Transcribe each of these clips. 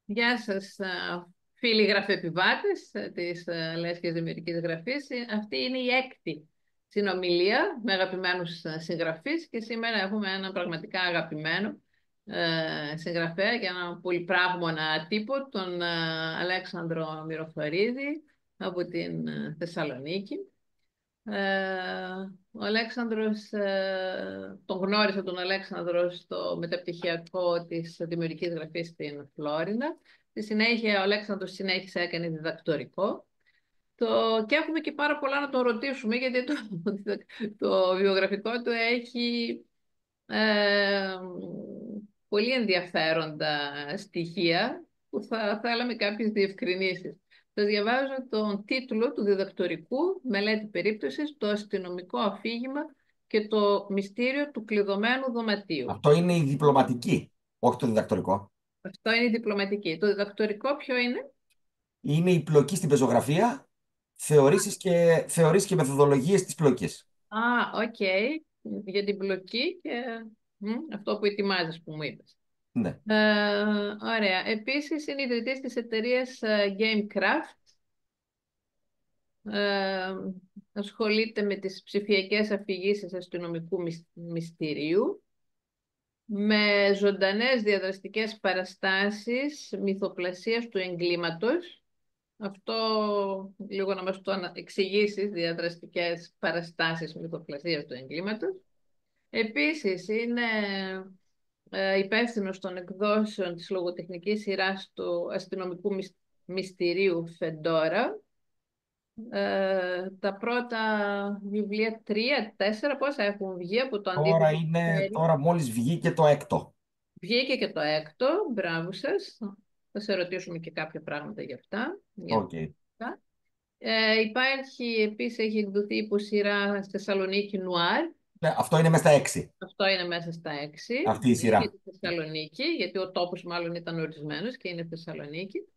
Γεια σας, φίλοι γραφεπιβάτες της Λέσχης Δημιουργικής Γραφής. Αυτή είναι η έκτη συνομιλία με αγαπημένους συγγραφείς και σήμερα έχουμε έναν πραγματικά αγαπημένο συγγραφέα και έναν πολυπράγμονα τύπο, τον Αλέξανδρο Μυροφορίδη από την Θεσσαλονίκη. Ο Αλέξανδρος, τον γνώρισα τον Αλέξανδρο στο μεταπτυχιακό της Δημιουργικής Γραφής στην Φλόριντα. Στη συνέχεια ο Αλέξανδρος συνέχισε, έκανε διδακτορικό. Και έχουμε και πάρα πολλά να τον ρωτήσουμε, γιατί το βιογραφικό του έχει ε, πολύ ενδιαφέροντα στοιχεία που θα θέλαμε κάποιες διευκρινήσεις. Θα διαβάζω τον τίτλο του διδακτορικού «Μελέτη περίπτωσης, το αστυνομικό αφήγημα και το μυστήριο του κλειδωμένου δωματίου». Αυτό είναι η διπλωματική, όχι το διδακτορικό. Αυτό είναι η διπλωματική. Το διδακτορικό ποιο είναι? Είναι η πλοκή στην πεζογραφία, θεωρήσεις και μεθοδολογίες της πλοκής. Α, οκ. Για την μπλοκή και αυτό που ετοιμάζεις που μου είπες. Ναι. Ωραία. Επίσης είναι ιδρυτής της εταιρείας Gamecraft. Ε, Ασχολείται με τις ψηφιακές αφηγήσεις αστυνομικού μυστηρίου, με ζωντανές διαδραστικές παραστάσεις μυθοπλασίας του εγκλήματος. Αυτό λίγο να μας το εξηγήσεις, διαδραστικές παραστάσεις μυθοπλασίας του εγκλήματος. Επίσης είναι υπεύθυνος των εκδόσεων της λογοτεχνικής σειράς του αστυνομικού μυστηρίου Φεντόρα. Τα πρώτα βιβλία, τρία, τέσσερα, πόσα έχουν βγει από το αντίστοιχο μυστέριο. Τώρα μόλις βγήκε το έκτο. Βγήκε και το έκτο, μπράβο σας. Θα σε ρωτήσουμε και κάποια πράγματα για αυτά. Οκ. Αυτά. Υπάρχει, επίσης έχει εκδοθεί υποσυρά στη Θεσσαλονίκη Νουάρ. Ναι, αυτό είναι μέσα στα 6. Αυτό είναι μέσα στα 6. Αυτή η Έχει σειρά. τη Θεσσαλονίκη, γιατί ο τόπος μάλλον ήταν ορισμένος και είναι Θεσσαλονίκη.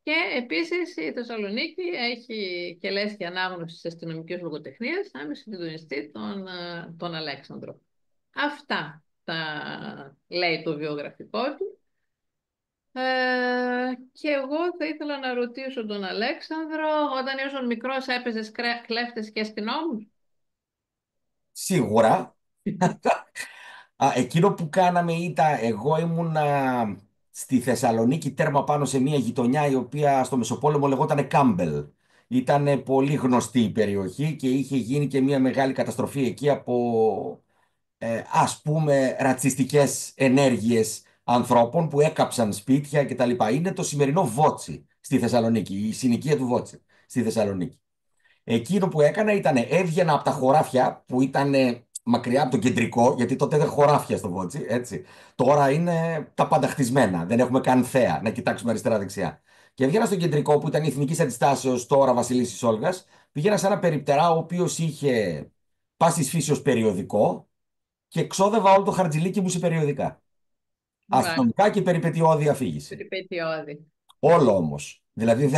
Και επίσης η Θεσσαλονίκη έχει και λέσχη ανάγνωση της αστυνομικής λογοτεχνίας με συντονιστή τον Αλέξανδρο. Αυτά τα λέει το βιογραφικό του. Και εγώ θα ήθελα να ρωτήσω τον Αλέξανδρο, όταν ήσουν μικρός έπαιζες κλέφτες και αστυνόμους? Σίγουρα. Εκείνο που κάναμε ήταν, εγώ ήμουνα στη Θεσσαλονίκη τέρμα πάνω σε μια γειτονιά η οποία στο Μεσοπόλεμο λεγόταν Κάμπελ. Ήταν πολύ γνωστή η περιοχή και είχε γίνει και μια μεγάλη καταστροφή εκεί από ας πούμε ρατσιστικές ενέργειες ανθρώπων που έκαψαν σπίτια κτλ. Είναι το σημερινό Βότσι στη Θεσσαλονίκη, η συνοικία του Βότσι στη Θεσσαλονίκη. Εκείνο που έκανα ήταν έβγαινα από τα χωράφια που ήταν μακριά από το κεντρικό, γιατί τότε δεν χωράφια στο Βότσι, έτσι. Τώρα είναι τα πάντα χτισμένα, δεν έχουμε καν θέα να κοιτάξουμε αριστερά-δεξιά. Και έβγαινα στο κεντρικό που ήταν η Εθνική Αντιστάσεως, τώρα Βασιλίσσης Όλγας, πήγαινα σε ένα περιπτερά ο οποίος είχε πάσης φύσεως περιοδικό και ξόδευα όλο το χαρτζηλίκι μου σε περιοδικά. Μάλιστα, Αστυνομικά και περιπετειώδη αφήγηση. περιπέτειώδη. Όλο όμως. Δηλαδή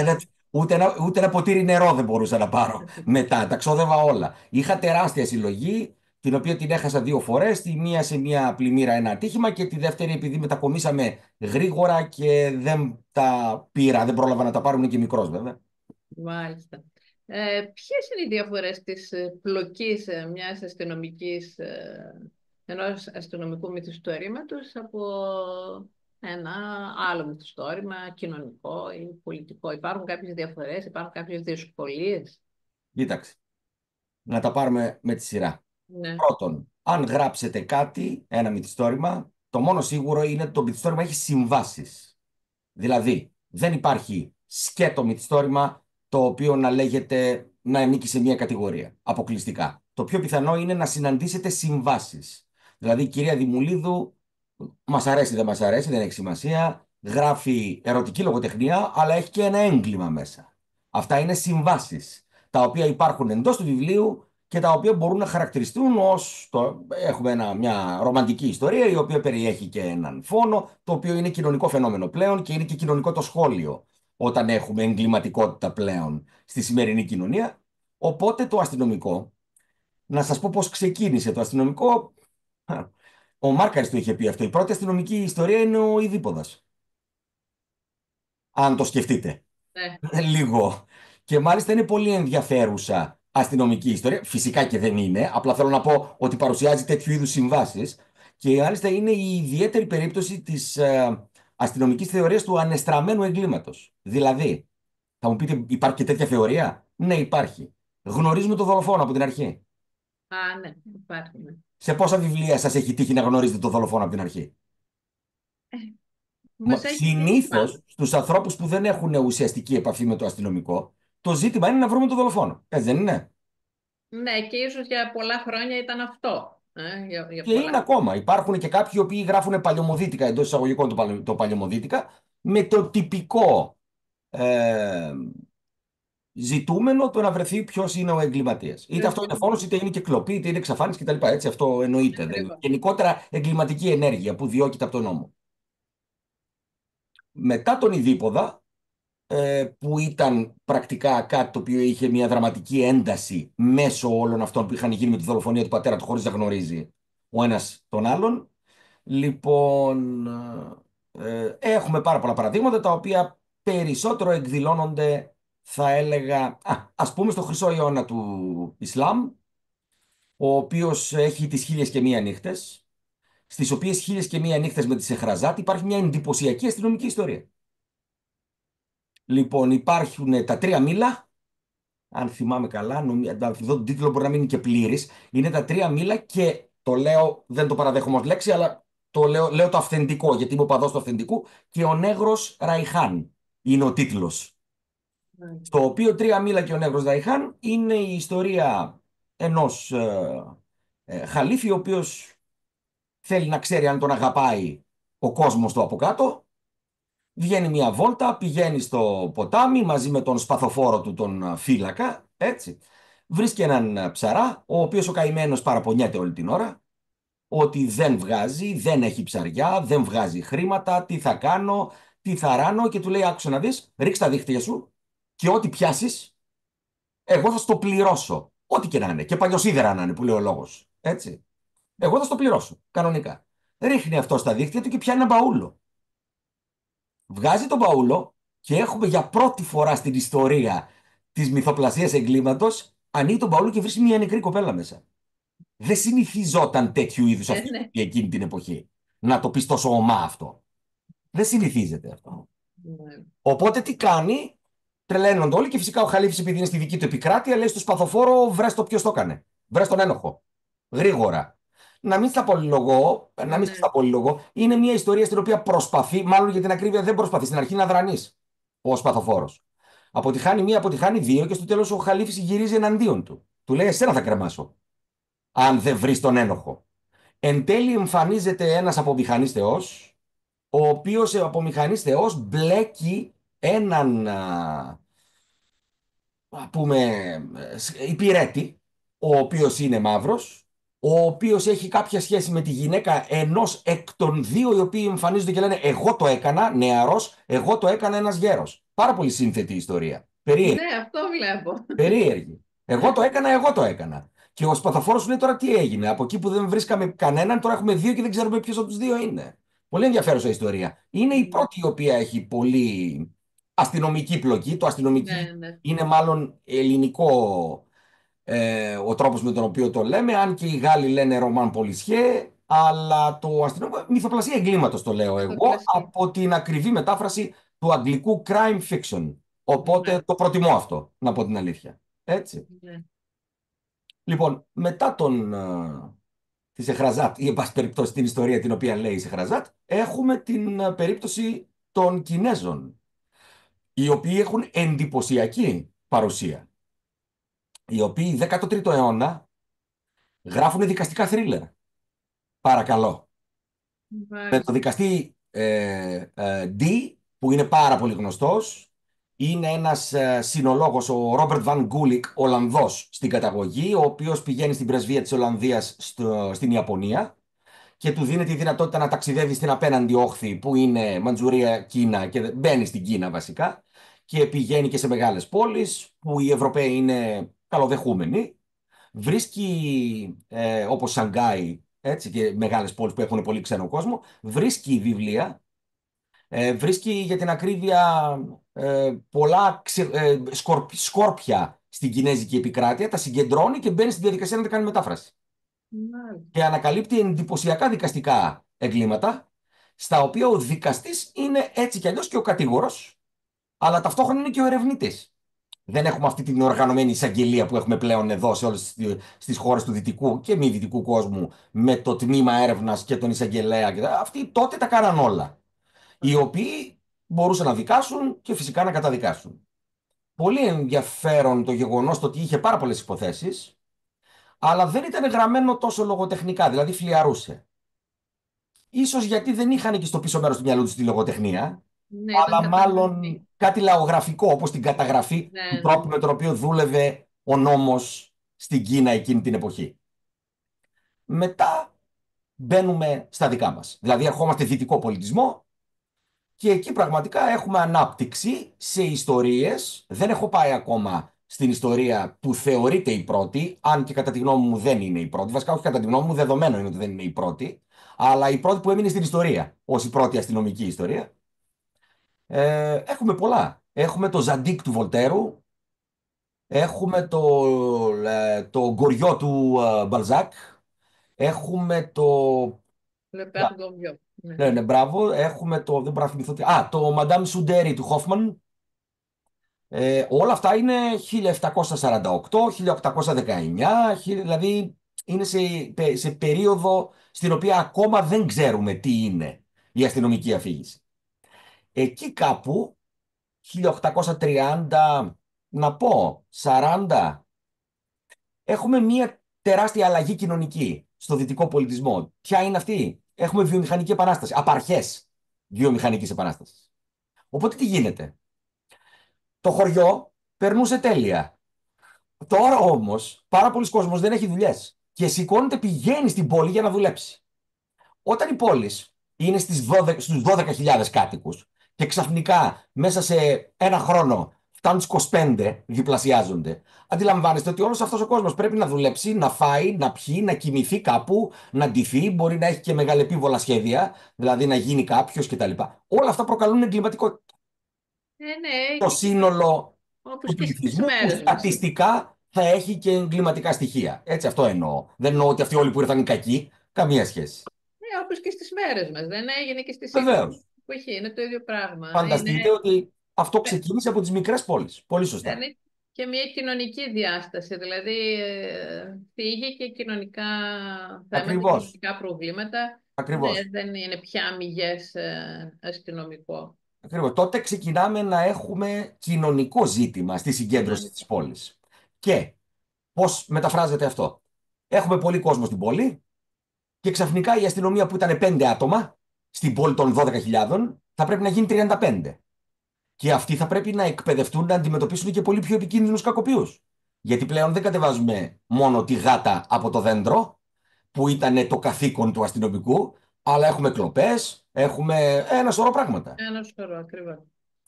ούτε ένα ποτήρι νερό δεν μπορούσα να πάρω μετά. Τα ξόδευα όλα. Είχα τεράστια συλλογή, την οποία την έχασα δύο φορές. Τη μία σε μια πλημμύρα ένα ατύχημα και τη δεύτερη επειδή μετακομίσαμε γρήγορα και δεν τα πήρα. Δεν πρόλαβα να τα πάρουν και μικρός βέβαια. Μάλιστα. Ποιες είναι οι διαφορές της πλοκής ενός αστυνομικού μυθιστορήματος από ένα άλλο μυθιστόρημα, κοινωνικό ή πολιτικό? Υπάρχουν κάποιες διαφορές, υπάρχουν κάποιες δυσκολίες? Κοίταξε, να τα πάρουμε με τη σειρά. Ναι. Πρώτον, αν γράψετε κάτι, ένα μυθιστόρημα, το μόνο σίγουρο είναι ότι το μυθιστόρημα έχει συμβάσεις. Δηλαδή, δεν υπάρχει σκέτο μυθιστόρημα το οποίο να λέγεται να ανήκει σε μια κατηγορία αποκλειστικά. Το πιο πιθανό είναι να συναντήσετε συμβάσεις. Δηλαδή, η κυρία Δημουλίδου, μας αρέσει δεν μας αρέσει, δεν έχει σημασία, γράφει ερωτική λογοτεχνία, αλλά έχει και ένα έγκλημα μέσα. Αυτά είναι συμβάσεις, τα οποία υπάρχουν εντός του βιβλίου και τα οποία μπορούν να χαρακτηριστούν ως έχουμε μια ρομαντική ιστορία η οποία περιέχει και έναν φόνο, το οποίο είναι κοινωνικό φαινόμενο πλέον και είναι και κοινωνικό το σχόλιο όταν έχουμε εγκληματικότητα πλέον στη σημερινή κοινωνία. Οπότε το αστυνομικό, να σας πω πώς ξεκίνησε το αστυνομικό, ο Μάρκαρης το είχε πει αυτό, η πρώτη αστυνομική ιστορία είναι ο Ιδίποδας. αν το σκεφτείτε. Ναι. Λίγο. Και μάλιστα είναι πολύ ενδιαφέρουσα αστυνομική ιστορία. Φυσικά και δεν είναι. Απλά θέλω να πω ότι παρουσιάζει τέτοιου είδους συμβάσεις. Και μάλιστα είναι η ιδιαίτερη περίπτωση της αστυνομικής θεωρίας του ανεστραμμένου εγκλήματος. Δηλαδή, θα μου πείτε, υπάρχει και τέτοια θεωρία? Ναι, υπάρχει. Γνωρίζουμε το δολοφόνο από την αρχή. Α, ναι, υπάρχει. Ναι. Σε πόσα βιβλία σας έχει τύχει να γνωρίζετε το δολοφόνο από την αρχή? Ε, Μας έχει τύχει Συνήθως πάντως. στους ανθρώπους που δεν έχουν ουσιαστική επαφή με το αστυνομικό, το ζήτημα είναι να βρούμε το δολοφόνο. Έτσι δεν είναι? Ναι, και ίσως για πολλά χρόνια ήταν αυτό. Για Και είναι πολλά. ακόμα. Υπάρχουν και κάποιοι οι οποίοι γράφουν παλιωμοδίτικα, εντός εισαγωγικών το παλιωμοδίτικα, με το τυπικό ε, ζητούμενο το να βρεθεί ποιο είναι ο εγκληματία. Είτε αυτό είναι φόνο, είτε είναι και κλοπή, είτε είναι εξαφάνιση κτλ. Έτσι, αυτό εννοείται. Ακριβώς. Γενικότερα εγκληματική ενέργεια που διώκεται από τον νόμο. Μετά τον Ιδίποδα, που ήταν πρακτικά κάτι το οποίο είχε μια δραματική ένταση μέσω όλων αυτών που είχαν γίνει με τη δολοφονία του πατέρα του χωρίς να γνωρίζει ο ένας τον άλλον. Λοιπόν, έχουμε πάρα πολλά παραδείγματα τα οποία περισσότερο εκδηλώνονται, θα έλεγα, ας πούμε στο χρυσό αιώνα του Ισλάμ, ο οποίος έχει τις 1001 νύχτες, στις οποίες 1001 νύχτες με τη Σεχραζάτ υπάρχει μια εντυπωσιακή αστυνομική ιστορία. Λοιπόν, υπάρχουν τα τρία μήλα, αν θυμάμαι καλά, εδώ τον τίτλο μπορεί να μην είναι και πλήρης, είναι τα τρία μήλα και το λέω, δεν το παραδέχομαι ως λέξη, αλλά λέω το αυθεντικό, γιατί είμαι ο παδός του αυθεντικού, και ο Νέγρος Ραϊχάν είναι ο τίτλος. Ναι. Στο οποίο τρία μήλα και ο Νέγρος Ραϊχάν είναι η ιστορία ενός χαλίφη, ο οποίος θέλει να ξέρει αν τον αγαπάει ο κόσμος του από κάτω. Βγαίνει μια βόλτα, πηγαίνει στο ποτάμι μαζί με τον σπαθοφόρο του τον φύλακα, έτσι. Βρίσκει έναν ψαρά, ο οποίος ο καημένος παραπονιέται όλη την ώρα, ότι δεν βγάζει, δεν έχει ψαριά, δεν βγάζει χρήματα, τι θα κάνω, τι θα ράνω, και του λέει: άκουσε να δεις, ρίξ τα δίχτυα σου και ό,τι πιάσεις, εγώ θα στο πληρώσω. Ό,τι και να είναι, και παλιοσίδερα να είναι, που λέει ο λόγος. Έτσι. Εγώ θα στο πληρώσω, κανονικά. Ρίχνει αυτό στα δίχτυα του και πιάνει ένα μπαούλο. Βγάζει τον μπαούλο και έχουμε για πρώτη φορά στην ιστορία της μυθοπλασίας εγκλήματος, ανοίγει τον μπαούλο και βρίσκει μια νεκρή κοπέλα μέσα. Δεν συνηθιζόταν τέτοιου είδους αυτή Ναι. εκείνη την εποχή. Να το πεις τόσο ομά αυτό. Δεν συνηθίζεται αυτό. Ναι. Οπότε τι κάνει? Τρελαίνονται όλοι και φυσικά ο Χαλίφης, επειδή είναι στη δική του επικράτεια, λέει στο σπαθοφόρο: βρες το ποιος το έκανε. Βρες τον ένοχο. Γρήγορα. Να μην στα πολυλογώ, να μην Ναι. στα πολυλογώ, είναι μια ιστορία στην οποία προσπαθεί, μάλλον για την ακρίβεια δεν προσπαθεί, στην αρχή να δρανείς ο σπαθοφόρος. Αποτυχάνει μία, αποτυχάνει δύο, και στο τέλος ο Χαλίφης γυρίζει εναντίον του. Του λέει: εσένα θα κρεμάσω, αν δεν βρεις τον ένοχο. Εν τέλει εμφανίζεται ένας απομηχανής θεός, ο οποίος απομηχανής θεός μπλέκει έναν πούμε υπηρέτη, ο οποίος είναι μαύρος, ο οποίος έχει κάποια σχέση με τη γυναίκα ενός εκ των δύο οι οποίοι εμφανίζονται και λένε: εγώ το έκανα, νεαρός, εγώ το έκανα, ένας γέρος. Πάρα πολύ σύνθετη ιστορία. Περίεργη. Ναι, αυτό βλέπω. Περίεργη. Εγώ το έκανα, εγώ το έκανα. Και ο σπαθοφόρος σου λέει: τώρα τι έγινε? Από εκεί που δεν βρίσκαμε κανέναν, τώρα έχουμε δύο και δεν ξέρουμε ποιος από τους δύο είναι. Πολύ ενδιαφέρουσα ιστορία. Είναι η πρώτη η οποία έχει πολύ αστυνομική πλοκή. Το αστυνομική Ναι, ναι. είναι μάλλον ελληνικό, ο τρόπος με τον οποίο το λέμε, αν και οι Γάλλοι λένε Ρωμάν Πολισιέ, αλλά το αστυνομικό, μυθοπλασία εγκλήματος το λέω εγώ, Μυθοπλασία. από την ακριβή μετάφραση του αγγλικού crime fiction. Οπότε Ναι. το προτιμώ αυτό, να πω την αλήθεια. Έτσι. Ναι. Λοιπόν, μετά τη Σεχραζάτ, ή εν πάση περιπτώσει την ιστορία την οποία λέει η Σεχραζάτ, έχουμε την περίπτωση των Κινέζων, οι οποίοι έχουν εντυπωσιακή παρουσία. Οι οποίοι 13ο αιώνα γράφουν δικαστικά θρίλερ. Παρακαλώ. Με το Μάλιστα. δικαστή D, που είναι πάρα πολύ γνωστός, είναι ένας συνολόγος, ο Ρόμπερτ Βαν Γκούλικ, Ολλανδός στην καταγωγή, ο οποίος πηγαίνει στην πρεσβεία της Ολλανδίας στην Ιαπωνία και του δίνει τη δυνατότητα να ταξιδεύει στην απέναντι όχθη που είναι Μαντζουρία, Κίνα, και μπαίνει στην Κίνα βασικά, και πηγαίνει και σε μεγάλες πόλεις που οι Ευρωπαίοι είναι καλοδεχούμενοι. Βρίσκει, όπως Σανγκάι, έτσι, και μεγάλες πόλεις που έχουν πολύ ξένο κόσμο, βρίσκει βιβλία Βρίσκει για την ακρίβεια πολλά σκόρπια στην κινέζικη επικράτεια, τα συγκεντρώνει και μπαίνει στη διαδικασία να τα κάνει μετάφραση. Μάλιστα. Και ανακαλύπτει εντυπωσιακά δικαστικά εγκλήματα, στα οποία ο δικαστής είναι έτσι κι αλλιώς και ο κατήγορος, αλλά ταυτόχρονα είναι και ο ερευνητής. Δεν έχουμε αυτή την οργανωμένη εισαγγελία που έχουμε πλέον εδώ σε όλες τις χώρες του δυτικού και μη δυτικού κόσμου, με το τμήμα έρευνας και τον εισαγγελέα. Αυτοί τότε τα κάναν όλα. Οι οποίοι μπορούσαν να δικάσουν και φυσικά να καταδικάσουν. Πολύ ενδιαφέρον το γεγονός το ότι είχε πάρα πολλές υποθέσεις, αλλά δεν ήταν γραμμένο τόσο λογοτεχνικά, δηλαδή φλιαρούσε. Ίσως γιατί δεν είχαν και στο πίσω μέρος του μυαλού τους τη λογοτεχνία, Ναι, ήταν αλλά καταγραφή. μάλλον κάτι λαογραφικό, όπως την καταγραφή του Ναι, ναι. τρόπου με τον οποίο δούλευε ο νόμος στην Κίνα εκείνη την εποχή. Μετά μπαίνουμε στα δικά μας. Δηλαδή ερχόμαστε δυτικό πολιτισμό και εκεί πραγματικά έχουμε ανάπτυξη σε ιστορίες. Δεν έχω πάει ακόμα στην ιστορία που θεωρείται η πρώτη, αν και κατά τη γνώμη μου δεν είναι η πρώτη. Βασικά όχι κατά τη γνώμη μου, δεδομένο είναι ότι δεν είναι η πρώτη, αλλά η πρώτη που έμεινε στην ιστορία, ως η πρώτη αστυνομική ιστορία. Έχουμε πολλά. Έχουμε το Ζαντίκ του Βολτέρου, έχουμε το Γκοριό του Μπαλζάκ, έχουμε το... Le Père Goriot. Ναι. Ναι, ναι, μπράβο. Έχουμε το... Δεν μπορώ να θυμηθώ τι... Α, το Madame Σουντέρι του Χόφμαν. Όλα αυτά είναι 1748, 1819, δηλαδή είναι σε περίοδο στην οποία ακόμα δεν ξέρουμε τι είναι η αστυνομική αφήγηση. Εκεί κάπου 1830, να πω, 40, έχουμε μια τεράστια αλλαγή κοινωνική στο δυτικό πολιτισμό. Ποια είναι αυτή? Έχουμε βιομηχανική επανάσταση, απαρχές βιομηχανικής επανάστασης. Οπότε τι γίνεται? Το χωριό περνούσε τέλεια. Τώρα όμως πάρα πολλοί κόσμος δεν έχει δουλειές και σηκώνεται, πηγαίνει στην πόλη για να δουλέψει. Όταν η πόλη είναι στους 12.000 κάτοικους και ξαφνικά μέσα σε ένα χρόνο φτάνουν στους 25, διπλασιάζονται, αντιλαμβάνεστε ότι όλος αυτός ο κόσμος πρέπει να δουλέψει, να φάει, να πιει, να κοιμηθεί κάπου, να ντυθεί, μπορεί να έχει και μεγαλεπίβολα σχέδια, δηλαδή να γίνει κάποιος κτλ. Όλα αυτά προκαλούν εγκληματικότητα. Ναι, Το σύνολο του όπως και στις πληθυσμού που μέρες μας. στατιστικά θα έχει και εγκληματικά στοιχεία. Έτσι, αυτό εννοώ. Δεν εννοώ ότι αυτοί όλοι που ήρθαν είναι κακοί. Καμία σχέση. Ναι, όπως και στις μέρες μας. Δεν έγινε και στη Βεβαίω. σύγχρονη εποχή. Είναι το ίδιο πράγμα. Φανταστείτε ότι αυτό ξεκίνησε από τις μικρές πόλεις. Πολύ Δεν σωστά. είναι και μια κοινωνική διάσταση. Δηλαδή, θίγει και κοινωνικά θέματα, Ακριβώς. κοινωνικά προβλήματα. Ακριβώς. Δεν είναι πια αμυγές αστυνομικό. Ακριβώς. Τότε ξεκινάμε να έχουμε κοινωνικό ζήτημα στη συγκέντρωση της Κοινωνικό. πόλης. Και πώς μεταφράζεται αυτό? Έχουμε πολύ κόσμο στην πόλη και ξαφνικά η αστυνομία που ήταν 5 άτομα στην πόλη των 12.000 θα πρέπει να γίνει 35. Και αυτοί θα πρέπει να εκπαιδευτούν να αντιμετωπίσουν και πολύ πιο επικίνδυνους κακοποιούς. Γιατί πλέον δεν κατεβάζουμε μόνο τη γάτα από το δέντρο, που ήταν το καθήκον του αστυνομικού, αλλά έχουμε κλοπές, έχουμε ένα σωρό πράγματα. Ένα σωρό, ακριβώς.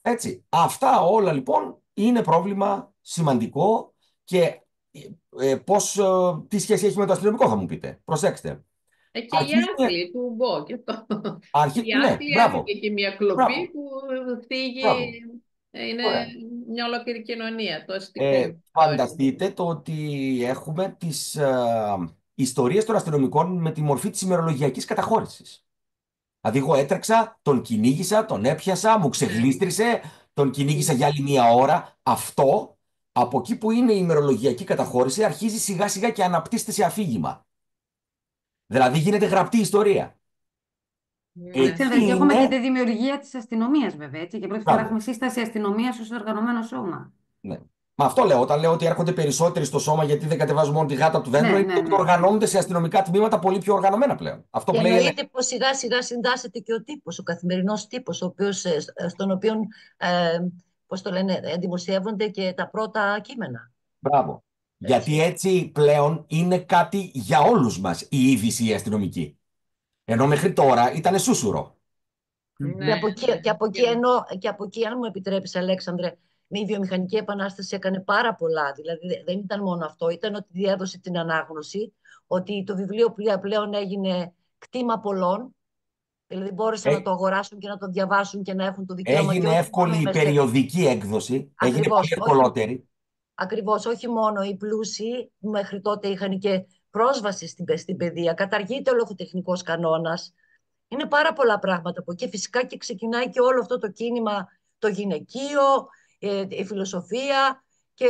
Έτσι. Αυτά όλα λοιπόν είναι πρόβλημα σημαντικό και τι σχέση έχει με το αστυνομικό θα μου πείτε. Προσέξτε. Και οι Αρχίζουμε... άθλοι του Μπο και αυτό. Οι Ναι, άθλοι μπράβο, έρχεται και μια κλοπή μπράβο, που θίγει, μπράβο. είναι Ωραία. μια ολόκληρη κοινωνία, το αστικό πρόβλημα. Φανταστείτε το ότι έχουμε τις ιστορίες των αστυνομικών με τη μορφή της ημερολογιακής καταχώρησης. Δηλαδή, εγώ έτρεξα, τον κυνήγησα, τον έπιασα, μου Ναι. ξεγλίστρισε, τον κυνήγησα για άλλη μία ώρα. Αυτό, από εκεί που είναι η ημερολογιακή καταχώρηση, αρχίζει σιγά σιγά και αναπτύσσεται σε αφήγημα. Δηλαδή, γίνεται γραπτή ιστορία. Ναι. Εκεί Αλέξανδρε, και έχουμε και είναι. τη δημιουργία της αστυνομίας βέβαια, έτσι. Για πρώτη φορά Μπράβο. έχουμε σύσταση αστυνομίας ως οργανωμένο σώμα. Ναι. Μα αυτό λέω. Όταν λέω ότι έρχονται περισσότεροι στο σώμα γιατί δεν κατεβάζουν μόνο τη γάτα του δέντρου, Ναι, είναι ναι, ότι ναι. οργανώνονται σε αστυνομικά τμήματα πολύ πιο οργανωμένα πλέον. Αυτό Και που λέει η Ελένη. εννοείται πως σιγά σιγά συντάσσεται και ο τύπος, ο καθημερινός τύπος, στον οποίο, πώς το λένε, δημοσιεύονται και τα πρώτα κείμενα. Μπράβο. Γιατί Έτσι. έτσι πλέον είναι κάτι για όλους μας η είδηση η αστυνομική. Ενώ μέχρι τώρα ήταν σούσουρο. Ναι, Και από εκεί, ναι. και από εκεί, αν μου επιτρέπεις, Αλέξανδρε, η βιομηχανική επανάσταση έκανε πάρα πολλά. Δηλαδή δεν ήταν μόνο αυτό, ήταν ότι διέδωσε την ανάγνωση, ότι το βιβλίο πλέον έγινε κτήμα πολλών Δηλαδή μπόρεσαν Ε, να το αγοράσουν και να το διαβάσουν και να έχουν το δικαίωμα και Έγινε όχι μόνο εύκολη οι η περιοδική έκδοση, έγινε πολύ Ακριβώς, όχι, ευκολότερη. ακριβώς, όχι μόνο οι πλούσιοι που μέχρι τότε είχαν και πρόσβαση στην παιδεία. Καταργείται ο λογοτεχνικός κανόνας. Είναι πάρα πολλά πράγματα που και φυσικά και ξεκινάει και όλο αυτό το κίνημα το γυναικείο, η φιλοσοφία και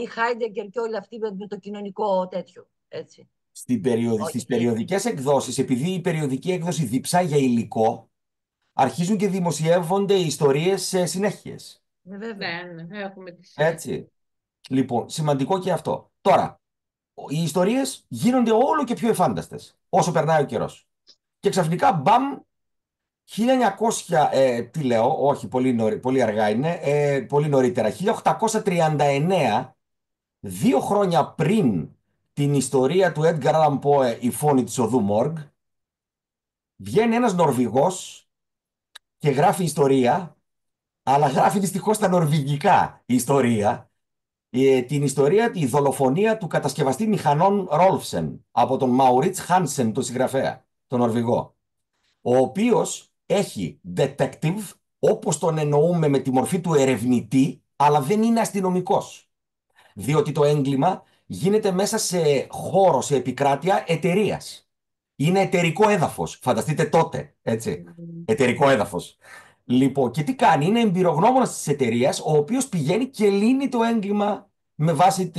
η Χάιντεγκερ και όλοι αυτοί με το κοινωνικό τέτοιο. Έτσι. Στις Όχι. περιοδικές εκδόσεις, επειδή η περιοδική έκδοση διψά για υλικό, αρχίζουν και δημοσιεύονται ιστορίες σε συνέχειες. Βέβαια. Ναι, έχουμε τις... Έτσι. Λοιπόν, σημαντικό και αυτό. Τώρα, οι ιστορίες γίνονται όλο και πιο εφάνταστες όσο περνάει ο καιρός. Και ξαφνικά, μπαμ, 1900, τι λέω, όχι, πολύ αργά είναι, πολύ νωρίτερα, 1839, 2 χρόνια πριν την ιστορία του Edgar Allan Poe, «Η φόνη της οδού Μόργκ», βγαίνει ένας Νορβηγός και γράφει ιστορία, αλλά γράφει δυστυχώς στα νορβηγικά ιστορία, την ιστορία, τη δολοφονία του κατασκευαστή μηχανών Ρόλφσεν από τον Μαουρίτς Χάνσεν, τον συγγραφέα, τον Νορβηγό, ο οποίος έχει detective, όπως τον εννοούμε με τη μορφή του ερευνητή, αλλά δεν είναι αστυνομικός. Διότι το έγκλημα γίνεται μέσα σε χώρο, σε επικράτεια εταιρείας. Είναι εταιρικό έδαφος. Φανταστείτε τότε, έτσι. Εταιρικό έδαφος. Λοιπόν, και τι κάνει, είναι εμπειρογνώμονας της εταιρείας, ο οποίος πηγαίνει και λύνει το έγκλημα με βάση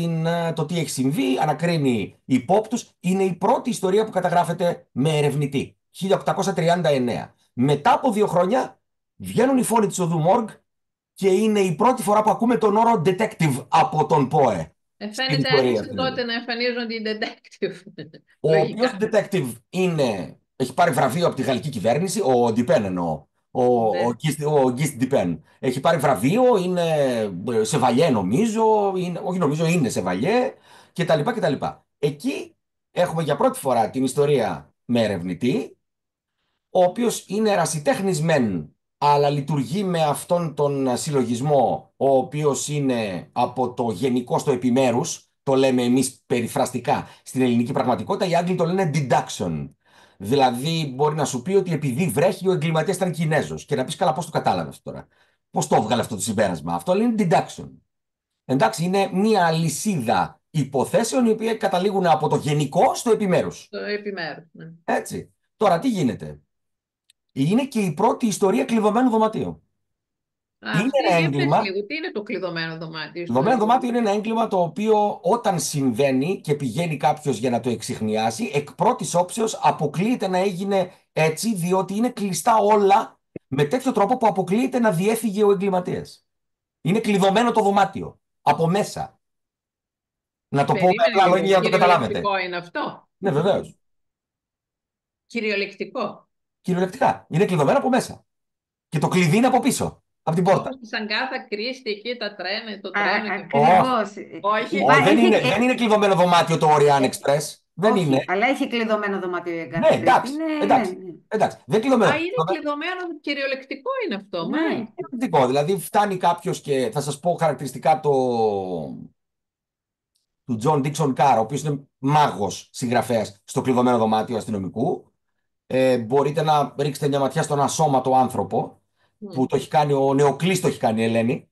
το τι έχει συμβεί, ανακρίνει υπόπτους. Είναι η πρώτη ιστορία που καταγράφεται με ερευνητή. 1839. Μετά από 2 χρόνια βγαίνουν οι φόνοι της οδού Μόργκ και είναι η πρώτη φορά που ακούμε τον όρο detective από τον ΠΟΕ. Στην Φαίνεται ιστορία άρχισε αυτή. τότε να εμφανίζονται οι detective. Ο οποίος Λογικά. detective έχει πάρει βραβείο από τη γαλλική κυβέρνηση, ο Ντιπέν εννοώ. Ναι. Ο Γκίστ Ντιπέν. Έχει πάρει βραβείο, είναι σεβαλιέ νομίζω, όχι νομίζω, είναι σεβαλιέ κτλ. Εκεί έχουμε για πρώτη φορά την ιστορία με ερευνητή, ο οποίος είναι ερασιτέχνης μεν, αλλά λειτουργεί με αυτόν τον συλλογισμό, ο οποίος είναι από το γενικό στο επιμέρους, το λέμε εμείς περιφραστικά στην ελληνική πραγματικότητα, οι Άγγλοι το λένε deduction. Δηλαδή μπορεί να σου πει ότι επειδή βρέχει ο εγκληματίας ήταν Κινέζος και να πεις καλά πώς το κατάλαβες τώρα. Πώς το έβγαλε αυτό το συμπέρασμα. Αυτό λένε deduction. Εντάξει, είναι μια αλυσίδα υποθέσεων οι οποίες καταλήγουν από το γενικό στο επιμέρους. Το επιμέρους. Ναι. Έτσι. Τώρα τι γίνεται. Είναι και η πρώτη ιστορία κλειδωμένου δωματίου. Είναι Αυτή, ένα για πες έγκλημα. λίγο, τι είναι το κλειδωμένο δωμάτιο? Κλειδωμένο δωμάτιο είναι ένα έγκλημα το οποίο όταν συμβαίνει και πηγαίνει κάποιο για να το εξιχνιάσει, εκ πρώτης όψεως αποκλείεται να έγινε έτσι, διότι είναι κλειστά όλα με τέτοιο τρόπο που αποκλείεται να διέφυγε ο εγκληματίας. Είναι κλειδωμένο το δωμάτιο από μέσα. Να το πω με Περίμενε απλά λίγο. λόγια για να το καταλάβετε. Κυριολεκτικό είναι αυτό? Ναι, βεβαίως. Κυριολεκτικό. Κυριολεκτικά. Είναι κλειδωμένο από μέσα. Και το κλειδί είναι από πίσω, από την πόρτα. Όπως σαν κάθε Κρίστη εκεί τα τρένα, το τρένο και Ακριβώς. Όχι. Δεν είναι κλειδωμένο δωμάτιο το Orient Express. Δεν Όχι, είναι. αλλά έχει κλειδωμένο δωμάτιο η Ναι, Αγκάθα εντάξει. Κρίστη. Εντάξει. Ναι. Εντάξει. Δεν κλειδωμένο. Είναι κλειδωμένο, κυριολεκτικό είναι αυτό. Ναι. Μάλιστα. Κλειδωμένο. Δηλαδή φτάνει κάποιο και θα σας πω χαρακτηριστικά του John Dixon Carr, ο οποίος είναι μάγος συγγραφέας στο κλειδωμένο δωμάτιο αστυνομικού. Μπορείτε να ρίξετε μια ματιά στον ασώματο άνθρωπο που το έχει κάνει, ο Νεοκλής το έχει κάνει η Ελένη.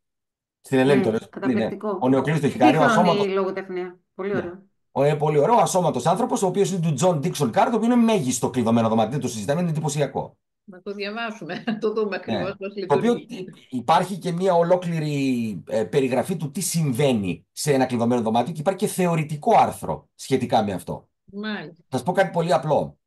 Στην Ελένη το λέω. Καταπληκτικό. Ο Νεοκλής το έχει κάνει. Δίχρονη λογοτεχνία. Πολύ Ναι. ωραίο. Πολύ ωραίο, ασώματος άνθρωπος, ο οποίος είναι του John Dixon Carr, το οποίο είναι μέγιστο κλειδωμένο δωμάτιο. Δεν το συζητάμε, είναι εντυπωσιακό. Να το διαβάσουμε, να το δούμε ακριβώς πώς Το οποίο λειτουργεί. υπάρχει και μια ολόκληρη περιγραφή του τι συμβαίνει σε ένα κλειδωμένο δωμάτιο και υπάρχει και θεωρητικό άρθρο σχετικά με αυτό. Μάλιστα. Θα σας πω κάτι πολύ απλό.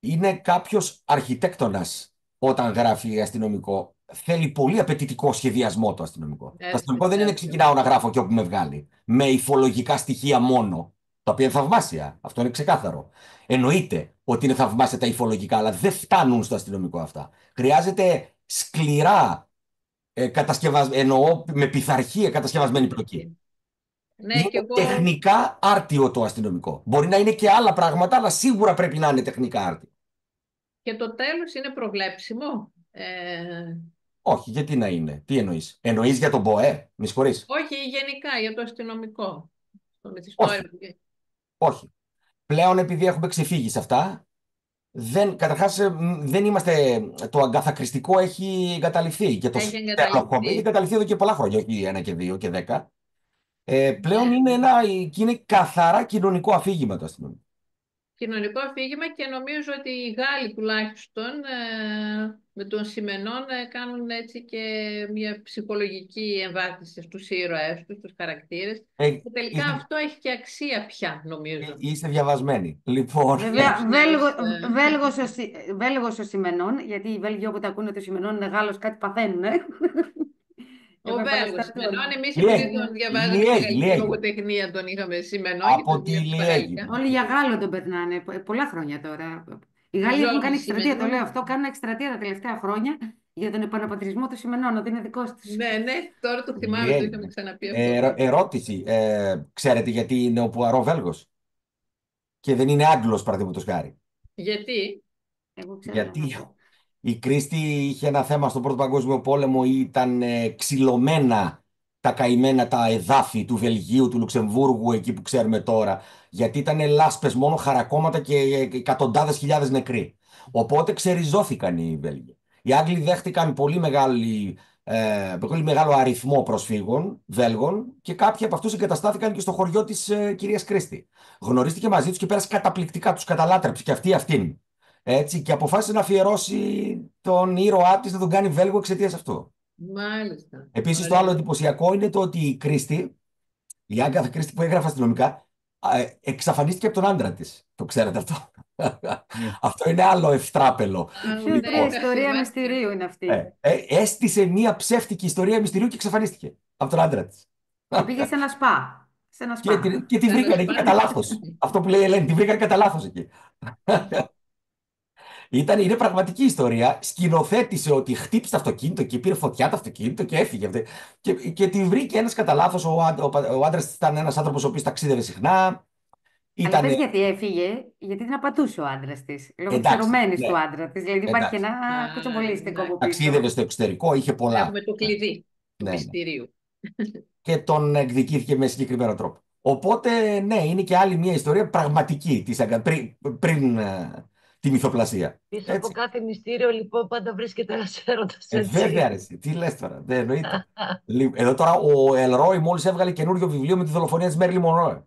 Είναι κάποιος αρχιτέκτονας όταν γράφει αστυνομικό. Θέλει πολύ απαιτητικό σχεδιασμό το αστυνομικό. Το αστυνομικό δεν είναι ξεκινάω να γράφω και όπου με βγάλει. Με υφολογικά στοιχεία μόνο. Τα οποία είναι θαυμάσια. Αυτό είναι ξεκάθαρο. Εννοείται ότι είναι θαυμάσια τα υφολογικά, αλλά δεν φτάνουν στο αστυνομικό αυτά. Χρειάζεται σκληρά εννοώ με πειθαρχία κατασκευασμένη πλοκή. Ναι, Είναι και εγώ... τεχνικά άρτιο το αστυνομικό. Μπορεί να είναι και άλλα πράγματα, αλλά σίγουρα πρέπει να είναι τεχνικά άρτιο. Και το τέλος είναι προβλέψιμο. Όχι, γιατί να είναι. Τι εννοείς? Εννοείς για τον ΠΟΕ? Με συγχωρείς. Όχι, γενικά για το αστυνομικό. Στο Όχι. μυθιστόρημα. Όχι. Πλέον επειδή έχουμε ξεφύγει σε αυτά, Καταρχάς, δεν είμαστε. Το αγκαθακριστικό έχει εγκαταλειφθεί και το Έχει στελοχώμα έχει εγκαταλειφθεί. εγκαταλειφθεί εδώ και πολλά χρόνια, όχι 1 και 2 και 10. Πλέον Ναι. είναι καθαρά κοινωνικό αφήγημα το αστυνομικό. Κοινωνικό αφήγημα και νομίζω ότι οι Γάλλοι τουλάχιστον με τον Σιμενών κάνουν έτσι και μια ψυχολογική εμβάθυνση στους ήρωές τους, στους χαρακτήρες. Ε, Και τελικά είστε, αυτό έχει και αξία πια, νομίζω. είστε διαβασμένοι. Λοιπόν, Βέβαια, Νέος, Βέλγος ο Σιμενών, γιατί οι Βέλγοι όποτε ακούνε το Σιμενών είναι Γάλλος, κάτι παθαίνουν. ο Έχουμε Βέλγος παραστατών. Σιμενών, εμείς επειδή Liège, τον διαβάζαμε στη Liège, γαλλική Liège. λογοτεχνία τον είχαμε Σιμενών και Από τον τη βλέπουμε Liège. γαλλικά. Όλοι για Γάλλο τον περνάνε πολλά χρόνια τώρα. Οι Γάλλοι έχουν κάνει Ζόρζι εκστρατεία, το Σιμενών. λέω αυτό, κάνουν εκστρατεία τα τελευταία χρόνια για τον επαναπατρισμό του Σιμενών, ότι είναι δικός τους. Ναι, ναι, τώρα το θυμάμαι, το είχαμε Liège. ξαναπεί αυτό. Ερώτηση. Ξέρετε γιατί είναι ο Πουαρό Βέλγος και δεν είναι Άγγλος, παραδείγματος χάρη? Γιατί? Εγώ ξέρω να Γιατί πω. η Κρίστη είχε ένα θέμα στον Πρώτο Παγκόσμιο Πόλεμο, ήταν ξυλωμένα τα καημένα τα εδάφη του Βελγίου, του Λουξεμβούργου, εκεί που ξέρουμε τώρα, γιατί ήταν λάσπες, μόνο χαρακόμματα και εκατοντάδες χιλιάδες νεκροί. Οπότε ξεριζώθηκαν οι Βέλγοι. Οι Άγγλοι δέχτηκαν πολύ μεγάλο αριθμό προσφύγων Βέλγων και κάποιοι από αυτούς εγκαταστάθηκαν και στο χωριό της κυρίας Κρίστη. Γνωρίστηκε μαζί τους και πέρασε καταπληκτικά, τους καταλάτρεψε και αυτήν. Έτσι, και αποφάσισε να αφιερώσει τον ήρωά της να τον κάνει Βέλγο εξαιτίας αυτού. Μάλιστα. Επίσης, το Ωραία. άλλο εντυπωσιακό είναι το ότι η Κρίστη, η Άγκαθα Κρίστη που έγραφε αστυνομικά, εξαφανίστηκε από τον άντρα της. Το ξέρετε αυτό? Αυτό είναι άλλο ευτράπελο. Ναι, Ποια ιστορία θυμάστε. μυστηρίου είναι αυτή. Έστησε μία ψεύτικη ιστορία μυστηρίου και εξαφανίστηκε από τον άντρα της. Και πήγε σε ένα σπα. Σε ένα σπα. Και τη βρήκαν εκεί κατά λάθος. Αυτό που λέει η Ελένη, τη βρήκαν κατά λάθος εκεί. Είναι πραγματική ιστορία. Σκηνοθέτησε ότι χτύπησε το αυτοκίνητο και πήρε φωτιά το αυτοκίνητο και έφυγε. Και τη βρήκε ένας κατά λάθος. Ο άντρας ήταν ένας άνθρωπος ο οποίος ταξίδευε συχνά. Αλλά πες γιατί έφυγε, γιατί την απατούσε ο άντρας της. Λόγω της Εντάξει, ερωμένης ναι. του άντρα της. Δηλαδή υπάρχει και Εντάξει. ένα κουτσομπολίστικο από πίσω. Ταξίδευε στο εξωτερικό, είχε πολλά. Έχουμε το κλειδί του Ναι, ναι. μυστηρίου. Και τον εκδικήθηκε με συγκεκριμένο τρόπο. Οπότε, ναι, είναι και άλλη μια ιστορία πραγματική πριν τη μυθοπλασία. Πίσω από κάθε μυστήριο, λοιπόν, πάντα βρίσκεται ένας έρωτας, Βέβαια, έτσι. ρε, τι λες τώρα, δεν εννοείται. Εδώ τώρα ο Ελρόι μόλις έβγαλε καινούριο βιβλίο με τη δολοφονία της Μέρλι Μονρόε.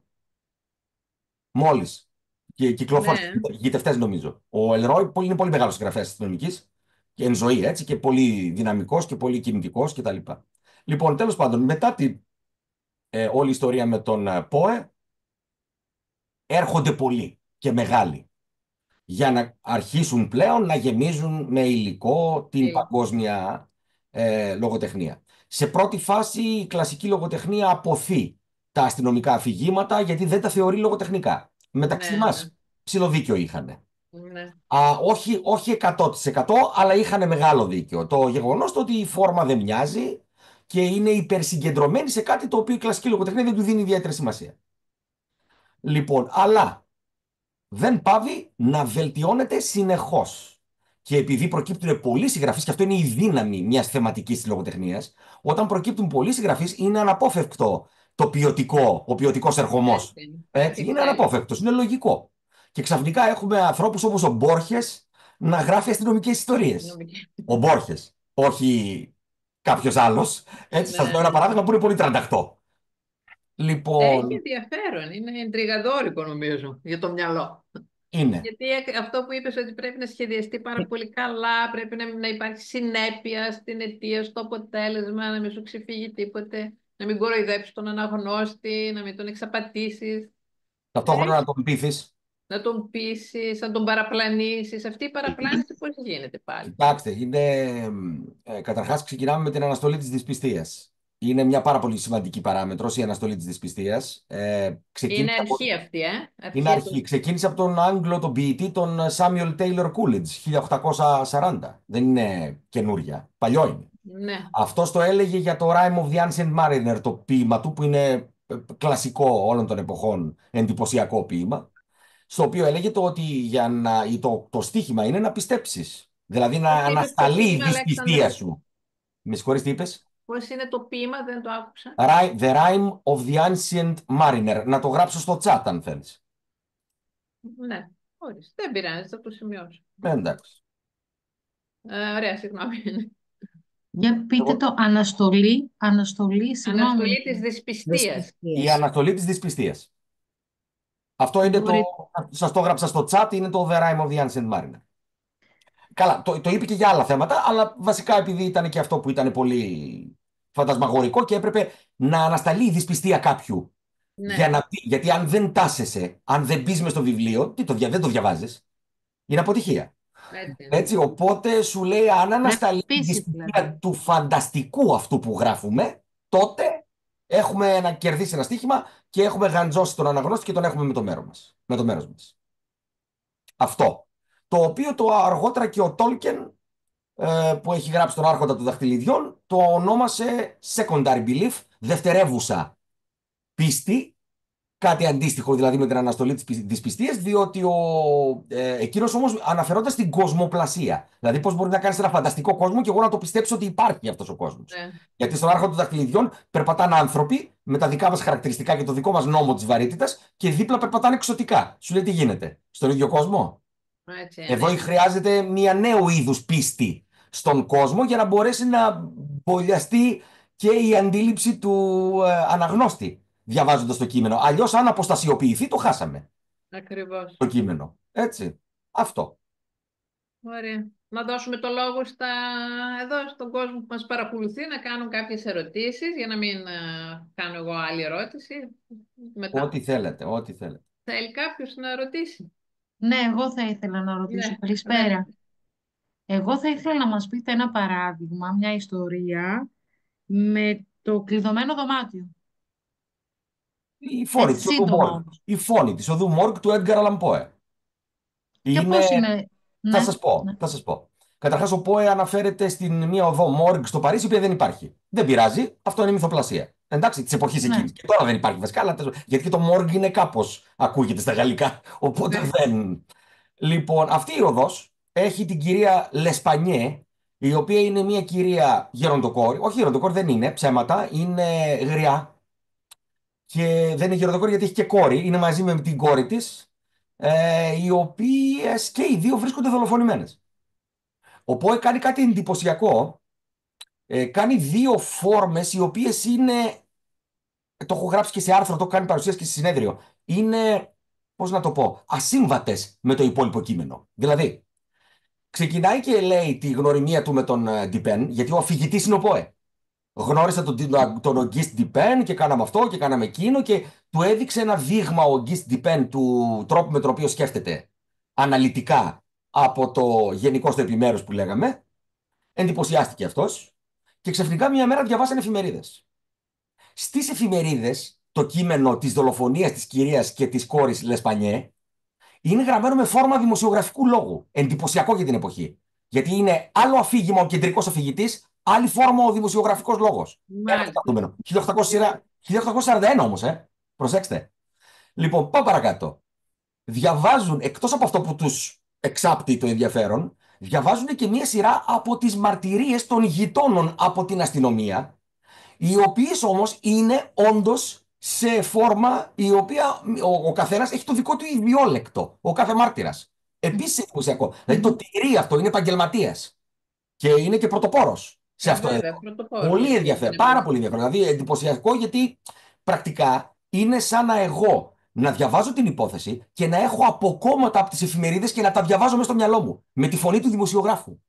Μόλις. Και κυκλοφόρησε Ναι. γητευτές, νομίζω. Ο Ελρόι είναι πολύ μεγάλος συγγραφέας αστυνομικής και εν ζωή, έτσι, και πολύ δυναμικός και πολύ κινητικός κτλ. Λοιπόν, τέλος πάντων, μετά όλη η ιστορία με τον Πόε, έρχονται πολλοί και μεγάλοι για να αρχίσουν πλέον να γεμίζουν με υλικό την παγκόσμια λογοτεχνία. Σε πρώτη φάση η κλασική λογοτεχνία αποθεί τα αστυνομικά αφηγήματα γιατί δεν τα θεωρεί λογοτεχνικά. Μεταξύ Ναι, μας ψιλοδίκιο είχαν. ναι. Όχι 100% αλλά είχαν μεγάλο δίκιο. Το γεγονός το ότι η φόρμα δεν μοιάζει και είναι υπερσυγκεντρωμένη σε κάτι το οποίο η κλασική λογοτεχνία δεν του δίνει ιδιαίτερη σημασία. Λοιπόν, αλλά δεν πάβει να βελτιώνεται συνεχώς. Και επειδή προκύπτουν πολλοί συγγραφείς, και αυτό είναι η δύναμη μιας θεματικής λογοτεχνίας, όταν προκύπτουν πολλοί συγγραφείς είναι αναπόφευκτο ο ποιοτικός ερχομός. Έτσι, είναι αναπόφευκτος, είναι λογικό. Και ξαφνικά έχουμε ανθρώπους όπως ο Μπόρχες να γράφει αστυνομικές ιστορίες. Ο Μπόρχες, όχι κάποιος άλλος. Έτσι, σας δω ένα παράδειγμα που είναι πολύ 38. Λοιπόν, Έχει ενδιαφέρον, είναι εντριγαδόρικο νομίζω για το μυαλό. είναι. Γιατί αυτό που είπες ότι πρέπει να σχεδιαστεί πάρα πολύ καλά, πρέπει να υπάρχει συνέπεια στην αιτία, στο αποτέλεσμα, να μην σου ξεφύγει τίποτε, να μην κοροϊδέψεις τον αναγνώστη, να μην τον εξαπατήσεις, Ταυτόχρονα να τον πείθεις. να τον πείσεις, να τον παραπλανήσεις. Αυτή η παραπλάνηση πώς γίνεται πάλι? Κοιτάξτε, καταρχάς ξεκινάμε με την αναστολή της δυσπιστίας. Είναι μια πάρα πολύ σημαντική παράμετρος η αναστολή της δυσπιστίας. Είναι αρχή αυτή, Είναι αρχή. Ξεκίνησε από τον Άγγλο, τον ποιητή, τον Samuel Taylor Coleridge, 1840. Δεν είναι καινούρια. Παλιό είναι. Ναι. Αυτός το έλεγε για το Rime of the Ancient Mariner, το ποίημα του, που είναι κλασικό όλων των εποχών, εντυπωσιακό ποίημα, στο οποίο έλεγε ότι το στίχημα είναι να πιστέψεις. Δηλαδή να ανασταλεί η δυσπιστία σου. Με συγχωρείς, τι είπες? Πώς είναι το ποίημα, δεν το άκουσα. The Rime of the Ancient Mariner. Να το γράψω στο chat αν θέλεις. Ναι, Ορίστε. Δεν πειράζει, θα το σημειώσω. Εντάξει. Ωραία, συγγνώμη. Για πείτε Εγώ- το αναστολή, συγγνώμη. Αναστολή της δυσπιστίας. Η αναστολή της δυσπιστίας. Αυτό είναι Μπορεί- σας το έγραψα στο chat, είναι το The Rime of the Ancient Mariner. Καλά, το είπε και για άλλα θέματα, αλλά βασικά επειδή ήταν και αυτό που ήταν πολύ φαντασμαγορικό και έπρεπε να ανασταλεί η δυσπιστία κάποιου. Ναι, Γιατί αν δεν τάσεσαι, αν δεν μπει μες στο βιβλίο, δεν το διαβάζεις. Είναι αποτυχία. έτσι είναι. Έτσι, οπότε σου λέει αν ανασταλεί η πείσει, δυσπιστία δηλαδή. του φανταστικού αυτού που γράφουμε, τότε έχουμε κερδίσει ένα στοίχημα και έχουμε γαντζώσει τον αναγνώστη και τον έχουμε με το μέρος μας. Αυτό. Το οποίο το αργότερα και ο Τόλκεν που έχει γράψει τον Άρχοντα των Δαχτυλιδιών το ονόμασε secondary belief, δευτερεύουσα πίστη, κάτι αντίστοιχο δηλαδή με την αναστολή της δυσπιστίας, διότι εκείνος όμως αναφερόταν στην κοσμοπλασία. Δηλαδή πώς μπορεί να κάνεις ένα φανταστικό κόσμο και εγώ να το πιστέψω ότι υπάρχει αυτός ο κόσμος. Ναι. Γιατί στον Άρχοντα των Δαχτυλιδιών περπατάνε άνθρωποι με τα δικά μας χαρακτηριστικά και το δικό μας νόμο της βαρύτητας και δίπλα περπατάνε εξωτικά. Σου λέει τι γίνεται, στον ίδιο κόσμο. Έτσι είναι. Εδώ χρειάζεται μια νέου είδους πίστη στον κόσμο για να μπορέσει να μπολιαστεί και η αντίληψη του αναγνώστη διαβάζοντας το κείμενο. Αλλιώς αν αποστασιοποιηθεί το χάσαμε Ακριβώς. το κείμενο. Έτσι. Αυτό. Ωραία. Να δώσουμε το λόγο εδώ στον κόσμο που μας παρακολουθεί να κάνουν κάποιες ερωτήσεις για να μην κάνω εγώ άλλη ερώτηση μετά. Ό,τι θέλετε, ό,τι θέλετε. Θέλει κάποιος να ρωτήσει? Ναι, εγώ θα ήθελα να ρωτήσω. Ναι, Καλησπέρα. Εγώ θα ήθελα να μας πείτε ένα παράδειγμα, μια ιστορία με το κλειδωμένο δωμάτιο. Η φόνη Έτσι, της Οδού σύντομα Μόργκ. όμως. Η φόνη της Οδού Μόργκ του Έντγκαρ Αλαν Πόε. Και πώς είναι... Θα Ναι, σας πω, ναι. θα σας πω. Καταρχάς ο Πόε αναφέρεται στην μία οδό Μόργκ στο Παρίσι, η οποία δεν υπάρχει. Δεν πειράζει, αυτό είναι μυθοπλασία. Εντάξει, τη εποχή Ναι. εκείνη. Και τώρα δεν υπάρχει βασικά, αλλά γιατί και το Μόργκ είναι κάπως ακούγεται στα γαλλικά. Οπότε Ναι. δεν. Λοιπόν, αυτή η οδός έχει την κυρία Λεσπανιέ, η οποία είναι μια κυρία γεροντοκόρη. Όχι γεροντοκόρη, δεν είναι, ψέματα, είναι γριά. Και δεν είναι γεροντοκόρη γιατί έχει και κόρη, είναι μαζί με την κόρη της, οι οποίες και οι δύο βρίσκονται δολοφονημένες. Ο Πόε κάνει κάτι εντυπωσιακό. Κάνει δύο φόρμες οι οποίες είναι. Το έχω γράψει και σε άρθρο, το έχω κάνει παρουσίαση και σε συνέδριο. Είναι, πώς να το πω, ασύμβατες με το υπόλοιπο κείμενο. Δηλαδή, ξεκινάει και λέει τη γνωριμία του με τον Ντιπέν, γιατί ο αφηγητής είναι ο Πόε. Γνώρισα τον Ογκίστ Ντιπέν και κάναμε αυτό και κάναμε εκείνο και του έδειξε ένα δείγμα ο Ογκίστ Ντιπέν του τρόπου με τον οποίο σκέφτεται αναλυτικά από το γενικό στο επιμέρους που λέγαμε. Εντυπωσιάστηκε αυτός και ξαφνικά μια μέρα διαβάσανε εφημερίδες. Στις εφημερίδες το κείμενο της δολοφονίας της κυρίας και της κόρης Λεσπανιέ είναι γραμμένο με φόρμα δημοσιογραφικού λόγου. Εντυπωσιακό για την εποχή. Γιατί είναι άλλο αφήγημα ο κεντρικός αφηγητής, άλλη φόρμα ο δημοσιογραφικός λόγος. Μάλιστα. 1841 όμως, προσέξτε. Λοιπόν, πάμε παρακάτω. Διαβάζουν, εκτός από αυτό που τους εξάπτει το ενδιαφέρον, διαβάζουν και μία σειρά από τις μαρτυρίες των γειτόνων από την αστυνομία, οι οποίες όμως είναι όντως σε φόρμα η οποία ο καθένας έχει το δικό του ιδιόλεκτο, ο κάθε μάρτυρας. Επίσης εντυπωσιακό. Δηλαδή το τηρεί αυτό, είναι επαγγελματίας και είναι και πρωτοπόρος σε αυτό. Βέβαια, πρωτοπόρος. Πολύ ενδιαφέρον, πάρα πολύ ενδιαφέρον. Δηλαδή εντυπωσιακό γιατί πρακτικά είναι σαν να εγώ να διαβάζω την υπόθεση και να έχω αποκόμματα από τις εφημερίδες και να τα διαβάζω μέσα στο μυαλό μου με τη φωνή του δημοσιογράφου.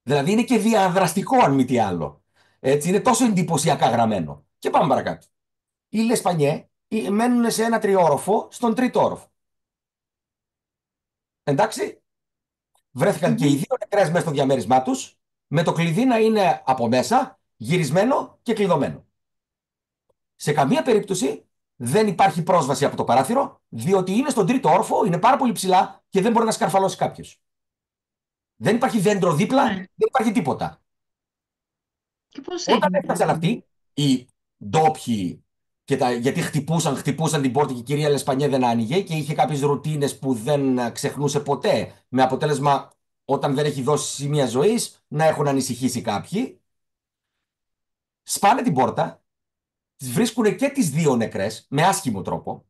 Δηλαδή είναι και διαδραστικό αν μη τι άλλο. Έτσι, είναι τόσο εντυπωσιακά γραμμένο. Και πάμε παρακάτω. Οι Λεσπανιέ μένουν σε ένα τριόροφο στον τρίτο όροφο. Εντάξει. Βρέθηκαν και οι δύο νεκρές μέσα στο διαμέρισμά τους, με το κλειδί να είναι από μέσα, γυρισμένο και κλειδωμένο. Σε καμία περίπτωση δεν υπάρχει πρόσβαση από το παράθυρο, διότι είναι στον τρίτο όροφο, είναι πάρα πολύ ψηλά και δεν μπορεί να σκαρφαλώσει κάποιος. Δεν υπάρχει δέντρο δίπλα, Ναι. δεν υπάρχει τίποτα. Και πώς Όταν έγινε έφτασαν αυτό? αυτοί, οι ντόπιοι, γιατί χτυπούσαν την πόρτα και η κυρία Λεσπανιέ δεν άνοιγε και είχε κάποιες ρουτίνες που δεν ξεχνούσε ποτέ, με αποτέλεσμα όταν δεν έχει δώσει σημεία ζωής να έχουν ανησυχήσει κάποιοι. Σπάνε την πόρτα, τις βρίσκουν και τις δύο νεκρές με άσχημο τρόπο.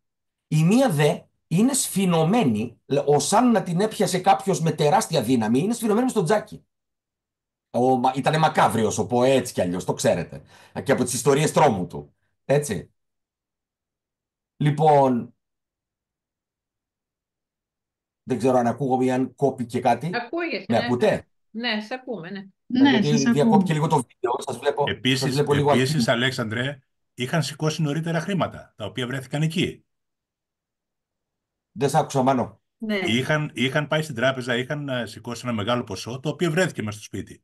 Η μία δε είναι σφινωμένη, σαν να την έπιασε κάποιος με τεράστια δύναμη, είναι σφινωμένη στο τζάκι. Ήτανε μακάβριος ο ΠΟΕ έτσι κι αλλιώς, το ξέρετε. Και από τις ιστορίες τρόμου του. Έτσι. Λοιπόν, δεν ξέρω αν ακούγομαι ή αν κόπηκε κάτι. Ακούγεσαι, Με ναι. ακούτε? Ναι, σε ακούμε, ναι. Ναι, Γιατί σας διακόπηκε ακούω. λίγο το βίντεο. Σας βλέπω λίγο Επίσης, Αλέξανδρε, είχαν σηκώσει νωρίτερα χρήματα, τα οποία βρέθηκαν εκεί. Δεν σ' άκουσα, Μάνο. Ναι. Είχαν πάει στην τράπεζα, είχαν σηκώσει ένα μεγάλο ποσό, το οποίο βρέθηκε μέσα στο σπίτι.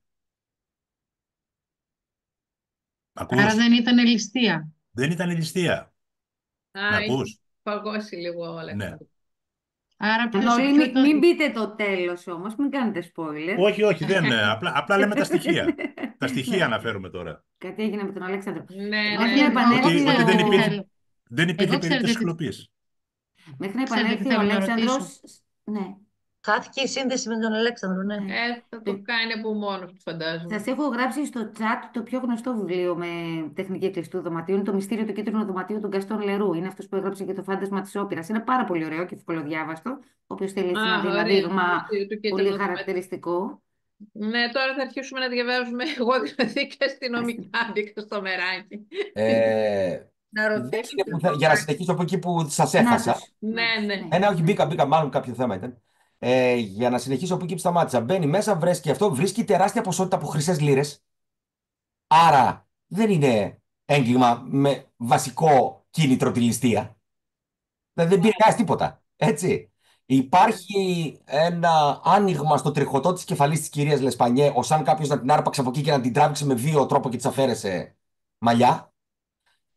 Ακούς? Άρα δεν ήταν ληστεία. Δεν ήταν η ληστεία. Να Έχει ακούς? παγώσει λίγο ο Ναι. Αλέξανδρος. Άρα ποιος Ανώλη, ποιο μην πείτε το τέλος όμως, μην κάνετε spoiler. Όχι, δεν. Απλά λέμε τα στοιχεία. Τα στοιχεία αναφέρουμε τώρα. Κάτι έγινε με τον Αλέξανδρο. Ναι, Μέχρι ναι. να επανέλθει Ότι δεν ο- υπήρχε, δεν υπήρχε Εγώ ξέρετε περίπτωση τι- κλοπής. Μέχρι να Ξέρετε τι επανέλθει ο θέλω να Αλέξανδρος. ρωτήσω. Ναι. Χάθηκε η σύνδεση με τον Αλέξανδρο, ναι. Θα το κάνει από μόνος του, φαντάζομαι. Σας έχω γράψει στο chat το πιο γνωστό βιβλίο με τεχνική κλειστού δωματίου. Είναι το Μυστήριο του Κίτρινου Δωματίου του Γκαστόν Λερού. Είναι αυτός που έγραψε και το Φάντασμα της Όπηρας. Είναι πάρα πολύ ωραίο και ευκολοδιάβαστο. Όποιος θέλει έτσι να δει ένα ωραία, δείγμα το Μυστήριο του Κίτρινου πολύ Δωματίου. χαρακτηριστικό. Ναι, τώρα θα αρχίσουμε να διαβάζουμε εγώ δηλαδή και αστυνομικά μπήκα στο μεράκι. Να Δεν ρωτήσω. είναι που για να συνεχίσω από εκεί που σας Να έχασα. τους. Ναι, ναι. Ναι, όχι, μπήκα, μάλλον κάποιο θέμα ήταν. Για να συνεχίσω από εκεί που σταμάτησα. Μπαίνει μέσα, βρίσκει τεράστια ποσότητα από χρυσές λίρες. Άρα δεν είναι έγκλημα με βασικό κίνητρο τη ληστεία. Δηλαδή δεν πήρε κανένα τίποτα. Έτσι. Υπάρχει ένα άνοιγμα στο τριχωτό της κεφαλής της κυρίας Λεσπανιέ, ως αν κάποιος να την άρπαξε από εκεί και να την τράβηξε με βίαιο τρόπο και της αφαίρεσε μαλλιά.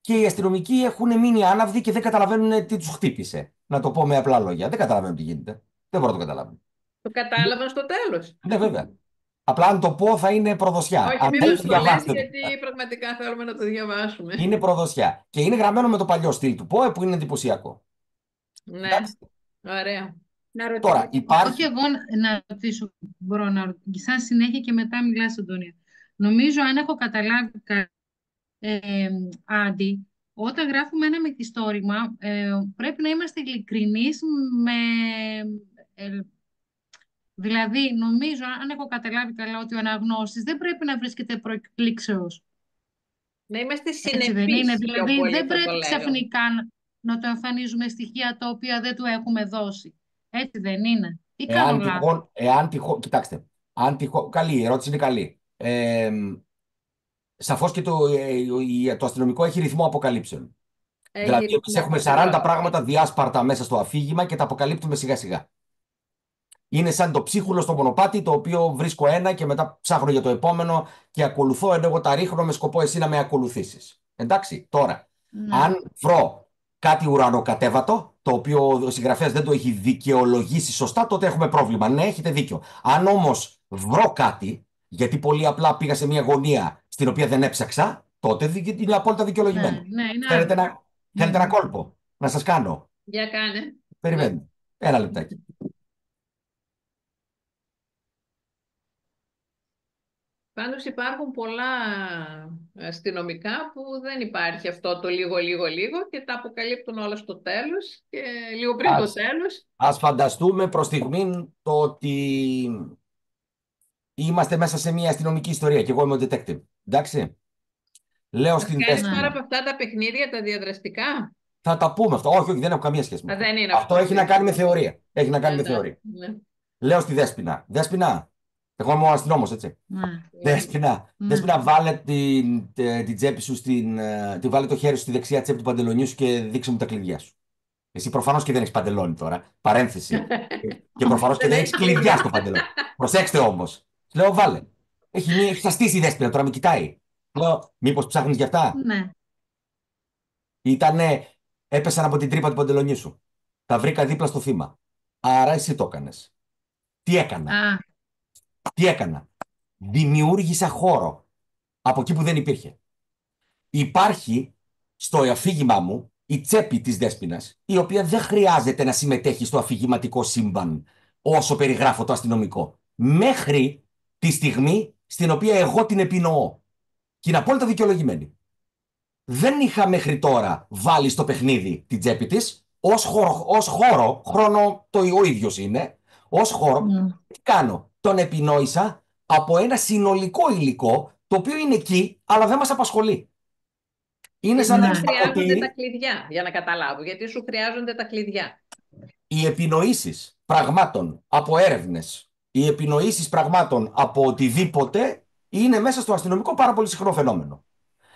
Και οι αστυνομικοί έχουν μείνει άναυδοι και δεν καταλαβαίνουν τι τους χτύπησε. Να το πω με απλά λόγια. Δεν καταλαβαίνουν τι γίνεται. Δεν μπορώ να το καταλάβουν. Το κατάλαβαν στο τέλος. Ναι, βέβαια. Απλά αν το πω θα είναι προδοσιά. Όχι, Αν μην δεν μας το το λες, διαβάσετε. γιατί πραγματικά θέλουμε να το διαβάσουμε. Είναι προδοσιά. Και είναι γραμμένο με το παλιό στυλ του ΠΟΕ που είναι εντυπωσιακό. Ναι, Εντάξει. ωραία. Να Τώρα ρωτήσω. Όχι υπάρχει. εγώ να ρωτήσω, μπορώ να ρωτήσω, σαν συνέχεια και μετά μιλάς, Αντώνια. Νομίζω, αν έχω καταλάβει Άντι, όταν γράφουμε ένα μυθιστόρημα, πρέπει να είμαστε ειλικρινείς με... δηλαδή, νομίζω, αν έχω καταλάβει καλά, ότι ο αναγνώστης δεν πρέπει να βρίσκεται προεκπλήξεως. Να είμαστε Έτσι δεν είναι? συνεπείς πιο Δηλαδή, πολύ, δεν θα το πρέπει λέγαμε. ξαφνικά να το εμφανίζουμε στοιχεία τα οποία δεν του έχουμε δώσει. Έτσι δεν είναι? Ή κάνω λάθος? Κοιτάξτε, καλή, η ερώτηση είναι καλή. Σαφώς και το αστυνομικό έχει ρυθμό αποκαλύψεων. Δηλαδή, εμείς έχουμε 40 πράγματα διάσπαρτα μέσα στο αφήγημα και τα αποκαλύπτουμε σιγά σιγά. Είναι σαν το ψίχουλο στο μονοπάτι, το οποίο βρίσκω ένα και μετά ψάχνω για το επόμενο και ακολουθώ, ενώ εγώ τα ρίχνω με σκοπό εσύ να με ακολουθήσεις. Εντάξει, τώρα, Ναι. αν βρω κάτι ουρανοκατέβατο, το οποίο ο συγγραφέας δεν το έχει δικαιολογήσει σωστά, τότε έχουμε πρόβλημα. Ναι, έχετε δίκιο. Αν όμως βρω κάτι, γιατί πολύ απλά πήγα σε μια γωνία στην οποία δεν έψαξα, τότε είναι απόλυτα δικαιολογημένο. Ναι, είναι Θέλετε άλλο. ένα κόλπο να σας κάνω? Για κάνε. Περιμένετε. Ένα λεπτάκι. Πάντως υπάρχουν πολλά αστυνομικά που δεν υπάρχει αυτό το λίγο και τα αποκαλύπτουν όλα στο τέλος και λίγο πριν το τέλος. Ας φανταστούμε προς στιγμή το ότι είμαστε μέσα σε μια αστυνομική ιστορία και εγώ είμαι ο detective. Εντάξει. Λέω στην Κάνεις Δέσποινα. τώρα από αυτά τα παιχνίδια, τα διαδραστικά. Θα τα πούμε αυτό. Όχι, δεν έχω καμία σχέση με αυτό. Δεν είναι Αυτό έχει να κάνει με θεωρία. Έχει να κάνει με Ναι, θεωρία. ναι. Λέω στη Δέσποινα. Δέσποινα. Εγώ είμαι ο αστυνόμος, έτσι. Ναι. Δέσποινα, βάλε την τσέπη σου βάλε το χέρι σου στη δεξιά τσέπη του παντελονιού σου και δείξε μου τα κλειδιά σου. Εσύ προφανώς και δεν έχεις παντελόνι τώρα. Παρένθεση. Και προφανώς και δεν έχεις κλειδιά στο παντελόνι. Προσέξτε όμως. Λέω, βάλε. Έχει σαστήσει η Δέσποινα, τώρα με κοιτάει. Λέω, μήπως ψάχνεις γι' αυτά? Ναι. Έπεσαν από την τρύπα του παντελονιού σου. Τα βρήκα δίπλα στο θύμα. Άρα εσύ το έκανες. Τι έκανα? Δημιούργησα χώρο από εκεί που δεν υπήρχε. Υπάρχει στο αφήγημά μου η τσέπη της Δέσποινας, η οποία δεν χρειάζεται να συμμετέχει στο αφηγηματικό σύμπαν όσο περιγράφω το αστυνομικό. Μέχρι τη στιγμή στην οποία εγώ την επινοώ. Και είναι απόλυτα δικαιολογημένη. Δεν είχα μέχρι τώρα βάλει στο παιχνίδι την τσέπη της, ως χώρο, χρόνο ο ίδιος είναι, ως χώρο, τι κάνω, τον επινόησα από ένα συνολικό υλικό, το οποίο είναι εκεί, αλλά δεν μας απασχολεί. Είναι σαν να Γιατί έχεις σου ένα χρειάζονται τα ποτήρι. κλειδιά, για να καταλάβω. Γιατί σου χρειάζονται τα κλειδιά. Οι επινοήσεις πραγμάτων από έρευνες, οι επινοήσεις πραγμάτων από οτιδήποτε είναι μέσα στο αστυνομικό πάρα πολύ συχνό φαινόμενο.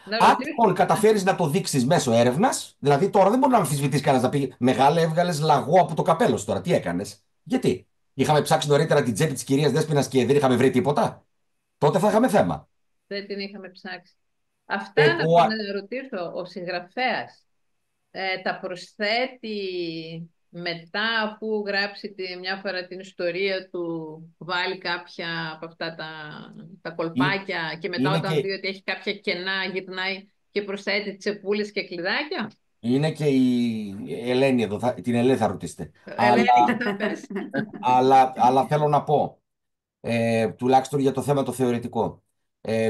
Να Αν ρωτήσω. λοιπόν καταφέρεις να το δείξεις μέσω έρευνας, δηλαδή τώρα δεν μπορεί να αμφισβητείς κανένας να πει μεγάλε, έβγαλες λαγό από το καπέλο σου τώρα. Τι έκανες, γιατί είχαμε ψάξει νωρίτερα την τσέπη της κυρίας Δέσποινας και δεν είχαμε βρει τίποτα. Τότε θα είχαμε θέμα. Δεν την είχαμε ψάξει. Αυτά Εγώ, να ρωτήσω, ο συγγραφέας τα προσθέτει μετά αφού γράψει μια φορά την ιστορία του, βάλει κάποια από αυτά τα κολπάκια και μετά είναι όταν και, δει ότι έχει κάποια κενά γυρνάει και προσθέτει τσεπούλες και κλειδάκια. είναι και η Ελένη εδώ, την Ελένη θα ρωτήσετε. Ελένη, για πες. Αλλά θέλω να πω, τουλάχιστον για το θέμα το θεωρητικό,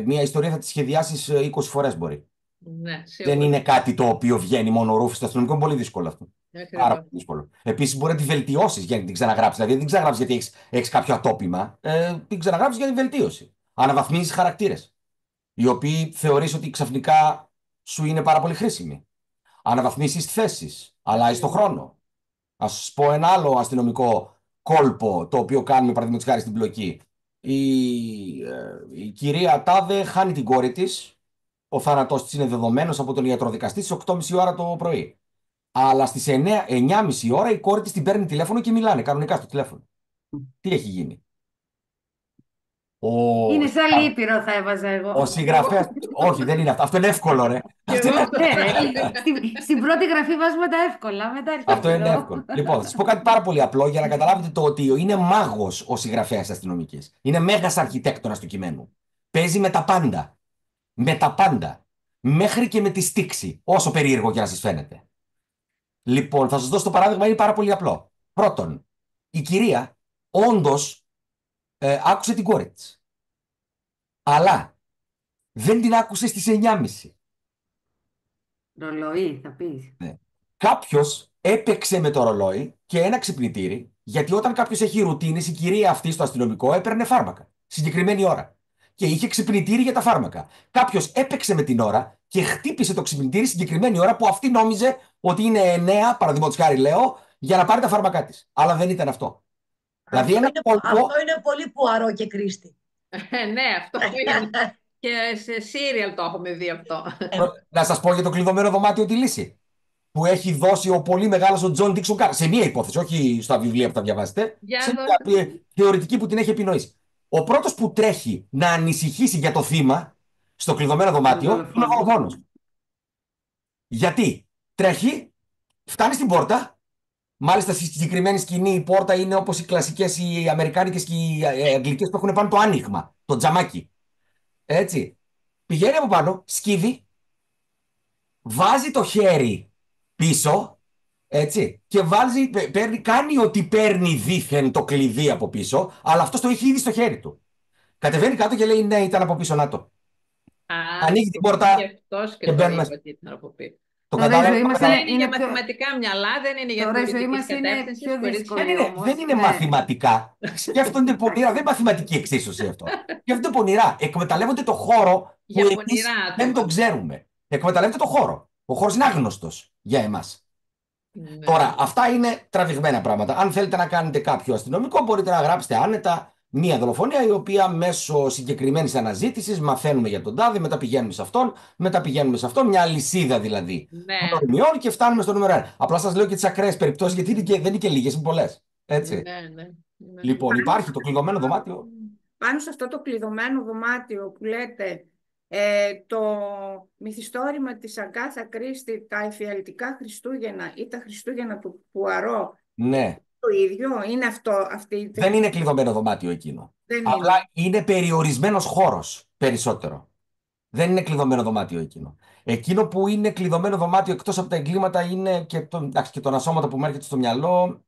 μια ιστορία θα τη σχεδιάσεις 20 φορές μπορεί. Ναι, Δεν σίγουρα. είναι κάτι το οποίο βγαίνει μόνο ρούφι. Στο αστυνομικό είναι πολύ δύσκολο αυτό. Πάρα Ακριβώς. πολύ δύσκολο. Επίσης, μπορεί να τη βελτιώσει για να την ξαναγράψει. Δηλαδή, δεν την ξαναγράψει γιατί έχεις κάποιο ατόπιμα. Την ξαναγράψει για την βελτίωση. Αναβαθμίζεις χαρακτήρες, οι οποίοι θεωρείς ότι ξαφνικά σου είναι πάρα πολύ χρήσιμοι. Αναβαθμίσεις θέσεις. Αλλάζει το χρόνο. Ας σας πω ένα άλλο αστυνομικό κόλπο το οποίο κάνουμε παραδείγματος χάρη στην πλοκή. Η κυρία Τάδε χάνει την κόρη της. Ο θάνατός της είναι δεδομένος από τον ιατροδικαστή στις 8.30 ώρα το πρωί. Αλλά στις 9.30 ώρα η κόρη της την παίρνει τηλέφωνο και μιλάνε κανονικά στο τηλέφωνο. Τι έχει γίνει. Είναι σαν λύπηρο, θα έβαζα εγώ. Ο συγγραφέας. Όχι, δεν είναι αυτό. Αυτό είναι εύκολο, ρε. Και εγώ αυτό Ναι, ρε. Στην πρώτη γραφή βάζουμε τα εύκολα, μετά Αυτό είναι λύπηρο. εύκολο. Λοιπόν, θα σας πω κάτι πάρα πολύ απλό για να καταλάβετε το ότι είναι μάγος ο συγγραφέας αστυνομικής. Είναι μέγας αρχιτέκτονας του κειμένου. Παίζει με τα πάντα. Με τα πάντα. Μέχρι και με τη στίξη. Όσο περίεργο και να σας φαίνεται. Λοιπόν, θα σας δώσω το παράδειγμα, είναι πάρα πολύ απλό. Πρώτον, η κυρία όντως άκουσε την κόρη της. Αλλά δεν την άκουσε στις 9.30. Ρολοή, θα πεις. Ναι. Κάποιος έπαιξε με το ρολόι και ένα ξυπνητήρι, γιατί όταν κάποιος έχει ρουτίνες, η κυρία αυτή στο αστυνομικό έπαιρνε φάρμακα. Συγκεκριμένη ώρα. Και είχε ξυπνητήρι για τα φάρμακα. Κάποιος έπαιξε με την ώρα και χτύπησε το ξυπνητήρι συγκεκριμένη ώρα που αυτή νόμιζε ότι είναι 9, παραδείγματος χάρη λέω, για να πάρει τα φάρμακά της. Αλλά δεν ήταν αυτό. Δηλαδή ένα κόλπο. Αυτό είναι πολύ Πουαρό και Κρίστη. Ναι, αυτό είναι. Και σε σύριαλ το έχουμε δει αυτό. Να σας πω για το κλειδωμένο δωμάτιο τη λύση. Που έχει δώσει ο πολύ μεγάλος ο Τζον Ντίξον Κάρ. Σε μία υπόθεση, όχι στα βιβλία που τα διαβάσετε. Για Σε δώστε. μια θεωρητική που την έχει επινοήσει. Ο πρώτος που τρέχει να ανησυχήσει για το θύμα στο κλειδωμένο δωμάτιο είναι ο δολοφόνος. Γιατί τρέχει, φτάνει στην πόρτα. Μάλιστα στη συγκεκριμένη σκηνή η πόρτα είναι όπως οι κλασικές, οι αμερικάνικες και οι αγγλικές που έχουν πάνω το άνοιγμα, το τζαμάκι. Έτσι. Πηγαίνει από πάνω, σκύβει, βάζει το χέρι πίσω, έτσι, και κάνει ότι παίρνει δήθεν το κλειδί από πίσω, αλλά αυτό το έχει ήδη στο χέρι του. Κατεβαίνει κάτω και λέει ναι, ήταν από πίσω, να το. Ανοίγει την πόρτα Και αυτός και και το μπαίνουμε. είπε ότι ήταν από πίσω. Το Τώρα η κατάλαβε. ζωή μας Δεν είναι για είναι πιο- μαθηματικά μυαλά, δεν είναι για Τώρα η ζωή πολιτικής μας είναι κατεύθυνσης, πιο χωρίς δύσκολη. σχέση. όμως, Δεν είναι ναι. μαθηματικά. Σκέφτονται πονηρά. Δεν είναι μαθηματική εξίσωση αυτό. Σκέφτονται πονηρά. Εκμεταλλεύονται το χώρο Για που εμείς πονηρά δεν άτομα. τον ξέρουμε. Εκμεταλλεύονται το χώρο. Ο χώρος είναι άγνωστος για εμάς. Ναι. Τώρα, αυτά είναι τραβηγμένα πράγματα. Αν θέλετε να κάνετε κάποιο αστυνομικό, μπορείτε να γράψετε άνετα μία δολοφονία η οποία μέσω συγκεκριμένης αναζήτησης μαθαίνουμε για τον τάδε, μετά πηγαίνουμε σε αυτόν, μετά πηγαίνουμε σε αυτόν, μια αλυσίδα δηλαδή Ναι, γνωριμιών και φτάνουμε στο νούμερο 1. Απλά σας λέω και τις ακραίες περιπτώσεις γιατί δεν είναι και λίγες, είναι πολλές. Έτσι. ναι, ναι, ναι. Λοιπόν, υπάρχει το κλειδωμένο δωμάτιο. Πάνω σε αυτό το κλειδωμένο δωμάτιο που λέτε, το μυθιστόρημα της Αγκάθα Κρίστη, τα εφιαλτικά Χριστούγεννα ή τα Χριστούγεννα του Πουαρό, Ναι, το ίδιο, είναι αυτό, αυτή δεν είναι κλειδωμένο δωμάτιο εκείνο. δεν είναι. Απλά είναι περιορισμένος χώρος περισσότερο. Δεν είναι κλειδωμένο δωμάτιο εκείνο. Εκείνο που είναι κλειδωμένο δωμάτιο εκτός από τα εγκλήματα είναι και τον ασώματα που μου έρχεται στο μυαλό.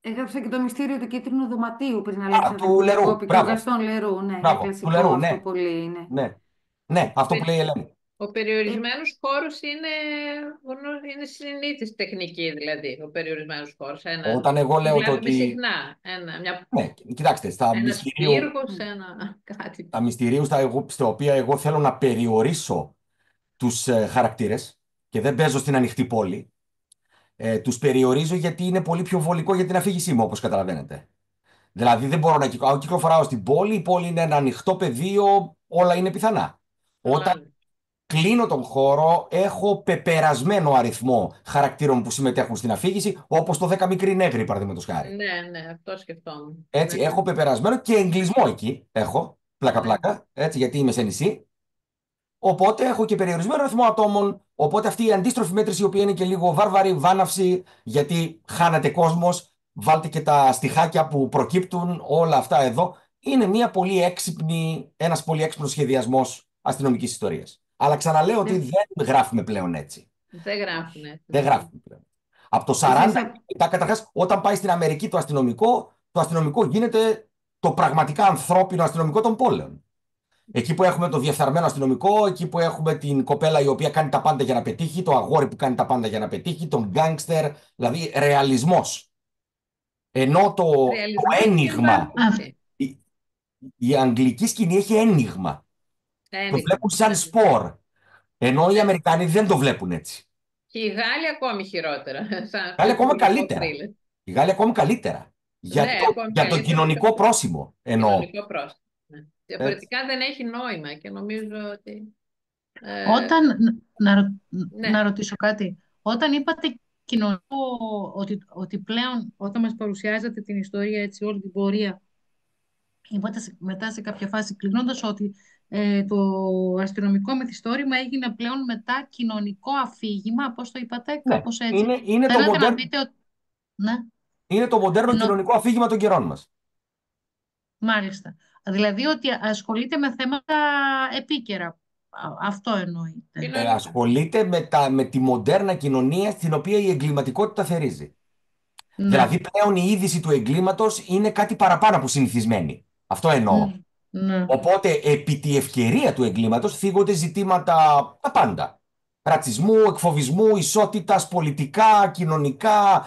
Έγραψα και το μυστήριο του κίτρινου δωματίου πριν, Αλέξανδρα. του Λερού, Και ο μπράβο. Γκαστόν Λερού, ναι, Μπράβο, κλασικό του Λερού, αυτό ναι. πολύ είναι. Ναι, αυτό που λέει η Ελένη. Ο περιορισμένος χώρος είναι συνήθις τεχνική, δηλαδή, ο περιορισμένος χώρος. Όταν εγώ λέω το Βλέπουμε ότι. συχνά Ναι, κοιτάξτε, ένας πύργος, ένα κάτι. τα μυστηρίου στα οποία εγώ θέλω να περιορίσω τους χαρακτήρες και δεν παίζω στην ανοιχτή πόλη, τους περιορίζω γιατί είναι πολύ πιο βολικό για την αφήγησή μου, όπως καταλαβαίνετε. Δηλαδή δεν μπορώ να κυκλοφοράω στην πόλη, η πόλη είναι ένα ανοιχτό πεδίο, όλα είναι πιθανά. Όταν κλείνω τον χώρο, έχω πεπερασμένο αριθμό χαρακτήρων που συμμετέχουν στην αφήγηση, όπως το 10 μικροί νέγροι, παραδείγματος χάρη. Ναι, αυτό σκεφτόμουν. Έτσι, έχω πεπερασμένο και εγκλισμό εκεί. Έχω, πλάκα-πλάκα, έτσι, γιατί είμαι σε νησί. Οπότε έχω και περιορισμένο αριθμό ατόμων. Οπότε αυτή η αντίστροφη μέτρηση, η οποία είναι και λίγο βάρβαρη, βάναυση, γιατί χάνεται κόσμος, βάλτε και τα στιχάκια που προκύπτουν, όλα αυτά εδώ. Είναι ένας πολύ έξυπνος σχεδιασμός αστυνομικής ιστορίας. Αλλά ξαναλέω ότι δεν γράφουμε πλέον έτσι. Δεν γράφουνε. Δεν γράφουμε πλέον. Από το 40 μετά, καταρχάς, όταν πάει στην Αμερική το αστυνομικό γίνεται το πραγματικά ανθρώπινο αστυνομικό των πόλεων. Εκεί που έχουμε το διεφθαρμένο αστυνομικό, εκεί που έχουμε την κοπέλα η οποία κάνει τα πάντα για να πετύχει, το αγόρι που κάνει τα πάντα για να πετύχει, τον γκάνγκστερ, δηλαδή ρεαλισμός. Ενώ το ένιγμα, η αγγλική σκηνή έχει ένιγμα. Το βλέπουν σαν σπορ. Ενώ οι Αμερικάνοι δεν το βλέπουν έτσι. Και οι Γάλλοι ακόμη χειρότερα. Οι Γάλλοι ακόμη καλύτερα. Οι Γάλλοι ακόμη καλύτερα. Για το κοινωνικό πρόσημο εννοώ. Κοινωνικό πρόσημο. Διαφορετικά δεν έχει νόημα και νομίζω ότι... Να ρωτήσω κάτι. Όταν είπατε κοινωνικό, ότι πλέον όταν μας παρουσιάζατε την ιστορία, έτσι, όλη την πορεία, είπατε μετά σε κάποια φάση κλείνοντας ότι το αστυνομικό μυθιστόρημα έγινε πλέον μετά κοινωνικό αφήγημα, πώς το είπατε, κάπως έτσι. Θέλατε να πείτε ότι... Ναι. Είναι το μοντέρνο κοινωνικό αφήγημα των καιρών μας. Μάλιστα. Δηλαδή ότι ασχολείται με θέματα επίκαιρα. Αυτό εννοείται. Ασχολείται με τη μοντέρνα κοινωνία στην οποία η εγκληματικότητα θερίζει. Ναι. Δηλαδή πλέον η είδηση του εγκλήματος είναι κάτι παραπάνω από συνηθισμένη. Αυτό εννοώ. Ναι. Οπότε επί τη ευκαιρία του εγκλήματος θίγονται ζητήματα τα πάντα. Ρατσισμού, εκφοβισμού, ισότητας, πολιτικά, κοινωνικά,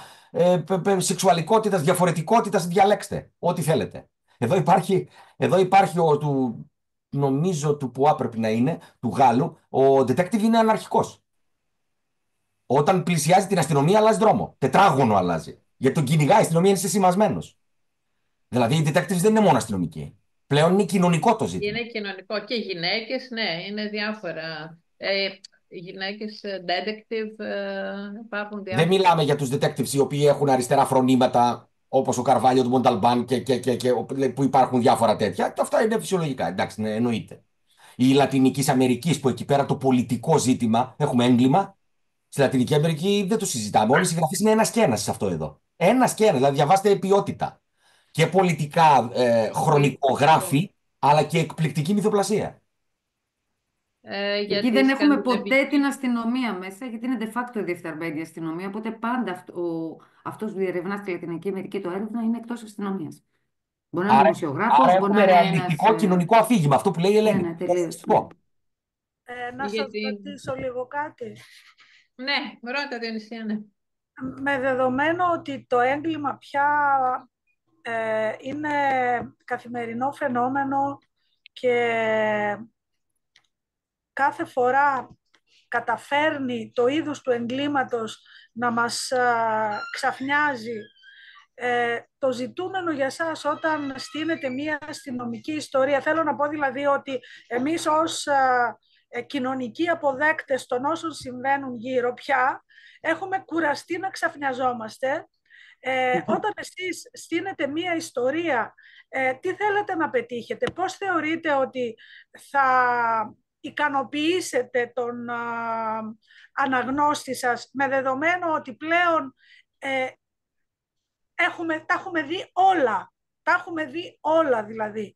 σεξουαλικότητας, διαφορετικότητας, διαλέξτε. Ό,τι θέλετε. Εδώ υπάρχει νομίζω του Πουά πρέπει να είναι, του Γάλλου, ο detective είναι αναρχικός. Όταν πλησιάζει την αστυνομία αλλάζει δρόμο. Τετράγωνο αλλάζει. Γιατί τον κυνηγάει η αστυνομία, είναι σεσημασμένος. Δηλαδή οι detectives δεν είναι μόνο αστυνομικοί. Πλέον είναι κοινωνικό το ζήτημα. Είναι κοινωνικό. Και οι γυναίκες, ναι, είναι διάφορα. Οι γυναίκες detective υπάρχουν διάφορα. Δεν μιλάμε για τους detectives οι οποίοι έχουν αριστερά φρονήματα, όπως ο Καρβάλιο του Μονταλμπάν που υπάρχουν διάφορα τέτοια. Αυτά είναι φυσιολογικά, εντάξει, ναι, εννοείται. Η Λατινική Αμερική που εκεί πέρα το πολιτικό ζήτημα, έχουμε έγκλημα. Στη Λατινική Αμερική δεν το συζητάμε. Όλοι οι συγγραφείς είναι ένας και ένας σε αυτό εδώ. Ένας και ένας, δηλαδή διαβάστε ποιότητα. Και πολιτικά χρονικογράφη, αλλά και εκπληκτική μυθοπλασία. Εκεί δεν έχουμε ποτέ την αστυνομία μέσα, γιατί είναι de facto διεφθαρμένη η αστυνομία. Οπότε πάντα αυτός που διερευνά στη Λατινική Αμερική το έρευνα είναι εκτός αστυνομίας. Μπορεί να είναι δημοσιογράφος, μπορεί να είναι ρεαλιστικό κοινωνικό αφήγημα, αυτό που λέει η Ελένη. Ναι, τελείως. Να σας ρωτήσω λίγο κάτι. Ναι, ρώτα Διονυσία, ναι. Με δεδομένο ότι το έγκλημα πια είναι καθημερινό φαινόμενο και κάθε φορά καταφέρνει το είδος του εγκλήματος να μας ξαφνιάζει, το ζητούμενο για σας όταν στείνεται μία αστυνομική ιστορία, θέλω να πω δηλαδή ότι εμείς ως κοινωνικοί αποδέκτες των όσων συμβαίνουν γύρω πια έχουμε κουραστεί να ξαφνιαζόμαστε. Όταν εσείς στείνετε μία ιστορία, τι θέλετε να πετύχετε, πώς θεωρείτε ότι θα ικανοποιήσετε τον αναγνώστη σας, με δεδομένο ότι πλέον τα έχουμε δει όλα. Τα έχουμε δει όλα δηλαδή.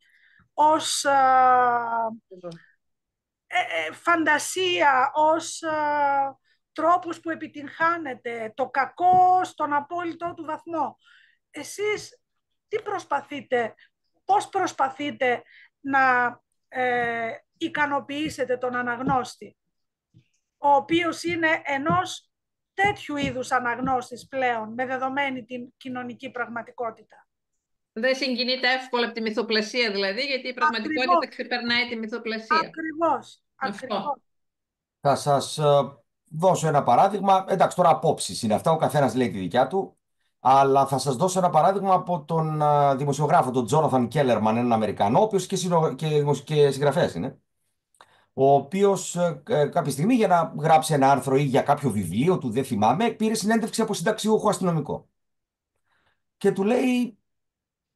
Ως φαντασία, ως τρόπους που επιτυγχάνετε το κακό στον απόλυτο του βαθμό. Εσείς τι προσπαθείτε, πώς προσπαθείτε να ικανοποιήσετε τον αναγνώστη? ο οποίος είναι ενός τέτοιου είδους αναγνώστης πλέον, με δεδομένη την κοινωνική πραγματικότητα. Δεν συγκινείται εύκολα από τη μυθοπλασία δηλαδή, γιατί η πραγματικότητα Ακριβώς. ξεπερνάει τη μυθοπλασία. Ακριβώς. Αυτό. Θα σας δώσω ένα παράδειγμα. Εντάξει, τώρα απόψεις είναι αυτά, ο καθένας λέει τη δικιά του. Αλλά θα σας δώσω ένα παράδειγμα από τον δημοσιογράφο, τον Τζόναθαν Κέλερμαν, έναν Αμερικανό, ο οποίος και συγγραφέας είναι. Ο οποίος κάποια στιγμή για να γράψει ένα άρθρο ή για κάποιο βιβλίο του, δεν θυμάμαι, πήρε συνέντευξη από συνταξιούχο αστυνομικό. Και του λέει,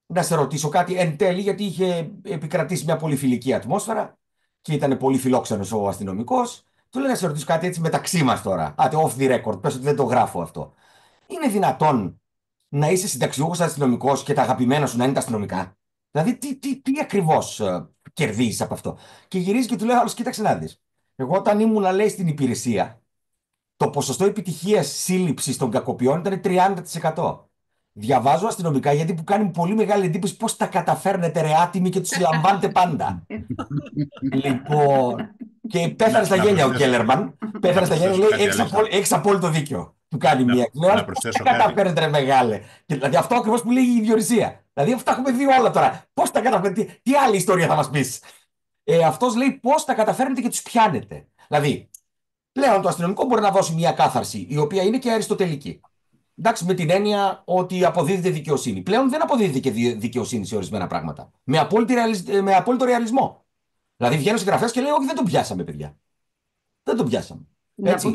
να σε ρωτήσω κάτι εν τέλει, γιατί είχε επικρατήσει μια πολύ φιλική ατμόσφαιρα και ήταν πολύ φιλόξενος ο αστυνομικός. Του λέει να σε ρωτήσω κάτι έτσι μεταξύ μας τώρα. Άτε, off the record, πες ότι δεν το γράφω αυτό. Είναι δυνατόν να είσαι συνταξιούχος αστυνομικός και τα αγαπημένα σου να είναι τα αστυνομικά? Δηλαδή, τι ακριβώς κερδίζεις από αυτό? Και γυρίζει και του λέει, άλλος, κοίταξε να δεις. Εγώ όταν ήμουν, λέει, στην υπηρεσία, το ποσοστό επιτυχίας σύλληψης των κακοποιών ήταν 30%. Διαβάζω αστυνομικά γιατί που κάνει πολύ μεγάλη εντύπωση πώς τα καταφέρνετε ρε άτιμοι και τους συλλαμβάνετε πάντα. Λοιπόν, και πέθανε στα γέλια ο Κέλερμαν. Πέθανε στα γέλια, λέει, έχεις απόλυτο δίκιο. Του κάνει μία. Λέω, πώς τα καταφέρνετε ρε μεγάλε. Και, δηλαδή αυτό ακριβώς που λέει η Διορισία. Δηλαδή αυτά έχουμε δει όλα τώρα. Πώς τα καταφέρνετε, τι άλλη ιστορία θα μας πεις? Αυτός λέει πώς τα καταφέρνετε και τους πιάνετε. Δηλαδή, πλέον το αστυνομικό μπορεί να δώσει μια κάθαρση, η οποία είναι και αριστοτελική. Εντάξει, με την έννοια ότι αποδίδεται δικαιοσύνη. Πλέον δεν αποδίδεται και δικαιοσύνη σε ορισμένα πράγματα. Με απόλυτο ρεαλισμό. Δηλαδή βγαίνουν συγγραφέας και λέει, όχι, δεν τον πιάσαμε, παιδιά. Δεν τον πιάσαμε. Να πω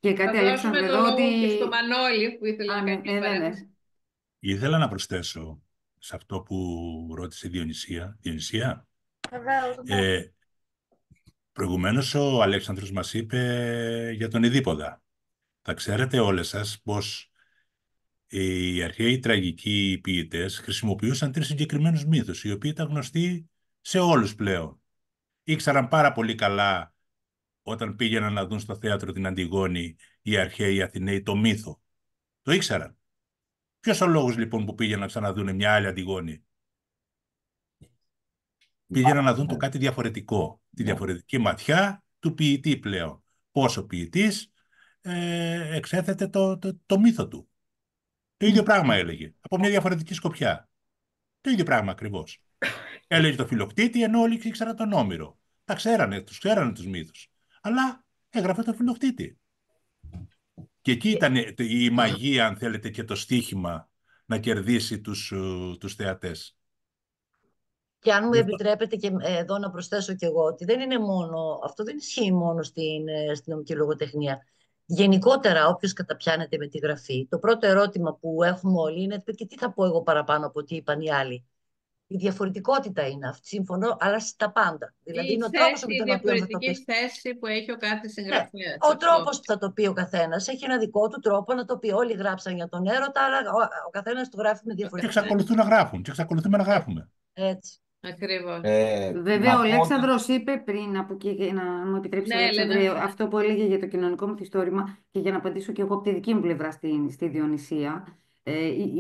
και κάτι, Αλέξανδρε, εδώ ότι... Και στο Μανώλη που ήθελα να κάνει παρέμβαση. Ήθελα να προσθέσω σε αυτό που ρώτησε η Διονυσία. Διονυσία. Προηγουμένως ο Αλέξανδρος μας είπε για τον Ιδίποδα. Θα ξέρετε όλες σας πως οι αρχαίοι τραγικοί ποιητές χρησιμοποιούσαν 3 συγκεκριμένους μύθους, οι οποίοι ήταν γνωστοί σε όλους πλέον. Ήξεραν πάρα πολύ καλά όταν πήγαιναν να δουν στο θέατρο την Αντιγόνη οι αρχαίοι Αθηναίοι το μύθο. Το ήξεραν. Ποιος ο λόγος λοιπόν που πήγαιναν να ξαναδούν μια άλλη Αντιγόνη? Πήγαιναν να δουν το κάτι διαφορετικό, τη διαφορετική ματιά του ποιητή πλέον. Πώς ο ποιητής εξέθετε το μύθο του. Το ίδιο πράγμα έλεγε, από μια διαφορετική σκοπιά. Το ίδιο πράγμα ακριβώς. Έλεγε το Φιλοκτήτη, ενώ όλοι ήξεραν τον Όμηρο. Τα ξέρανε, τους μύθους. Αλλά έγραφε το Φιλοκτήτη. Και εκεί ήταν η μαγεία, αν θέλετε, και το στίχημα να κερδίσει τους θεατές. Και αν μου επιτρέπετε και εδώ να προσθέσω κι εγώ ότι δεν είναι μόνο, αυτό δεν ισχύει μόνο στην αστυνομική λογοτεχνία. Γενικότερα, όποιος καταπιάνεται με τη γραφή, το πρώτο ερώτημα που έχουμε όλοι είναι και τι θα πω εγώ παραπάνω από τι είπαν οι άλλοι. Η διαφορετικότητα είναι αυτή, σύμφωνο, αλλά στα πάντα. Δηλαδή, είναι ο τρόπος με τον οποίο θα το πει. Η θέση που έχει ο κάθε συγγραφέας. Ο τρόπος που θα το πει ο καθένας έχει ένα δικό του τρόπο να το πει. Όλοι γράψαν για τον έρωτα, αλλά ο καθένας το γράφει με διαφορετικό. Και εξακολουθούν να γράφουν, και εξακολουθούμε να γράφουμε. Έτσι. Ακριβώς. Βέβαια, ο Αλέξανδρος είπε πριν, να μου επιτρέψει, αυτό που έλεγε για το κοινωνικό μυθιστόρημα, και για να απαντήσω και εγώ από τη δική μου πλευρά στη Διονυσία,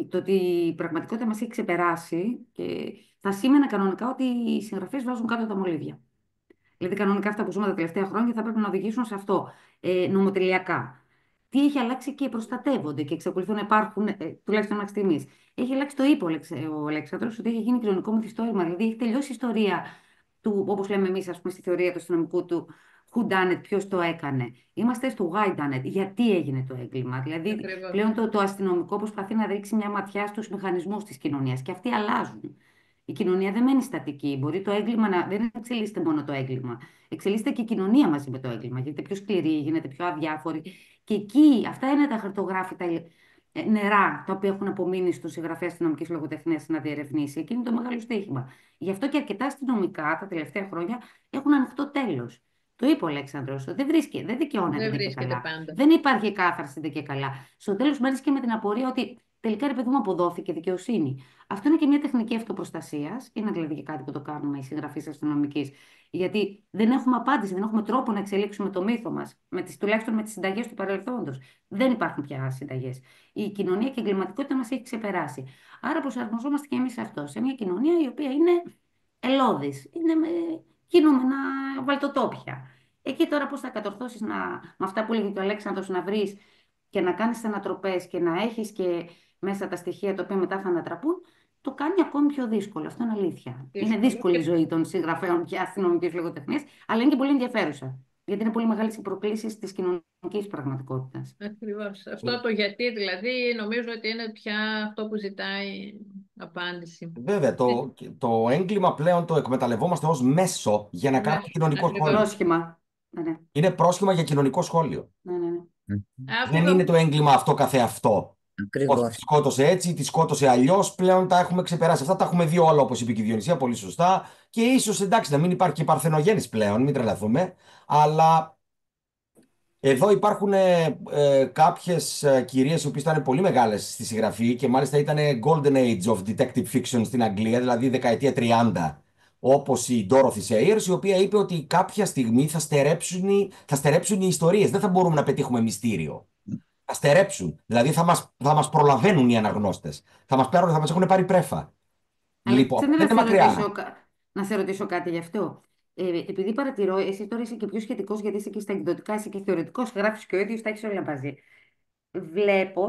το ότι η πραγματικότητα μας έχει ξεπεράσει και θα σήμαινε κανονικά ότι οι συγγραφείς βάζουν κάτω τα μολύβια. Δηλαδή, κανονικά αυτά που ζούμε τα τελευταία χρόνια θα πρέπει να οδηγήσουν σε αυτό, νομοτελειακά. Τι έχει αλλάξει και προστατεύονται και εξακολουθούν να υπάρχουν, τουλάχιστον μέχρι στιγμής. Έχει αλλάξει, το είπε ο Αλέξανδρος, ότι έχει γίνει κοινωνικό μυθιστόρημα. Δηλαδή, έχει τελειώσει η ιστορία του, όπως λέμε εμείς, ας πούμε, στη θεωρία του αστυνομικού του who done it, ποιος το έκανε. Είμαστε στο why done it, γιατί έγινε το έγκλημα. Δηλαδή, Ακριβώς. πλέον το αστυνομικό προσπαθεί να ρίξει μια ματιά στους μηχανισμούς της κοινωνίας και αυτοί αλλάζουν. Η κοινωνία δεν μένει στατική. Μπορεί το έγκλημα δεν εξελίσσεται μόνο το έγκλημα. Εξελίσσεται και η κοινωνία μαζί με το έγκλημα. Γίνεται πιο σκληρή, γίνεται πιο αδιάφορη. Και εκεί, αυτά είναι τα χαρτογράφητα νερά τα οποία έχουν απομείνει στον συγγραφέα αστυνομικής λογοτεχνίας να διερευνήσει. Εκεί είναι το μεγάλο στοίχημα. Γι' αυτό και αρκετά αστυνομικά τα τελευταία χρόνια έχουν ανοιχτό τέλος. Το είπε ο Αλέξανδρος. Δεν δικαιώνεται και καλά. Πάντα. Δεν υπάρχει κάθαρση και καλά. Στο τέλος μένεις και με την απορία ότι τελικά, ρε παιδί μου, αποδόθηκε δικαιοσύνη. Αυτό είναι και μια τεχνική αυτοπροστασίας. Είναι δηλαδή και κάτι που το κάνουμε οι συγγραφείς αστυνομικής. Γιατί δεν έχουμε απάντηση, δεν έχουμε τρόπο να εξελίξουμε το μύθο μας, τουλάχιστον με τις συνταγές του παρελθόντος. Δεν υπάρχουν πια συνταγές. Η κοινωνία και η εγκληματικότητα μας έχει ξεπεράσει. Άρα προσαρμοζόμαστε και εμείς σε αυτό. Σε μια κοινωνία η οποία είναι ελώδης. Είναι κινούμενα βαλτοτόπια. Εκεί τώρα πώς θα κατορθώσεις με αυτά που έλεγε και ο Αλέξανδρος, να βρεις και να κάνεις ανατροπές και να έχεις και μέσα τα στοιχεία τα οποία μετά θα ανατραπούν, το κάνει ακόμη πιο δύσκολο. Αυτό είναι αλήθεια. Είναι δύσκολη η ζωή των συγγραφέων και αστυνομικής λογοτεχνίας, αλλά είναι και πολύ ενδιαφέρουσα. Γιατί είναι πολύ μεγάλες οι προκλήσεις της κοινωνικής πραγματικότητας. Ακριβώς. Αυτό το γιατί δηλαδή νομίζω ότι είναι πια αυτό που ζητάει απάντηση. Βέβαια, το έγκλημα πλέον το εκμεταλλευόμαστε ως μέσο για να κάνουμε κοινωνικό σχόλιο. Πρόσχημα. Ναι. Είναι πρόσχημα για κοινωνικό σχόλιο. Ναι. Δεν είναι το έγκλημα αυτό καθεαυτό. Ακριβώς. Τη σκότωσε έτσι, τη σκότωσε αλλιώς. Πλέον τα έχουμε ξεπεράσει. Αυτά τα έχουμε δει όλα, όπως είπε και η Διονυσία, πολύ σωστά. Και ίσως εντάξει να μην υπάρχει και παρθενογέννης πλέον, μην τρελαθούμε. Αλλά εδώ υπάρχουν κάποιες κυρίες οι οποίες ήταν πολύ μεγάλες στη συγγραφή και μάλιστα ήταν Golden Age of Detective Fiction στην Αγγλία, δηλαδή δεκαετία 30, όπως η Dorothy Sayers, η οποία είπε ότι κάποια στιγμή θα στερέψουν οι ιστορίες. Δεν θα μπορούμε να πετύχουμε μυστήριο. Θα στερέψουν. Δηλαδή θα μας προλαβαίνουν οι αναγνώστες. Θα μας έχουν πάρει πρέφα. Λοιπόν, Θέλω δεν είναι μακριά. να σε ρωτήσω κάτι γι' αυτό. Επειδή παρατηρώ, εσύ τώρα είσαι και πιο σχετικός, γιατί είσαι και στα εκδοτικά, είσαι και θεωρητικός, γράφεις και ο ίδιος, τα έχεις όλα μαζί.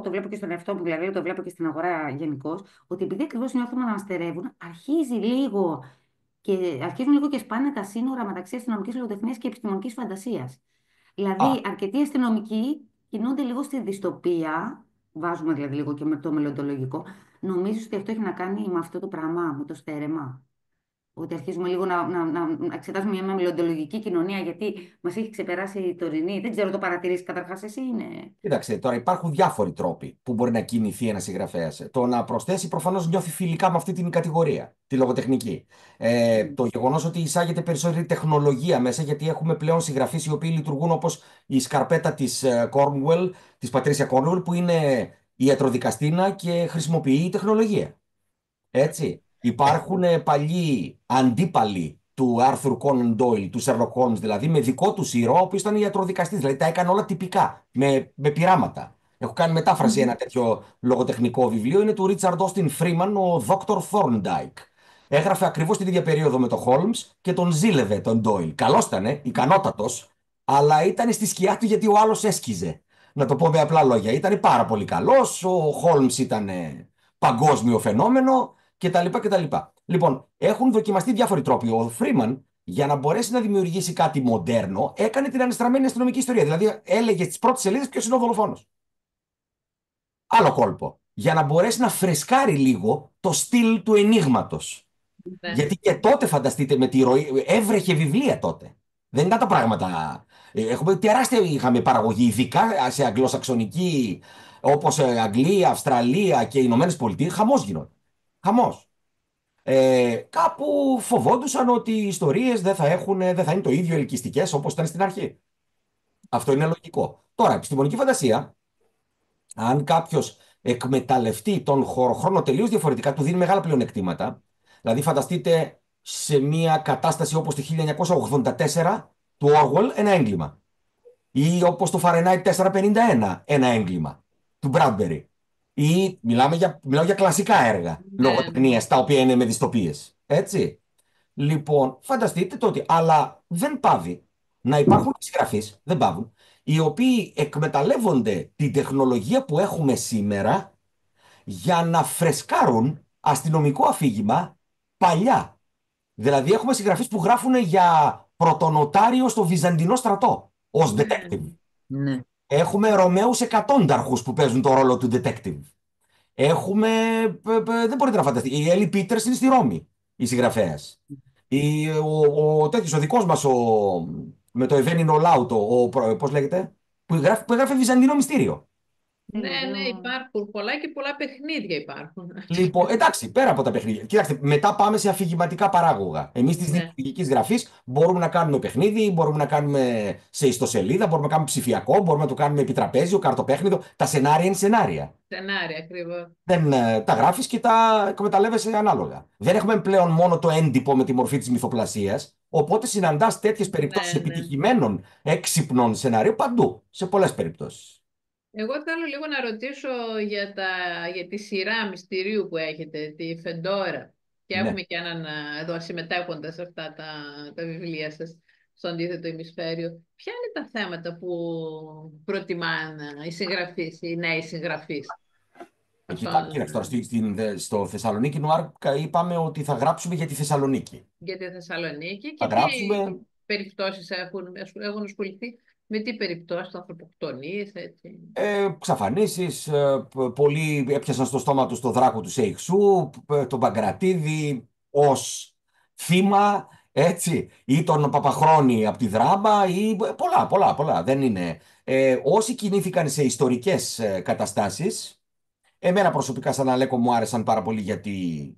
Το βλέπω και στον εαυτό μου, δηλαδή το βλέπω και στην αγορά γενικώ, ότι επειδή ακριβώς νιώθουμε να μας στερεύουν, αρχίζουν λίγο και σπάνε τα σύνορα μεταξύ αστυνομικής λογοτεχνίας και επιστημονικής φαντασίας. Δηλαδή, αρκετοί αστυνομικοί κινούνται λίγο στη δυστοπία, βάζουμε δηλαδή λίγο και με το μελλοντολογικό. Νομίζεις ότι αυτό έχει να κάνει με αυτό το πράγμα, με το στέρεμα? Ότι αρχίζουμε λίγο να εξετάζουμε μια μελλοντολογική κοινωνία, γιατί μας έχει ξεπεράσει η τωρινή. Δεν ξέρω, το παρατηρείς καταρχάς εσύ, είναι. Κοίταξε, τώρα υπάρχουν διάφοροι τρόποι που μπορεί να κινηθεί ένα συγγραφέα. Το να προσθέσει προφανώς νιώθει φιλικά με αυτή την κατηγορία, τη λογοτεχνική. Το γεγονός ότι εισάγεται περισσότερη τεχνολογία μέσα, γιατί έχουμε πλέον συγγραφείς οι οποίοι λειτουργούν όπως η σκαρπέτα της Cornwell, της Πατρίσια Cornwell, που είναι ιατροδικαστήνα και χρησιμοποιεί τεχνολογία. Έτσι. Υπάρχουν παλιοί αντίπαλοι του Άρθουρ Κόναν Ντόιλ, του Σέρλοκ Χόλμς δηλαδή, με δικό του ήρωα, ο οποίος ήταν ιατροδικαστής, δηλαδή τα έκανε όλα τυπικά, με πειράματα. Έχω κάνει μετάφραση ένα τέτοιο λογοτεχνικό βιβλίο, είναι του Ρίτσαρντ Όστιν Φρίμαν, ο Dr. Thorndike. Έγραφε ακριβώς την ίδια περίοδο με τον Χόλμς και τον ζήλευε τον Ντόιλ. Καλός ήταν, ικανότατος, αλλά ήταν στη σκιά του γιατί ο άλλος έσκιζε. Να το πω με απλά λόγια. Ήταν πάρα πολύ καλός, ο Χόλμς ήταν παγκόσμιο φαινόμενο κτλ. Λοιπόν, έχουν δοκιμαστεί διάφοροι τρόποι. Ο Φρίμαν, για να μπορέσει να δημιουργήσει κάτι μοντέρνο, έκανε την ανεστραμμένη αστυνομική ιστορία. Δηλαδή, έλεγε στις πρώτες σελίδες ποιος είναι ο δολοφόνος. Άλλο κόλπο. Για να μπορέσει να φρεσκάρει λίγο το στυλ του ενίγματος. Ναι. Γιατί και τότε, φανταστείτε, με τη ροή. Έβρεχε βιβλία τότε. Δεν ήταν τα πράγματα. Έχουμε τεράστια είχαμε παραγωγή, ειδικά σε αγγλοσαξονική, όπως Αγγλία, Αυστραλία και οι Ηνωμένες Πολιτείες. Χαμός γινόταν. Χαμός. Κάπου φοβόντουσαν ότι οι ιστορίες δεν θα είναι το ίδιο ελκυστικές όπως ήταν στην αρχή. Αυτό είναι λογικό. Τώρα, επιστημονική φαντασία, αν κάποιος εκμεταλλευτεί τον χρόνο τελείως διαφορετικά, του δίνει μεγάλα πλεονεκτήματα. Δηλαδή, φανταστείτε σε μια κατάσταση όπως το 1984 του Orwell ένα έγκλημα. Ή όπως το Fahrenheit 451 ένα έγκλημα του Bradbury. Ή μιλάω για κλασικά έργα λογοτεχνίας, τα οποία είναι με δυστοπίες. Έτσι. Λοιπόν, φανταστείτε το ότι. Αλλά δεν πάβει να υπάρχουν συγγραφείς, δεν πάβουν, οι οποίοι εκμεταλλεύονται την τεχνολογία που έχουμε σήμερα για να φρεσκάρουν αστυνομικό αφήγημα παλιά. Δηλαδή, έχουμε συγγραφείς που γράφουν για πρωτονοτάριο στο Βυζαντινό στρατό ως detective. Ναι. Έχουμε Ρωμαίους εκατόνταρχους που παίζουν το ρόλο του detective. Έχουμε. Δεν μπορείτε να φανταστείτε. Η Έλλη Πίτερς είναι στη Ρώμη, η συγγραφέας. Ο δικός μας, με το Ευαίνινο Λάουτο, πώς λέγεται, που έγραφε Βυζαντινό μυστήριο. Ναι, υπάρχουν πολλά και πολλά παιχνίδια υπάρχουν. Λοιπόν, εντάξει, πέρα από τα παιχνίδια. Κοιτάξτε, μετά πάμε σε αφηγηματικά παράγωγα. Εμείς της δημιουργικής γραφής μπορούμε να κάνουμε παιχνίδι, μπορούμε να κάνουμε σε ιστοσελίδα, μπορούμε να κάνουμε ψηφιακό, μπορούμε να το κάνουμε επιτραπέζιο, καρτοπέχνιδο. Τα σενάρια είναι σενάρια. Σενάρια, ακριβώς. Τα γράφεις και τα εκμεταλλεύεσαι ανάλογα. Δεν έχουμε πλέον μόνο το έντυπο με τη μορφή της μυθοπλασίας. Οπότε συναντάς τέτοιες περιπτώσεις επιτυχημένων έξυπνων σενάριων παντού, σε πολλές περιπτώσεις. Εγώ θέλω λίγο να ρωτήσω για τη σειρά μυστηρίου που έχετε, τη Φεντόρα. Και έχουμε και έναν εδώ συμμετέχοντα σε αυτά τα βιβλία σας. στο αντίθετο ημισφαίριο. Ποια είναι τα θέματα που προτιμάνε οι συγγραφείς, οι νέοι συγγραφείς? Κοίταξε, τώρα στο Θεσσαλονίκη Νουάρ είπαμε ότι θα γράψουμε για τη Θεσσαλονίκη. Για τη Θεσσαλονίκη Θα και γράψουμε... τι περιπτώσεις έχουν ασχοληθεί, με τι περιπτώσεις, ανθρωποκτονίες, έτσι. Ξαφανίσεις, πολλοί έπιασαν στο στόμα τους το δράκο του Σεϊξού, τον Παγκρατίδη ως θύμα, έτσι, ή τον Παπαχρόνη από τη Δράμα, ή πολλά. Δεν είναι. Όσοι κινήθηκαν σε ιστορικές καταστάσεις, εμένα προσωπικά σαν Αλέκο μου άρεσαν πάρα πολύ, γιατί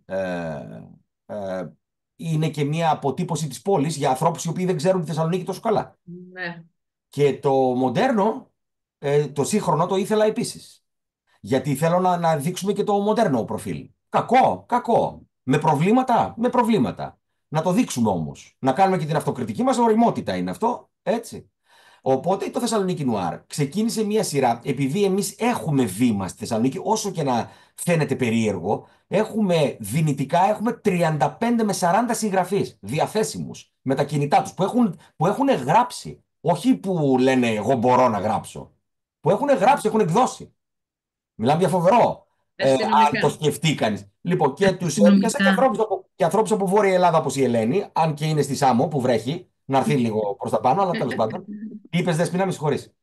είναι και μια αποτύπωση της πόλης για ανθρώπους οι οποίοι δεν ξέρουν τη Θεσσαλονίκη τόσο καλά. Ναι. Και το μοντέρνο, το σύγχρονο το ήθελα επίσης. Γιατί θέλω να δείξουμε και το μοντέρνο προφίλ. Κακό. Με προβλήματα. Να το δείξουμε όμως. Να κάνουμε και την αυτοκριτική μας ωριμότητα είναι αυτό, έτσι. Οπότε το Θεσσαλονίκη Νουάρ ξεκίνησε μια σειρά, επειδή εμείς έχουμε βήμα στη Θεσσαλονίκη, όσο και να φαίνεται περίεργο, δυνητικά έχουμε 35 με 40 συγγραφείς διαθέσιμους με τα κινητά τους που έχουν γράψει. Όχι που λένε εγώ μπορώ να γράψω. Που έχουν γράψει, έχουν εκδώσει. Μιλάμε για φοβερό. Αν το σκεφτεί κανείς. Λοιπόν, και τους έπιασα και ανθρώπους από Βόρεια Ελλάδα όπως η Ελένη, αν και είναι στη Σάμο που βρέχει, να έρθει λίγο προς τα πάνω, αλλά τέλος πάντων. Είπες, Δέσποινα, με συγχωρείς.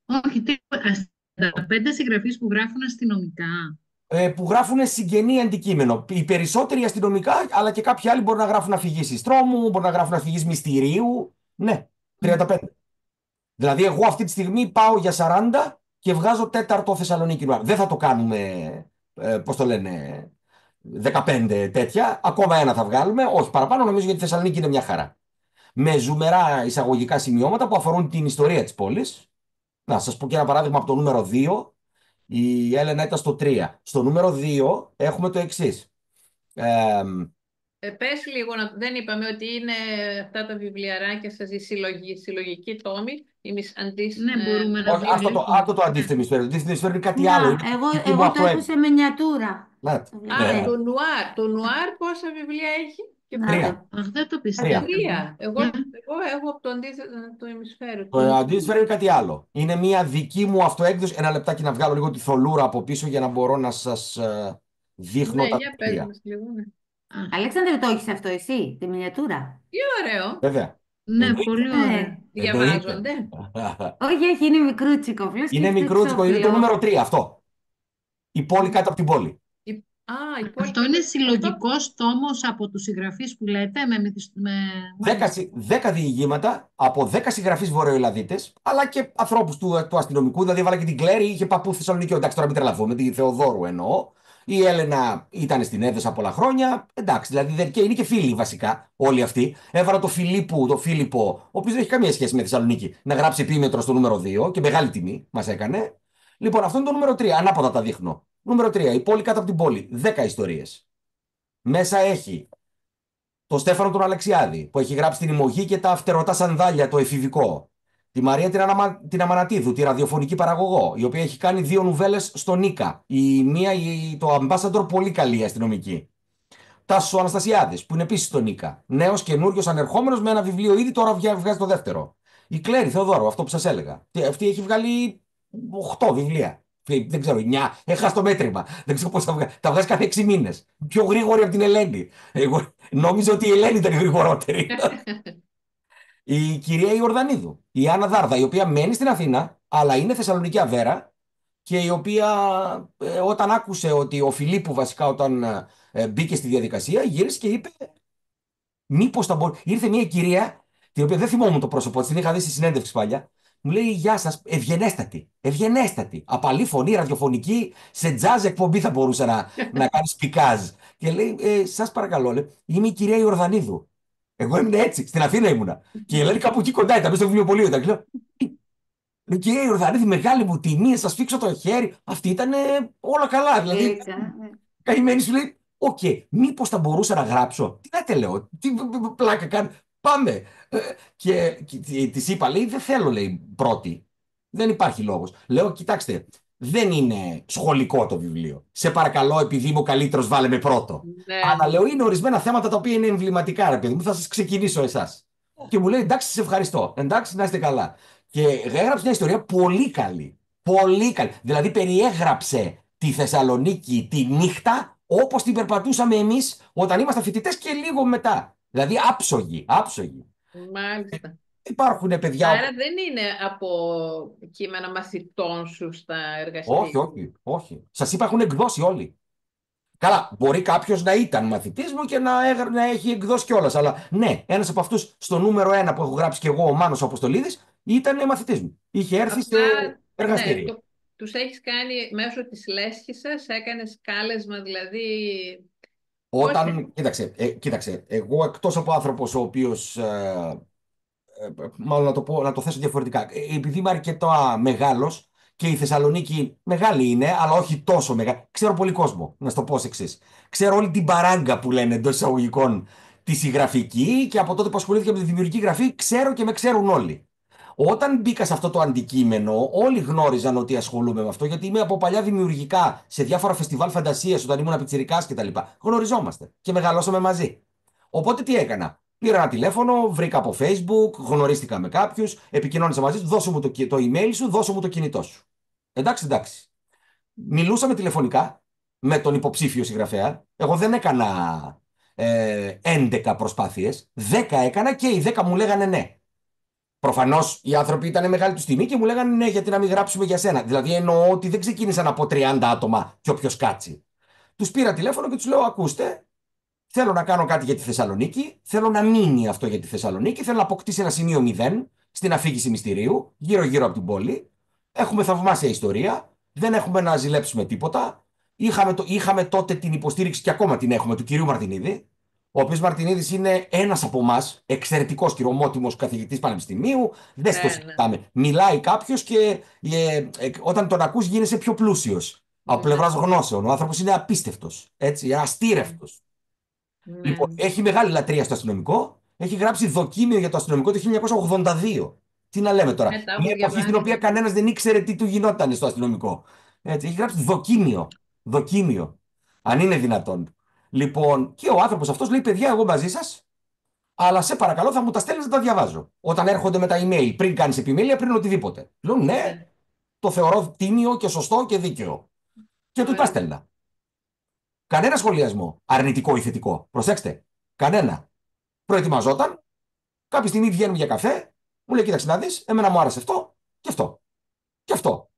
Όχι, 5 συγγραφείς που γράφουν αστυνομικά. Που γράφουν συγγενή αντικείμενο. Οι περισσότεροι αστυνομικά, αλλά και κάποιοι άλλοι μπορούν να γράφουν αφηγήσεις τρόμου, μπορούν να γράφουν αφηγήσεις μυστηρίου. Ναι, 35. Δηλαδή, εγώ αυτή τη στιγμή πάω για 40 και βγάζω τέταρτο Θεσσαλονίκη Νουάρ. Δεν θα το κάνουμε, πώς το λένε, 15 τέτοια. Ακόμα ένα θα βγάλουμε. Όχι παραπάνω, νομίζω, γιατί η Θεσσαλονίκη είναι μια χαρά. Με ζουμερά εισαγωγικά σημειώματα που αφορούν την ιστορία της πόλης. Να σας πω και ένα παράδειγμα από το νούμερο 2. Η Έλενα ήταν στο 3. Στο νούμερο 2 έχουμε το εξής. Πες λίγο, δεν είπαμε ότι είναι αυτά τα βιβλιαράκια σας, η συλλογική τόμη, ναι, μπορούμε να αυτό το αντίθετο ημισφαίριο. Το αντίθετο ημισφαίριο είναι κάτι άλλο. Εγώ το έχω σε μινιατούρα. Το νουάρ πόσα βιβλία έχει? 3. Δεν το πιστεύω. 3. Εγώ έχω από το αντίθετο ημισφαίριο. Το αντίθετο είναι κάτι άλλο. Είναι μια δική μου αυτοέκδοση. Ένα λεπτάκι να βγάλω λίγο τη θολούρα από πίσω για να μπορώ να σας δείχνω τα βιβλία. Αλέξανδρε, το έχεις αυτό εσύ, τη μινιατούρα? Τι ωραίο. Βέβαια. Ναι, πολύ ωραίο. Διαβάζονται? Όχι, είναι μικρούτσικο. Είναι μικρούτσικο, είναι το νούμερο 3 αυτό. Η πόλη κάτω από την πόλη. Αυτό είναι συλλογικός τόμος από τους συγγραφείς που λέτε, 10 διηγήματα από 10 συγγραφείς βορειοελλαδίτες, αλλά και ανθρώπους του αστυνομικού. Δηλαδή, έβαλα και την Κλέρη, είχε παππού Θεσσαλονίκη. Εντάξει, τώρα μην τρελαθούμε, τη Θεοδόρου εννοώ. Η Έλενα ήταν στην Έδεσα πολλά χρόνια. Εντάξει, δηλαδή, και είναι και φίλοι βασικά όλοι αυτοί. Έβαλα το Φίλιππο, ο οποίος δεν έχει καμία σχέση με Θεσσαλονίκη, να γράψει επίμετρο στο νούμερο 2 και μεγάλη τιμή μας έκανε. Λοιπόν, αυτό είναι το νούμερο 3. Ανάποδα τα δείχνω. Νούμερο 3. Η πόλη κάτω από την πόλη. 10 ιστορίες. Μέσα έχει το Στέφανο τον Αλεξιάδη, που έχει γράψει την Ημωγή και τα φτερωτά σανδάλια, το εφηβικό. Τη Μαρία την Αμανατίδου, τη ραδιοφωνική παραγωγό, η οποία έχει κάνει 2 νουβέλες στο Νίκα. Η μία, το Ambassador, πολύ καλή αστυνομική. Τάσος ο Αναστασιάδης, που είναι επίσης στο Νίκα. Νέος καινούριος ανερχόμενος με ένα βιβλίο ήδη, τώρα βγάζει το δεύτερο. Η Κλέρη Θεοδόρου, αυτό που σας έλεγα. Αυτή έχει βγάλει 8 βιβλία. Δεν ξέρω, 9. Έχασα το μέτρημα. Δεν ξέρω πώς θα βγάζει. Τα βγάζει κάθε 6 μήνες. Πιο γρήγορη από την Ελένη. Εγώ νόμιζα ότι η Ελένη ήταν η γρηγορότερη. Η κυρία Ιορδανίδου, η Άννα Δάρδα, η οποία μένει στην Αθήνα, αλλά είναι Θεσσαλονική Αβέρα, και η οποία όταν άκουσε ότι ο Φιλίππου βασικά όταν μπήκε στη διαδικασία, γύρισε και είπε μήπως θα μπορεί. Ήρθε μια κυρία, την οποία δεν θυμόμουν το πρόσωπό της, την είχα δει στη συνέντευξη παλιά. Μου λέει γεια σας, ευγενέστατη. Απαλή φωνή, ραδιοφωνική, σε τζάζ εκπομπή θα μπορούσε να κάνει σπικάζ. Και λέει, σας παρακαλώ, λέει, είμαι η κυρία Ιορδανίδου. Εγώ ήμουν έτσι, στην Αθήνα ήμουνα. Και η Ελένη κάπου εκεί κοντά ήταν, στο βιβλιοπωλείο ήταν. Λέω, κυρία Ιορδανίδου, μεγάλη μου τιμή, σας φίξω το χέρι. Αυτή ήταν όλα καλά. Δηλαδή, καημένη σου λέει, οκ, μήπως θα μπορούσα να γράψω. Τι λέτε, λέω, τι πλάκα κάνει. Πάμε. Και της είπα, λέει, δεν θέλω, λέει, πρώτη. Δεν υπάρχει λόγος. Λέω, κοιτάξτε, δεν είναι σχολικό το βιβλίο. Σε παρακαλώ, επειδή είμαι ο καλύτερος, βάλε με πρώτο. Ναι. Αλλά λέω, είναι ορισμένα θέματα τα οποία είναι εμβληματικά, ρε παιδί μου, θα σας ξεκινήσω εσάς. Και μου λέει εντάξει, σε ευχαριστώ. Εντάξει, να είστε καλά. Και έγραψε μια ιστορία πολύ καλή. Πολύ καλή. Δηλαδή περιέγραψε τη Θεσσαλονίκη τη νύχτα όπως την περπατούσαμε εμείς όταν ήμασταν φοιτητές και λίγο μετά. Δηλαδή άψογοι, άψογοι. Μάλιστα. Υπάρχουν παιδιά. Άρα δεν είναι από κείμενα μαθητών σου στα εργαστήρια. Όχι, όχι, όχι. Σας είπα, έχουν εκδώσει όλοι. Καλά, μπορεί κάποιο να ήταν μαθητής μου και να έχει εκδώσει κιόλας. Αλλά ναι, ένας από αυτούς στο νούμερο 1 που έχω γράψει κι εγώ, ο Μάνος Αποστολίδης, ήταν μαθητής μου. Είχε έρθει σε εργαστήρια. Ναι, τους έχεις κάνει μέσω της λέσχης σας, έκανες κάλεσμα δηλαδή. Κοίταξε, εγώ εκτός από άνθρωπος ο οποίος, μάλλον να το θέσω διαφορετικά, επειδή είμαι αρκετά μεγάλος και η Θεσσαλονίκη μεγάλη είναι, αλλά όχι τόσο μεγάλη. Ξέρω πολύ κόσμο, να σου το πω ως εξής. Ξέρω όλη την παράγκα που λένε εντός εισαγωγικών τη συγγραφική και από τότε που ασχολήθηκα με τη δημιουργική γραφή, ξέρω και με ξέρουν όλοι. Όταν μπήκα σε αυτό το αντικείμενο, όλοι γνώριζαν ότι ασχολούμαι με αυτό, γιατί είμαι από παλιά δημιουργικά σε διάφορα φεστιβάλ φαντασίας όταν ήμουν πιτσιρικάς κτλ. Γνωριζόμαστε και μεγαλώσαμε μαζί. Οπότε τι έκανα. Πήρα ένα τηλέφωνο, βρήκα από Facebook, γνωρίστηκα με κάποιους, επικοινώνησα μαζί του, δώσε μου το email σου, δώσε μου το κινητό σου. Εντάξει, εντάξει. Μιλούσαμε τηλεφωνικά με τον υποψήφιο συγγραφέα. Εγώ δεν έκανα 11 προσπάθειες, 10 έκανα και οι 10 μου λέγανε ναι. Προφανώς οι άνθρωποι ήταν μεγάλη του τιμή και μου λέγανε ναι, γιατί να μην γράψουμε για σένα. Δηλαδή εννοώ ότι δεν ξεκίνησαν από 30 άτομα και όποιος κάτσει. Τους πήρα τηλέφωνο και τους λέω: ακούστε, θέλω να κάνω κάτι για τη Θεσσαλονίκη, θέλω να μείνει αυτό για τη Θεσσαλονίκη, θέλω να αποκτήσει ένα σημείο 0 στην αφήγηση μυστηρίου, γύρω-γύρω από την πόλη. Έχουμε θαυμάσια ιστορία, δεν έχουμε να ζηλέψουμε τίποτα. Είχαμε τότε την υποστήριξη και ακόμα την έχουμε του κυρίου Μαρτινίδη, ο οποίος Μαρτινίδης είναι ένας από εμάς, εξαιρετικός και ομότιμος καθηγητής πανεπιστημίου. Δεν στο συζητάμε. Μιλάει κάποιος και όταν τον ακούς γίνεσαι πιο πλούσιος από πλευράς γνώσεων. Ο άνθρωπος είναι απίστευτος, έτσι, αστήρευτος. Λοιπόν, έχει μεγάλη λατρεία στο αστυνομικό. Έχει γράψει δοκίμιο για το αστυνομικό το 1982. Τι να λέμε τώρα. Μια εποχή στην οποία κανένας δεν ήξερε τι του γινόταν στο αστυνομικό. Έτσι, έχει γράψει δοκίμιο. Δοκίμιο. Αν είναι δυνατόν. Λοιπόν, και ο άνθρωπος αυτός λέει: παιδιά, εγώ μαζί σας, αλλά σε παρακαλώ θα μου τα στέλνεις να τα διαβάζω. Όταν έρχονται με τα email, πριν κάνεις επιμέλεια, πριν οτιδήποτε. Λέω: ναι, το θεωρώ τίμιο και σωστό και δίκαιο. Και του τα στέλνα. Κανένα σχολιασμό, αρνητικό ή θετικό. Προσέξτε. Κανένα. Προετοιμαζόταν. Κάποια στιγμή βγαίνουμε για καφέ. Μου λέει: κοίταξε να δεις, εμένα μου άρεσε αυτό και αυτό. Και αυτό.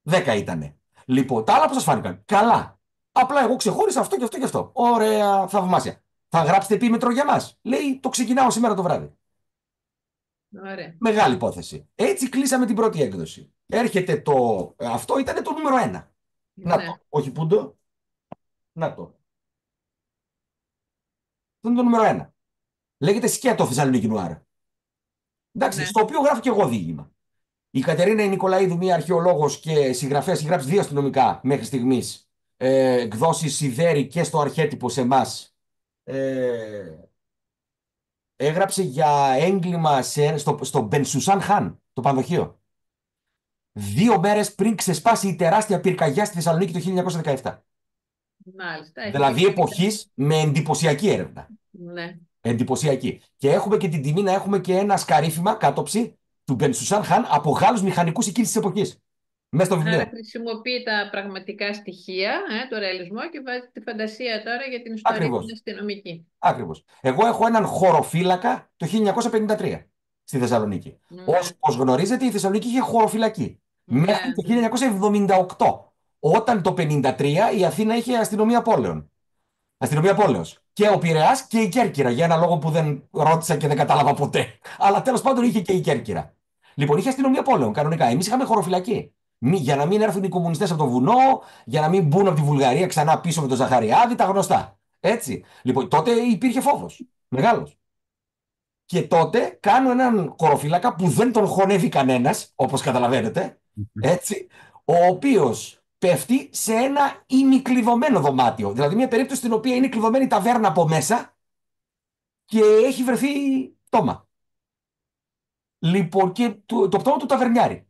10 ήτανε. Λοιπόν, τα άλλα που σας φάνηκαν. Καλά. Απλά εγώ ξεχώρισα αυτό και αυτό και αυτό. Ωραία, θαυμάσια. Θα γράψετε επίμετρο για μας. Λέει: το ξεκινάω σήμερα το βράδυ. Ωραία. Μεγάλη υπόθεση. Έτσι κλείσαμε την πρώτη έκδοση. Έρχεται το. Αυτό ήταν το νούμερο 1. Να το. Όχι πούντο. Να το. Αυτό είναι το νούμερο 1. Λέγεται Σκέτο Θεσσαλονίκη Νουάρ. Εντάξει, στο οποίο γράφω και εγώ διήγημα. Η Κατερίνα Νικολαίδου, μία αρχαιολόγος και συγγραφέας, έχει γράψει 2 αστυνομικά μέχρι στιγμής. Εκδόσεις Σιδέρη και στο αρχέτυπο σε εμάς. Έγραψε για έγκλημα στο Μπενσουσάν Χάν, το πανδοχείο. 2 μέρες πριν ξεσπάσει η τεράστια πυρκαγιά στη Θεσσαλονίκη το 1917. Μάλιστα. Δηλαδή εποχής με εντυπωσιακή έρευνα. Ναι. Εντυπωσιακή. Και έχουμε και την τιμή να έχουμε και ένα σκαρίφημα, κάτωψη του Μπενσουσάν Χάν από Γάλλους μηχανικούς εκείνης της εποχής. Μέσα στο βιβλίο. Άρα χρησιμοποιεί τα πραγματικά στοιχεία, το ρεαλισμό, και βάζει τη φαντασία τώρα για την ιστορία την αστυνομική. Ακριβώς. Εγώ έχω έναν χωροφύλακα το 1953 στη Θεσσαλονίκη. Όπως γνωρίζετε, η Θεσσαλονίκη είχε χωροφυλακή. Μέχρι το 1978. Όταν το 1953 η Αθήνα είχε αστυνομία πόλεων. Αστυνομία πόλεως. Και ο Πειραιάς και η Κέρκυρα. Για ένα λόγο που δεν ρώτησα και δεν κατάλαβα ποτέ. Αλλά τέλος πάντων είχε και η Κέρκυρα. Λοιπόν, είχε αστυνομία πόλεων κανονικά. Εμείς είχαμε χωροφυλακή. Για να μην έρθουν οι κομμουνιστές από το βουνό, για να μην μπουν από τη Βουλγαρία ξανά πίσω με τον Ζαχαριάδη, τα γνωστά. Έτσι. Λοιπόν, τότε υπήρχε φόβος. Μεγάλος. Και τότε κάνω έναν χωροφύλακα που δεν τον χωνεύει κανένας, όπως καταλαβαίνετε. Έτσι. Ο οποίος πέφτει σε ένα ημικλειδωμένο δωμάτιο. Δηλαδή, μια περίπτωση στην οποία είναι κλειδωμένη ταβέρνα από μέσα και έχει βρεθεί πτώμα. Λοιπόν, και το πτώμα του ταβερνιάρη.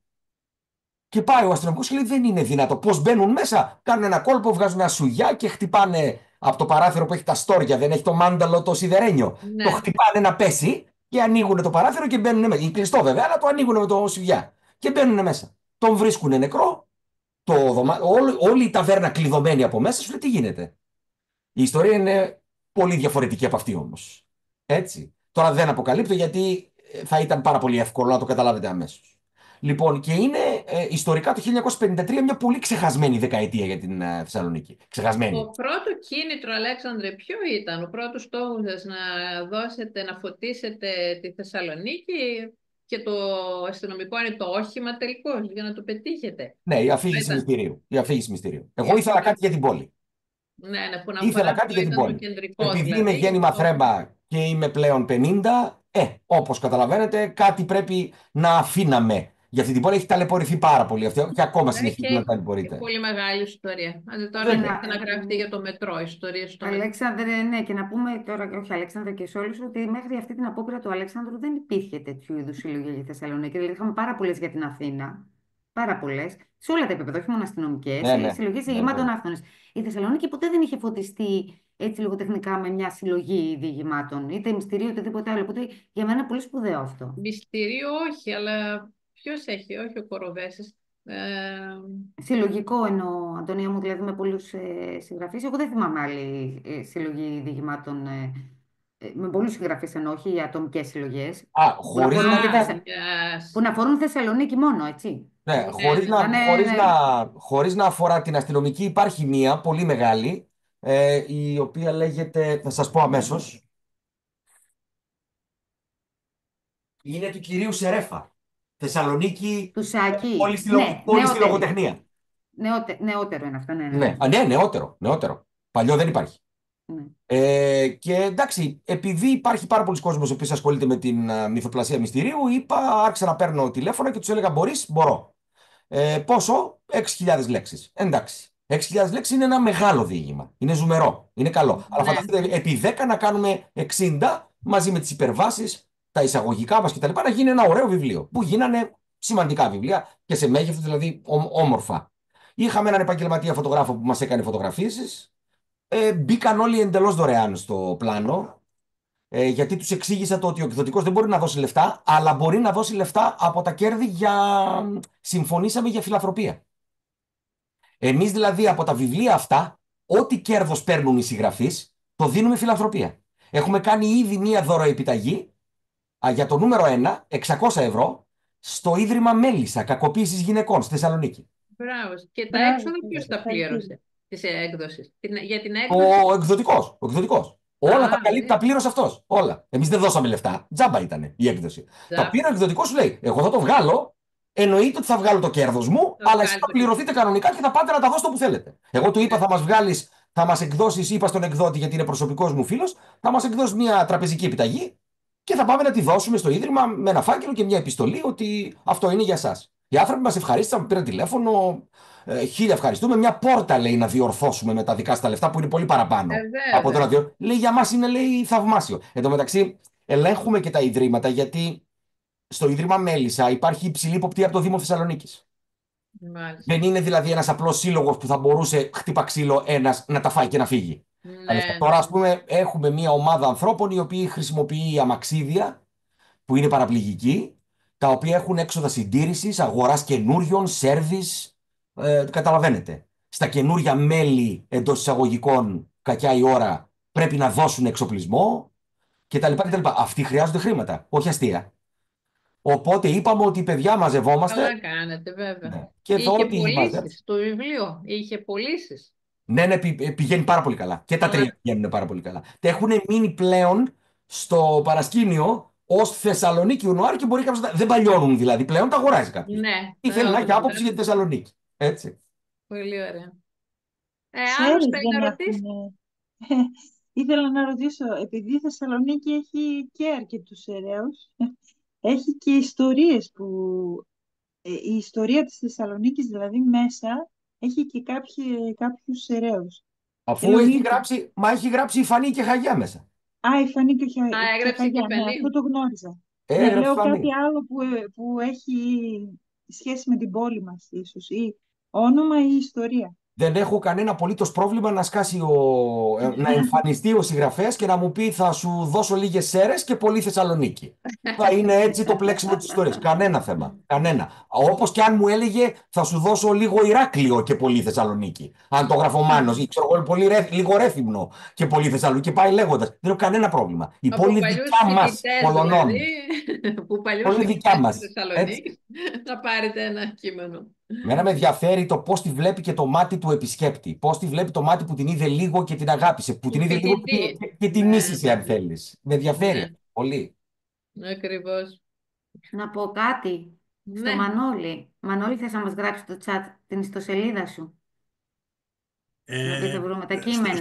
Και πάει ο αστυνομικός και λέει: δεν είναι δυνατό. Πώς μπαίνουν μέσα, κάνουν ένα κόλπο, βγάζουν ένα σουγιά και χτυπάνε από το παράθυρο που έχει τα στόρια, δεν έχει το μάνταλο το σιδερένιο. Ναι. Το χτυπάνε να πέσει Και ανοίγουν το παράθυρο και μπαίνουν μέσα. Είναι κλειστό βέβαια, αλλά το ανοίγουν με το σιγιά. Και μπαίνουν μέσα. Τον βρίσκουν νεκρό. Όλη η ταβέρνα κλειδωμένη από μέσα. Σου λέει τι γίνεται. Η ιστορία είναι πολύ διαφορετική από αυτή όμως. Έτσι. Τώρα δεν αποκαλύπτω γιατί θα ήταν πάρα πολύ εύκολο να το καταλάβετε αμέσως. Λοιπόν, και είναι ιστορικά το 1953 μια πολύ ξεχασμένη δεκαετία για την Θεσσαλονίκη. Ξεχασμένη. Το πρώτο κίνητρο, Αλέξανδρε, ποιο ήταν? Ο πρώτος στόχος σας να φωτίσετε τη Θεσσαλονίκη και το αστυνομικό είναι το όχημα τελικώς για να το πετύχετε? Ναι, η αφήγηση μυστηρίου. Εγώ ήθελα κάτι για την πόλη. Ναι, που να Ήθελα κάτι για την πόλη. Επειδή δηλαδή, είμαι γέννημα Θρέμπα και είμαι πλέον 50, όπως καταλαβαίνετε, κάτι πρέπει να αφήναμε. Για αυτή την πόλη έχει ταλαιπωρηθεί πάρα πολύ αυτό και ακόμα συνεχίζει να ταλαιπωρείται. Πολύ μεγάλη ιστορία. Αν τώρα να γραφτεί για το μετρό, ιστορία στο μετρό. Αλέξανδρε, ναι, και να πούμε τώρα, όχι Αλέξανδρε και σε όλους, ότι μέχρι αυτή την απόπειρα του Αλέξανδρου δεν υπήρχε τέτοιου είδους συλλογή για τη Θεσσαλονίκη. Δηλαδή, είχαμε πάρα πολλές για την Αθήνα. Πάρα πολλές. Σε όλα τα επίπεδα, όχι μόνο αστυνομικές, συλλογές διηγημάτων άφθονες. Η Θεσσαλονίκη ποτέ δεν είχε φωτιστεί έτσι λογοτεχνικά με μια συλλογή διηγημάτων, είτε μυστηρίου, οτιδήποτε άλλο. Οπότε για μένα είναι πολύ σπουδαίο αυτό. Μυστηρίου όχι, αλλά ποιος έχει, όχι ο Κοροβέσης. Συλλογικό εννοώ, Αντωνία μου, δηλαδή με πολλούς συγγραφείς. Εγώ δεν θυμάμαι άλλη συλλογή διηγημάτων με πολλούς συγγραφείς, εννοώ, όχι ατομικές συλλογές. Που να αφορούν Θεσσαλονίκη μόνο, έτσι. Ναι, χωρίς να αφορά την αστυνομική, υπάρχει μία πολύ μεγάλη, η οποία λέγεται, θα σας πω αμέσως, είναι του κυρίου Σερέφα. Θεσσαλονίκη, του Σάκη. Πόλη στη λογοτεχνία. Νεότερο είναι αυτό, ναι. Ναι, νεότερο. Παλιό δεν υπάρχει. Ναι. Και εντάξει, επειδή υπάρχει πάρα πολλοί κόσμος ο οποίος ασχολείται με την μυθοπλασία μυστηρίου, άρχισα να παίρνω τηλέφωνα και τους έλεγα μπορώ. Πόσο? 6.000 λέξεις. Εντάξει. 6.000 λέξεις είναι ένα μεγάλο διήγημα. Είναι ζουμερό. Είναι καλό. Αλλά φανταστείτε επί 10 να κάνουμε 60 μαζί με τις υπερβάσεις, τα εισαγωγικά μας κτλ. Να γίνει ένα ωραίο βιβλίο. Που γίνανε σημαντικά βιβλία και σε μέγεθος, δηλαδή όμορφα. Είχαμε έναν επαγγελματία φωτογράφο που μας έκανε φωτογραφίσεις. Μπήκαν όλοι εντελώς δωρεάν στο πλάνο. Γιατί τους εξήγησα το ότι ο εκδοτικός δεν μπορεί να δώσει λεφτά, αλλά μπορεί να δώσει λεφτά από τα κέρδη συμφωνήσαμε για φιλανθρωπία. Εμείς δηλαδή από τα βιβλία αυτά, ό,τι κέρδος παίρνουν οι συγγραφείς, το δίνουμε φιλανθρωπία. Έχουμε κάνει ήδη μία δωροεπιταγή για το νούμερο 1, 600 ευρώ, στο Ίδρυμα Μέλισσα Κακοποίησης Γυναικών στη Θεσσαλονίκη. Μπράβο. Και τα έξοδα ποιος τα πλήρωσε της έκδοσης? Για την έκδοση. Ο εκδοτικός. Όλα τα πλήρωσε αυτός. Όλα. Εμείς δεν δώσαμε λεφτά. Τζάμπα ήταν η έκδοση. Τα πήρε ο εκδοτικός, σου λέει: εγώ θα το βγάλω. Εννοείται ότι θα βγάλω το κέρδος μου, αλλά εσείς θα πληρωθείτε κανονικά και θα πάτε να τα δώσετε όπου θέλετε. Εγώ του είπα: θα μας εκδώσεις, είπα στον εκδότη, γιατί είναι προσωπικός μου φίλος, θα μας εκδώσει μια τραπεζική επιταγή και θα πάμε να τη δώσουμε στο Ίδρυμα με ένα φάκελο και μια επιστολή ότι αυτό είναι για εσάς. Οι άνθρωποι μας ευχαρίστησαν, μου πήραν τηλέφωνο. 1000 ευχαριστούμε. Μια πόρτα λέει να διορθώσουμε με τα δικά στα λεφτά που είναι πολύ παραπάνω από το να διορθώσουμε. Λέει για μας είναι λέει θαυμάσιο. Εν τω μεταξύ ελέγχουμε και τα ιδρύματα γιατί στο Ίδρυμα Μέλισσα υπάρχει υψηλή υποπτία από το Δήμο Θεσσαλονίκης. Δεν είναι δηλαδή ένας απλός σύλλογος που θα μπορούσε χτύπα ξύλο ένας να τα φάει και να φύγει. Τώρα ας πούμε έχουμε μια ομάδα ανθρώπων οι οποίοι χρησιμοποιεί αμαξίδια που είναι παραπληγικοί, τα οποία έχουν έξοδα συντήρησης, αγοράς καινούριων, σέρβις. Καταλαβαίνετε. Στα καινούρια μέλη εντός εισαγωγικών, κακιά η ώρα, πρέπει να δώσουν εξοπλισμό κτλ. Αυτοί χρειάζονται χρήματα, όχι αστεία. Οπότε είπαμε ότι παιδιά μαζευόμαστε. Καλά κάνετε, βέβαια. Ναι. Και είχε πωλήσεις το βιβλίο. Είχε πωλήσεις. Ναι, πηγαίνει πάρα πολύ καλά. Και τα τρία πηγαίνουν πάρα πολύ καλά. Έχουν μείνει πλέον στο παρασκήνιο ως Θεσσαλονίκη Ουνοάρ και μπορεί κάποιος. Δεν παλιώνουν δηλαδή. Πλέον τα αγοράζει κάποιος. Ναι. Ήθελε να έχει άποψη για τη Θεσσαλονίκη. Έτσι. Πολύ ωραία. Άλλος θέλει να ρωτήσει. Ήθελα να ρωτήσω, επειδή η Θεσσαλονίκη έχει και αρκετούς ερέους, έχει και ιστορίες που... η ιστορία της Θεσσαλονίκης δηλαδή μέσα έχει και κάποιους ερέους. Αφού έχει γράψει η Φανή και Χαγιά μέσα. Η Φανή και Χαγιά. Έγραψε και ναι, αυτό το γνώριζα. Λέω κάτι άλλο που έχει σχέση με την πόλη μας ίσως, ή όνομα ή ιστορία. δεν έχω κανένα απολύτως πρόβλημα να σκάσει να εμφανιστεί ο συγγραφέας και να μου πει θα σου δώσω λίγες Σέρρες και πολύ Θεσσαλονίκη. Θα είναι έτσι το πλέξιμο της ιστορίας. Κανένα θέμα. Κανένα. Όπως και αν μου έλεγε θα σου δώσω λίγο Ηράκλειο και πολύ Θεσσαλονίκη. Αν το γράφω Μάνος ή ξέρω εγώ λίγο Ρέθυμνο και πολύ Θεσσαλονίκη. Και πάει λέγοντας. Δεν έχω κανένα πρόβλημα. Η πόλη δικιά μας Πολωνών. Που παλιούς δικιά μας. Θεσσαλονίκη θα πάρετε ένα κείμενο. Μένα με ενδιαφέρει το πώς τη βλέπει και το μάτι του επισκέπτη. Πώς τη βλέπει το μάτι που την είδε λίγο και την αγάπησε. Που την είδε λίγο και την μίσησε, αν θέλεις. Με ενδιαφέρει πολύ. Ακριβώς. Να πω κάτι στο Μανώλη. Μανώλη, θες να μας γράψει το chat την ιστοσελίδα σου? Θα βρούμε τα κείμενα.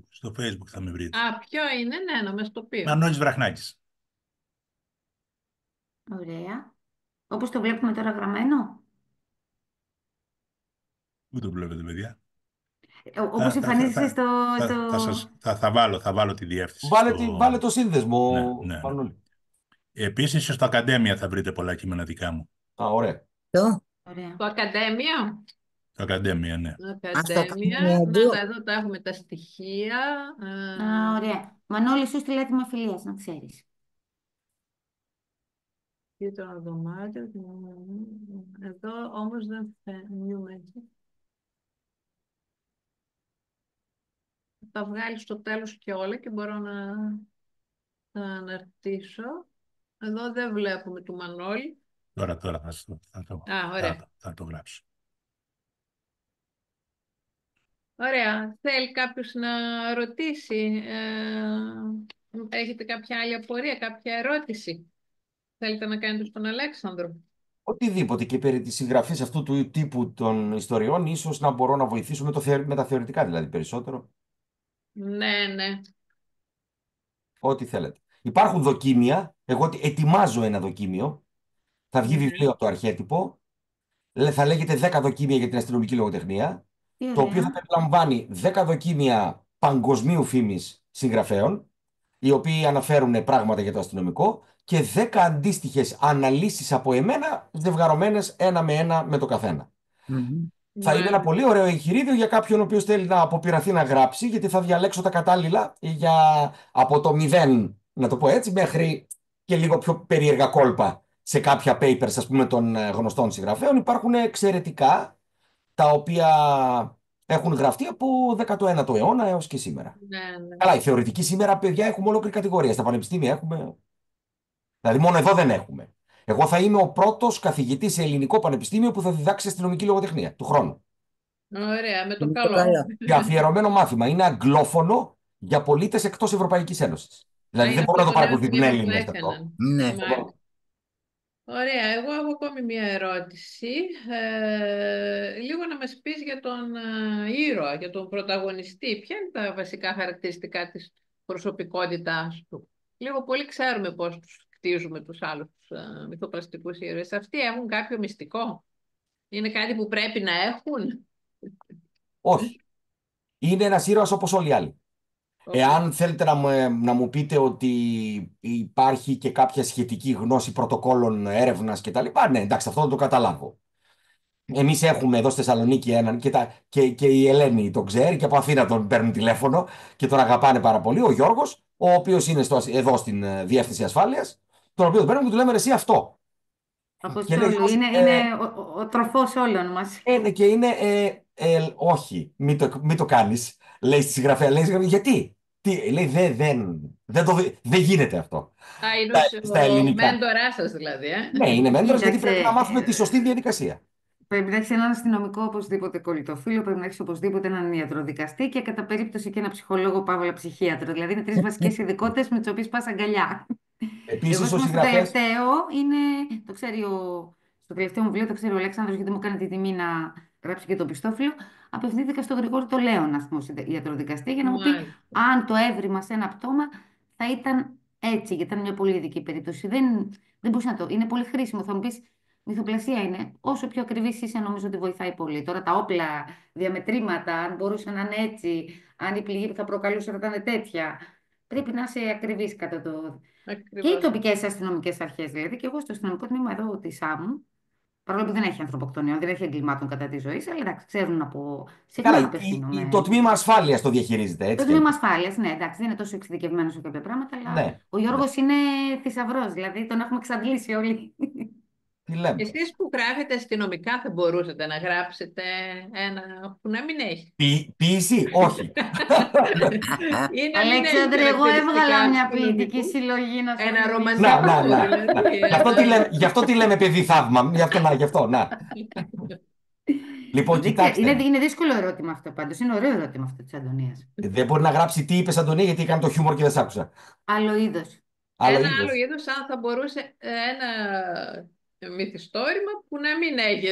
Στο Facebook θα με βρείτε. Α, ποιο είναι, ναι, να μας το πει. Μανώλης Βραχνάκης. Ωραία. Όπως το βλέπουμε τώρα γραμμένο. Πού το βλέπετε, παιδιά? Όπως εμφανίζεσαι στο... Θα βάλω τη διεύθυνση. Βάλε το σύνδεσμο. Ναι. Επίσης, στο Ακαδέμια θα βρείτε πολλά κείμενα δικά μου. Α, ωραία. Το Ακαδέμια. Το Ακαδέμια, ναι. Ακαδέμια. Εδώ τα έχουμε τα στοιχεία. Ωραία. Μανώλη, σου στείλε έτοιμα φιλίας, να ξέρεις. Και το δωμάτιο. Εδώ όμως δεν φαίνεται. Θα βγάλει στο τέλος και όλα και μπορώ να αναρτήσω. Εδώ δεν βλέπουμε του Μανώλη. Τώρα θα το γράψω. Ωραία. Θέλει κάποιος να ρωτήσει? Έχετε κάποια άλλη απορία, κάποια ερώτηση? Θέλετε να κάνετε στον Αλέξανδρο? Οτιδήποτε και περί της συγγραφής αυτού του τύπου των ιστοριών, ίσως να μπορώ να βοηθήσω με τα θεωρητικά δηλαδή περισσότερο. Ναι. Ό,τι θέλετε. Υπάρχουν δοκίμια. Εγώ ετοιμάζω ένα δοκίμιο. Θα βγει βιβλίο από το αρχέτυπο. Θα λέγεται 10 δοκίμια για την αστυνομική λογοτεχνία. Το οποίο θα περιλαμβάνει 10 δοκίμια παγκοσμίου φήμης συγγραφέων, οι οποίοι αναφέρουν πράγματα για το αστυνομικό, και 10 αντίστοιχες αναλύσεις από εμένα, ζευγαρωμένες ένα με ένα με το καθένα. Θα είναι ένα πολύ ωραίο εγχειρίδιο για κάποιον ο οποίος θέλει να αποπειραθεί να γράψει, γιατί θα διαλέξω τα κατάλληλα από το 0, να το πω έτσι, μέχρι και λίγο πιο περίεργα κόλπα σε κάποια papers, ας πούμε, των γνωστών συγγραφέων. Υπάρχουν εξαιρετικά, τα οποία έχουν γραφτεί από 19ο αιώνα έως και σήμερα. Ναι. Καλά, η θεωρητική σήμερα, παιδιά, έχουμε ολόκληρη κατηγορία. Στα πανεπιστήμια έχουμε. Δηλαδή, μόνο εδώ δεν έχουμε. Εγώ θα είμαι ο πρώτος καθηγητής σε ελληνικό πανεπιστήμιο που θα διδάξει αστυνομική λογοτεχνία του χρόνου. Ωραία, με το καλό. Και αφιερωμένο μάθημα. Είναι αγγλόφωνο για πολίτες εκτός Ευρωπαϊκής Ένωσης. Δηλαδή, δεν μπορούν να το παρακολουθούν Έλληνες αυτό. Ναι. Ωραία, εγώ έχω ακόμη μία ερώτηση. Λίγο να μας πεις για τον ήρωα, για τον πρωταγωνιστή. Ποια είναι τα βασικά χαρακτηριστικά της προσωπικότητάς του? Λίγο πολύ ξέρουμε πώς τους κτίζουμε τους άλλους μυθοπλαστικούς ήρωες. Αυτοί έχουν κάποιο μυστικό? Είναι κάτι που πρέπει να έχουν? Όχι. Είναι ένας ήρωας όπως όλοι οι άλλοι. Εάν θέλετε να μου πείτε ότι υπάρχει και κάποια σχετική γνώση πρωτοκόλων έρευνας και τα λοιπά, ναι, εντάξει, αυτό θα το καταλάβω. Εμείς έχουμε εδώ στη Θεσσαλονίκη έναν και η Ελένη τον ξέρει και από Αθήνα τον παίρνουν τηλέφωνο και τον αγαπάνε πάρα πολύ, ο Γιώργος, ο οποίος είναι εδώ στην Διεύθυνση Ασφάλειας, τον οποίο τον παίρνουν και του λέμε εσύ αυτό. Είναι ο τροφός όλων μας. Ναι, και είναι, όχι, μην το κάνεις, λέει στη συγγραφέα, γιατί? Λέει, δεν γίνεται αυτό. Είναι ο μέντοράς σας δηλαδή. Ναι, είναι μέντορας, γιατί πρέπει να μάθουμε τη σωστή διαδικασία. Πρέπει να έχει έναν αστυνομικό οπωσδήποτε κολλητοφύλλο, πρέπει να έχει οπωσδήποτε έναν ιατροδικαστή και κατά περίπτωση και ένα ψυχολόγο, παύλα ψυχίατρο. Δηλαδή είναι 3 βασικές ειδικότητες με τις οποίες πας αγκαλιά. Επίσης, Εγώ, στο τελευταίο είναι, το ξέρει στο τελευταίο μου βιβλίο, το ξέρει ο Αλέξανδρος, γιατί μου έκανε τη τιμή να γράψει και το πιστόφυλλο. Απευθύνθηκα στον Γρηγόρη το Λέον, ας πούμε, ιατροδικαστή, για να μου πει αν το έβριμα σε ένα πτώμα θα ήταν έτσι, γιατί ήταν μια πολύ ειδική περίπτωση. Δεν μπορούσα να το. Είναι πολύ χρήσιμο. Θα μου πει, μυθοπλασία είναι. Όσο πιο ακριβής είσαι, νομίζω ότι βοηθάει πολύ. Τώρα τα όπλα, διαμετρήματα, αν μπορούσαν να είναι έτσι, αν η πληγή που θα προκαλούσε θα ήταν τέτοια. Πρέπει να είσαι ακριβής κατά το. Ακριβώς. Και οι τοπικές αστυνομικές αρχές, δηλαδή. Και εγώ στο αστυνομικό τμήμα εδώ τη ΣΑΜ, Παρόλο που δεν έχει ανθρωποκτονιών, δεν έχει εγκλημάτων κατά τη ζωή, αλλά εντάξει, ξέρουν από. Συχνά Καλά, απευθύνομαι. το τμήμα ασφάλειας το διαχειρίζεται, Το έτσι. τμήμα ασφάλεια, ναι, εντάξει, δεν είναι τόσο εξειδικευμένο σε κάποια πράγματα, αλλά Ναι, ο Γιώργος είναι θησαυρός, δηλαδή τον έχουμε εξαντλήσει όλοι. τι λέμε. Εσείς που γράφετε αστυνομικά θα μπορούσατε να γράψετε ένα που να μην έχει. Ποίηση, όχι. Ή να μην έχει Αλέξανδρε, εγώ χαρακτηριστικά έβγαλα μια αστυνομικού. ποιητική συλλογή να σου Ένα θυμίσω. ρομαντικό, δηλαδή. Γι' αυτό τι λέμε παιδί θαύμα. Γι' αυτό, να. Λοιπόν, Δεν ξέρω, κοιτάξτε. είναι δύσκολο ερώτημα αυτό πάντως. Είναι ωραίο ερώτημα αυτό της Αντωνίας. Δεν μπορεί να γράψει τι είπες, Αντωνία, γιατί έκανε το χιούμορ και δεν σ' άκουσα. Άλλο είδος. Άλλο Ένα είδος. άλλο είδος, αν θα μπορούσε ένα μυθιστόρημα που να μην έχει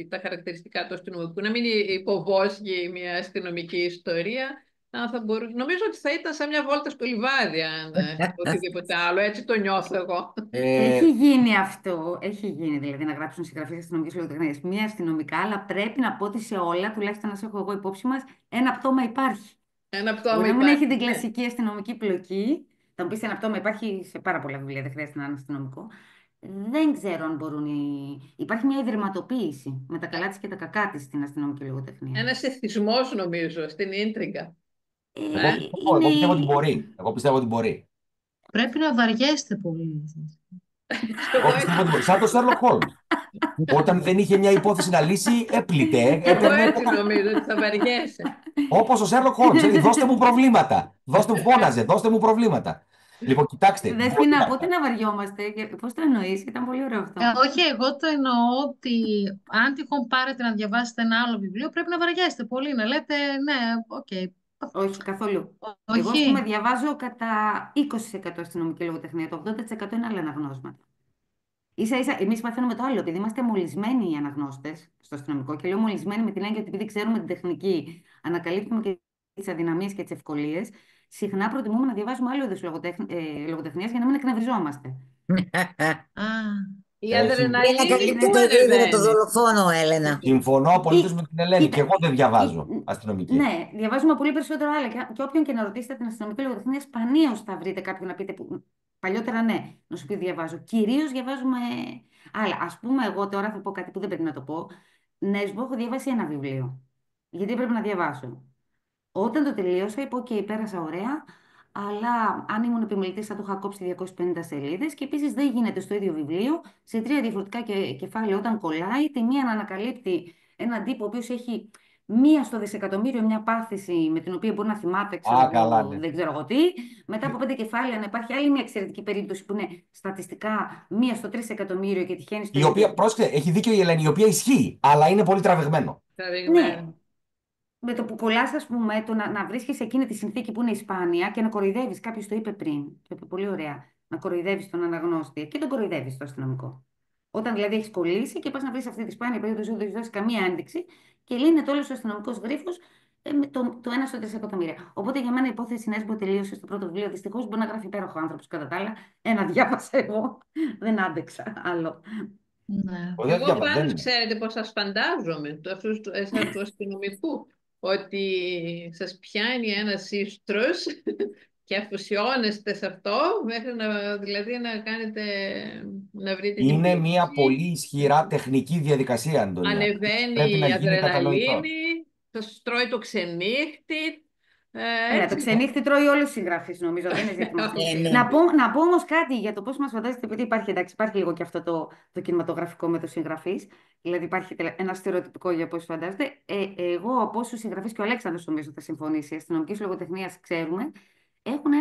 τα χαρακτηριστικά του αστυνομικού, να μην υποβόσχει μια αστυνομική ιστορία. Αν θα μπορούσε. Νομίζω ότι θα ήταν σαν μια βόλτα στο λιβάδι, αν οτιδήποτε άλλο. Έτσι το νιώθω εγώ. Έχει γίνει αυτό. Έχει γίνει δηλαδή να γράψουν συγγραφείς αστυνομικής λογοτεχνίας. Μία αστυνομικά, αλλά πρέπει να πω ότι σε όλα, τουλάχιστον να σε έχω εγώ υπόψη μας, ένα πτώμα υπάρχει. Ένα πτώμα Μπορεί να μην υπάρχει, έχει την ναι. κλασική αστυνομική πλοκή. Θα μου πεις ένα πτώμα υπάρχει σε πάρα πολλά βιβλία, δεν χρειάζεται να είναι αστυνομικό. Δεν ξέρω αν μπορούν. Υπάρχει μια ιδρυματοποίηση με τα καλά της και τα κακά της στην αστυνομική λογοτεχνία. Ένας εθισμός, νομίζω, στην ίντριγκα. Εγώ πιστεύω ότι μπορεί. Εγώ πιστεύω ότι μπορεί. Πρέπει να βαριέστε πολύ. Εγώ πιστεύω ότι μπορεί. Σαν το Sherlock Holmes. Όταν δεν είχε μια υπόθεση να λύσει, έπλητε. Εγώ έτσι νομίζω ότι θα βαριέσαι. Όπως ο Sherlock Holmes. Δηλαδή, δώστε μου προβλήματα. Φώναζε, δώστε μου προβλήματα. Λοιπόν, κοιτάξτε. Δεσπίνα, πότε να βαριόμαστε, πώς το εννοείς, ήταν πολύ ωραίο αυτό. Όχι, εγώ το εννοώ ότι αν τυχόν πάρετε να διαβάσετε ένα άλλο βιβλίο, πρέπει να βαριέστε πολύ, να λέτε ναι, οκ. Όχι, καθόλου. Όχι. Εγώ, ας πούμε, διαβάζω κατά 20% αστυνομική λογοτεχνία, το 80% είναι άλλα αναγνώσματα. Ίσα-ίσα, εμείς μαθαίνουμε το άλλο, επειδή είμαστε μολυσμένοι οι αναγνώστες στο αστυνομικό, και λέω μολυσμένοι με την έννοια ότι επειδή ξέρουμε την τεχνική, ανακαλύπτουμε και τις αδυναμίες και τις ευκολίες, συχνά προτιμούμε να διαβάζουμε άλλο είδος λογοτεχνίας για να μην εκνευριζόμαστε. Η αδρεναλίνη Είναι καλύτερο το γρήγορο το δολοφόνο, Έλενα. Συμφωνώ απολύτως με την Ελένη. Και εγώ δεν διαβάζω αστυνομική. Ναι, διαβάζουμε πολύ περισσότερο άλλα. Και όποιον και να ρωτήσετε την αστυνομική λογοτεχνία, σπανίως θα βρείτε κάποιον να πείτε. Παλιότερα ναι, να σου πει διαβάζω. Κυρίως διαβάζουμε άλλα. Ας πούμε, εγώ τώρα θα πω κάτι που δεν πρέπει να το πω. Νέσβο, έχω διαβάσει ένα βιβλίο. Γιατί έπρεπε να διαβάσω. Όταν το τελείωσα, είπα: OK, πέρασα ωραία. Αλλά αν ήμουν επιμελητής, θα το είχα κόψει 250 σελίδες. Και επίσης δεν γίνεται στο ίδιο βιβλίο, σε 3 διαφορετικά κεφάλαια, όταν κολλάει, τη μία να ανακαλύπτει έναν τύπο ο οποίος έχει μία στο δισεκατομμύριο μια πάθηση με την οποία μπορεί να θυμάται, Ναι. δεν ξέρω εγώ τι. Μετά από 5 κεφάλαια να υπάρχει άλλη μια εξαιρετική περίπτωση που είναι στατιστικά μία στο 3 εκατομμύριο και τυχαίνει στο. Η οποία, πρόσεχε, έχει δίκιο η Ελένη, η οποία ισχύει, αλλά είναι πολύ τραβηγμένο. Ναι. Με το που κολλάς, ας πούμε, το να βρίσκεις εκείνη τη συνθήκη που είναι η σπάνια και να κοροϊδεύεις. Κάποιος το είπε πριν, το είπε πολύ ωραία. Να κοροϊδεύεις τον αναγνώστη και τον κοροϊδεύεις το αστυνομικό. Όταν δηλαδή έχεις κολλήσει και πας να βρεις αυτή τη σπάνια περίπτωση που δεν έχει δώσει καμία ένδειξη και λύνεται όλος ο αστυνομικός γρίφος με το 1 στο 3 εκατομμύρια. Οπότε για μένα η υπόθεση Νέσβο τελείωσε στο πρώτο βιβλίο. Δυστυχώς μπορεί να γράφει υπέροχο άνθρωπος κατά τα άλλα. Ένα διάβασα εγώ. Δεν άντεξα άλλο. Ναι. Εγώ πάντως ξέρετε πώς σας φαντάζομαι, εσάς του αστυνομικού, ότι σας πιάνει ένας ίστρος και αφοσιώνεστε σε αυτό μέχρι δηλαδή να βρείτε την Είναι πλήξη. μια πολύ ισχυρά τεχνική διαδικασία, Αντωνία. Ανεβαίνει η αδρεναλίνη, σας τρώει το ξενύχτη. Το ξενύχτη τρώει όλους τους συγγραφείς, νομίζω, δεν είναι ζήτημα. Να πω όμως κάτι για το πώς μας φαντάζεστε, επειδή υπάρχει λίγο και αυτό το κινηματογραφικό με τους συγγραφείς, δηλαδή υπάρχει ένα στερεοτυπικό για πώς φαντάζεστε. Εγώ από όσους συγγραφείς, και ο Αλέξανδρος νομίζω θα συμφωνήσει, αστυνομικής λογοτεχνίας ξέρουμε, έχουν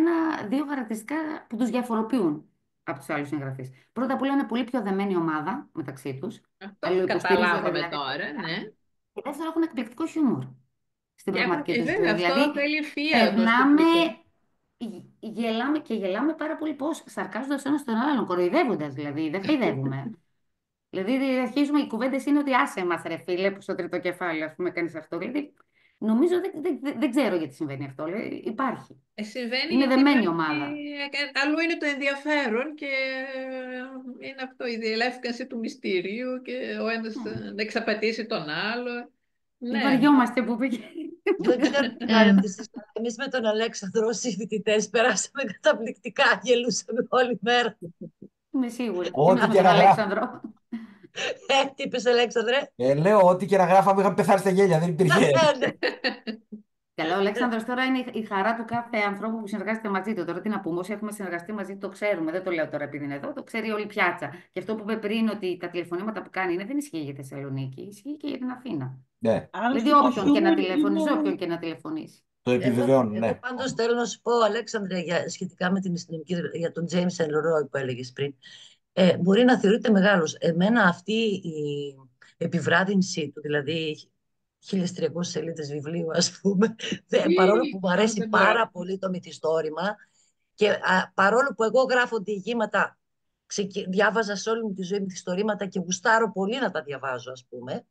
δύο χαρακτηριστικά που τους διαφοροποιούν από τους άλλους συγγραφείς. Πρώτα απ' όλα είναι πολύ πιο δεμένη ομάδα μεταξύ τους. Αυτό καταλάβαμε τώρα, ναι. Και δεύτερον έχουν εκπληκτικό χιούμορ. Στην πραγματική του ζωή. Δηλαδή, γελάμε πάρα πολύ πώς σαρκάζοντας ένας τον άλλον, κοροϊδεύοντας δηλαδή, δεν χαϊδεύουμε. Δηλαδή, αρχίζουμε, οι κουβέντες είναι ότι άσε μας ρε φίλε, που στο τρίτο κεφάλαιο, ας πούμε, κάνεις αυτό. Δηλαδή, νομίζω, δεν ξέρω γιατί συμβαίνει αυτό, υπάρχει. Είναι δεμένη ομάδα. Αλλού είναι το ενδιαφέρον και είναι αυτό, η διελεύκανση του μυστηρίου και ο ένας να εξαπατήσει τον άλλο. Ναι. Βαριόμαστε που πήγε. Δεν ξέρω, εμείς με τον Αλέξανδρο ως φοιτητές περάσαμε καταπληκτικά, γελούσαμε όλη μέρα. Είμαι σίγουρη. Ό,τι και να Αλέξανδρο. Τι είπες, Αλέξανδρε? Λέω ότι και να γράφαμε είχαμε πεθάνει στα γέλια, δεν υπήρχε. Καλά, ο Αλέξανδρος τώρα είναι η χαρά του κάθε ανθρώπου που συνεργάζεται μαζί του. Τώρα τι να πούμε, όσοι έχουμε συνεργαστεί μαζί του το ξέρουμε. Δεν το λέω τώρα επειδή είναι εδώ, το ξέρει όλη η πιάτσα. Και αυτό που είπε πριν ότι τα τηλεφωνήματα που κάνει δεν ισχύει για Θεσσαλονίκη, ισχύει και για την Αθήνα. Ναι, Δηλαδή, το όποιον και να χιούμορ τηλεφωνήσει, είναι... όποιον και να τηλεφωνήσει. το επιβεβαιώνω, Εγώ ναι. πάντως θέλω να σου πω, Αλέξανδρε, σχετικά με την αστυνομική, για τον James Ellroy που έλεγες πριν. Μπορεί να θεωρείται μεγάλος. Εμένα αυτή η επιβράδυνση του, δηλαδή 1.300 σελίδες βιβλίου, ας πούμε, παρόλο που μου αρέσει πάρα πολύ το μυθιστόρημα και παρόλο που εγώ γράφω διηγήματα, διάβαζα σε όλη μου τη ζωή μυθιστορήματα και γουστάρω πολύ να τα διαβάζω, ας πούμε,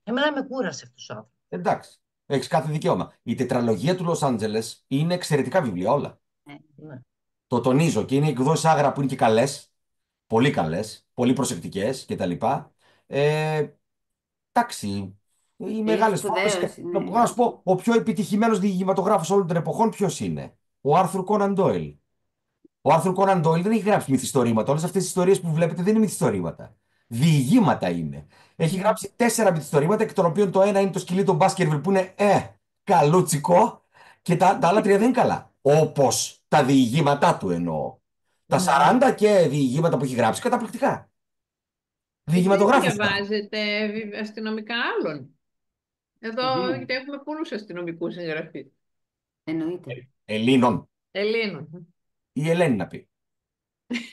εμένα με κούρασε αυτός ο άνθρωπος. Εντάξει, έχεις κάθε δικαίωμα. Η τετραλογία του Λος Άντζελες είναι εξαιρετικά βιβλία όλα. Ναι. Το τονίζω και είναι εκδόσεις Άγρα που είναι και καλές, πολύ προσεκτικές κτλ. Εντάξει, οι μεγάλες φάβες. Να σου πω, ο πιο επιτυχημένος διηγηματογράφος όλων των εποχών ποιος είναι? Ο Άρθουρ Κόναν Ντόιλ. Ο Άρθουρ Κόναν Ντόιλ δεν έχει γράψει μυθιστορήματα. Όλες αυτές τις ιστορίες που βλέπετε δεν είναι μυθιστορήματα. Διηγήματα είναι. Έχει γράψει 4 μυθιστορήματα, εκ των οποίων το ένα είναι το σκυλί του Μπάσκερβιλ που είναι καλούτσικο και τα άλλα 3 δεν είναι καλά. Όπως τα διηγήματά του εννοώ. Τα 40 και διηγήματα που έχει γράψει καταπληκτικά. Διηγηματογράφος. Διαβάζετε αστυνομικά άλλων? Εδώ γιατί έχουμε πολλούς αστυνομικούς συγγραφείς. Εννοείται. Ελλήνων. Η Ελένη να πει.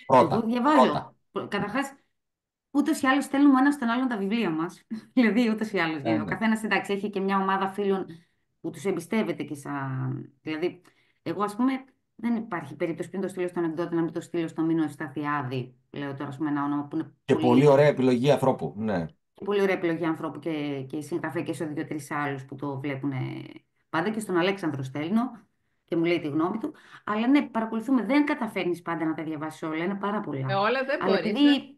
Εγώ διαβάζω. Καταρχάς, ούτως ή άλλως στέλνουμε ένα στον άλλον τα βιβλία μας. Δηλαδή, ούτως ή άλλως. Ο καθένας, εντάξει, έχει και μια ομάδα φίλων που τους εμπιστεύεται και σαν. Δηλαδή, εγώ, ας πούμε, δεν υπάρχει περίπτωση πριν το στείλω στον εκδότη να μην το στείλω στο Μήνο Ευσταθιάδη. Λέω τώρα, ας πούμε, ένα όνομα που είναι. Και πολύ ωραία επιλογή ανθρώπου. Ναι. Και πολύ ωραία επιλογή ανθρώπου και συγγραφέα και σε 2-3 άλλους που το βλέπουν πάντα. Και στον Αλέξανδρο στέλνω και μου λέει τη γνώμη του. Αλλά ναι, παρακολουθούμε. Δεν καταφέρνεις πάντα να τα διαβάσεις όλα. Είναι πάρα πολλά. Όλα δεν αλλά μπορείς. επειδή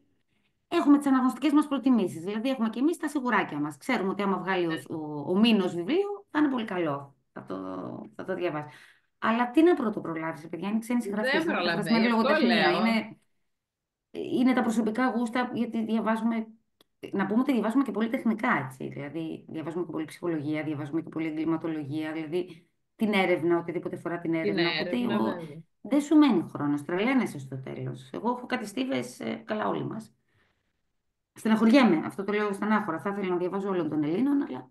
έχουμε τις αναγνωστικές μας προτιμήσεις. Δηλαδή, έχουμε και εμείς τα σιγουράκια μας. Ξέρουμε ότι άμα βγάλει ο Μήνος βιβλίο, θα είναι πολύ καλό. Θα το διαβάσει. Αλλά τι να πρωτοπρολάβεις, παιδιά, είναι ξένοι συγγραφείς. Δεν Είναι προλαβαίνει, μεταφρασμένη αυτό λογοτεχνία. λέω. Είναι τα προσωπικά γούστα, γιατί διαβάζουμε. Να πούμε ότι διαβάζουμε και πολύ τεχνικά, έτσι. Δηλαδή, διαβάζουμε και πολύ ψυχολογία, διαβάζουμε και πολύ εγκληματολογία. Δηλαδή, την έρευνα, οτιδήποτε φορά την έρευνα. Οπότε, δεν σου μένει χρόνος. Τρελαίνεσαι στο τέλος. Εγώ έχω κάτι στίβες, καλά όλοι μας. Στεναχωριέμαι, αυτό το λέω στενάχωρα. Θα ήθελα να διαβάζω όλων των Ελλήνων, αλλά.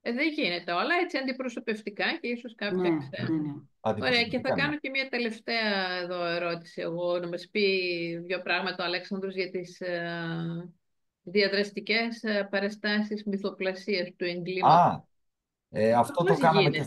Δεν γίνεται όλα έτσι αντιπροσωπευτικά και ίσως κάποια ξένα. Ναι. Ωραία, και θα κάνω και μια τελευταία εδώ ερώτηση εγώ, να μας πει 2 πράγματα ο Αλέξανδρος για τις διαδραστικές παραστάσεις μυθοπλασίας του εγκλήματος. Αυτό το κάναμε και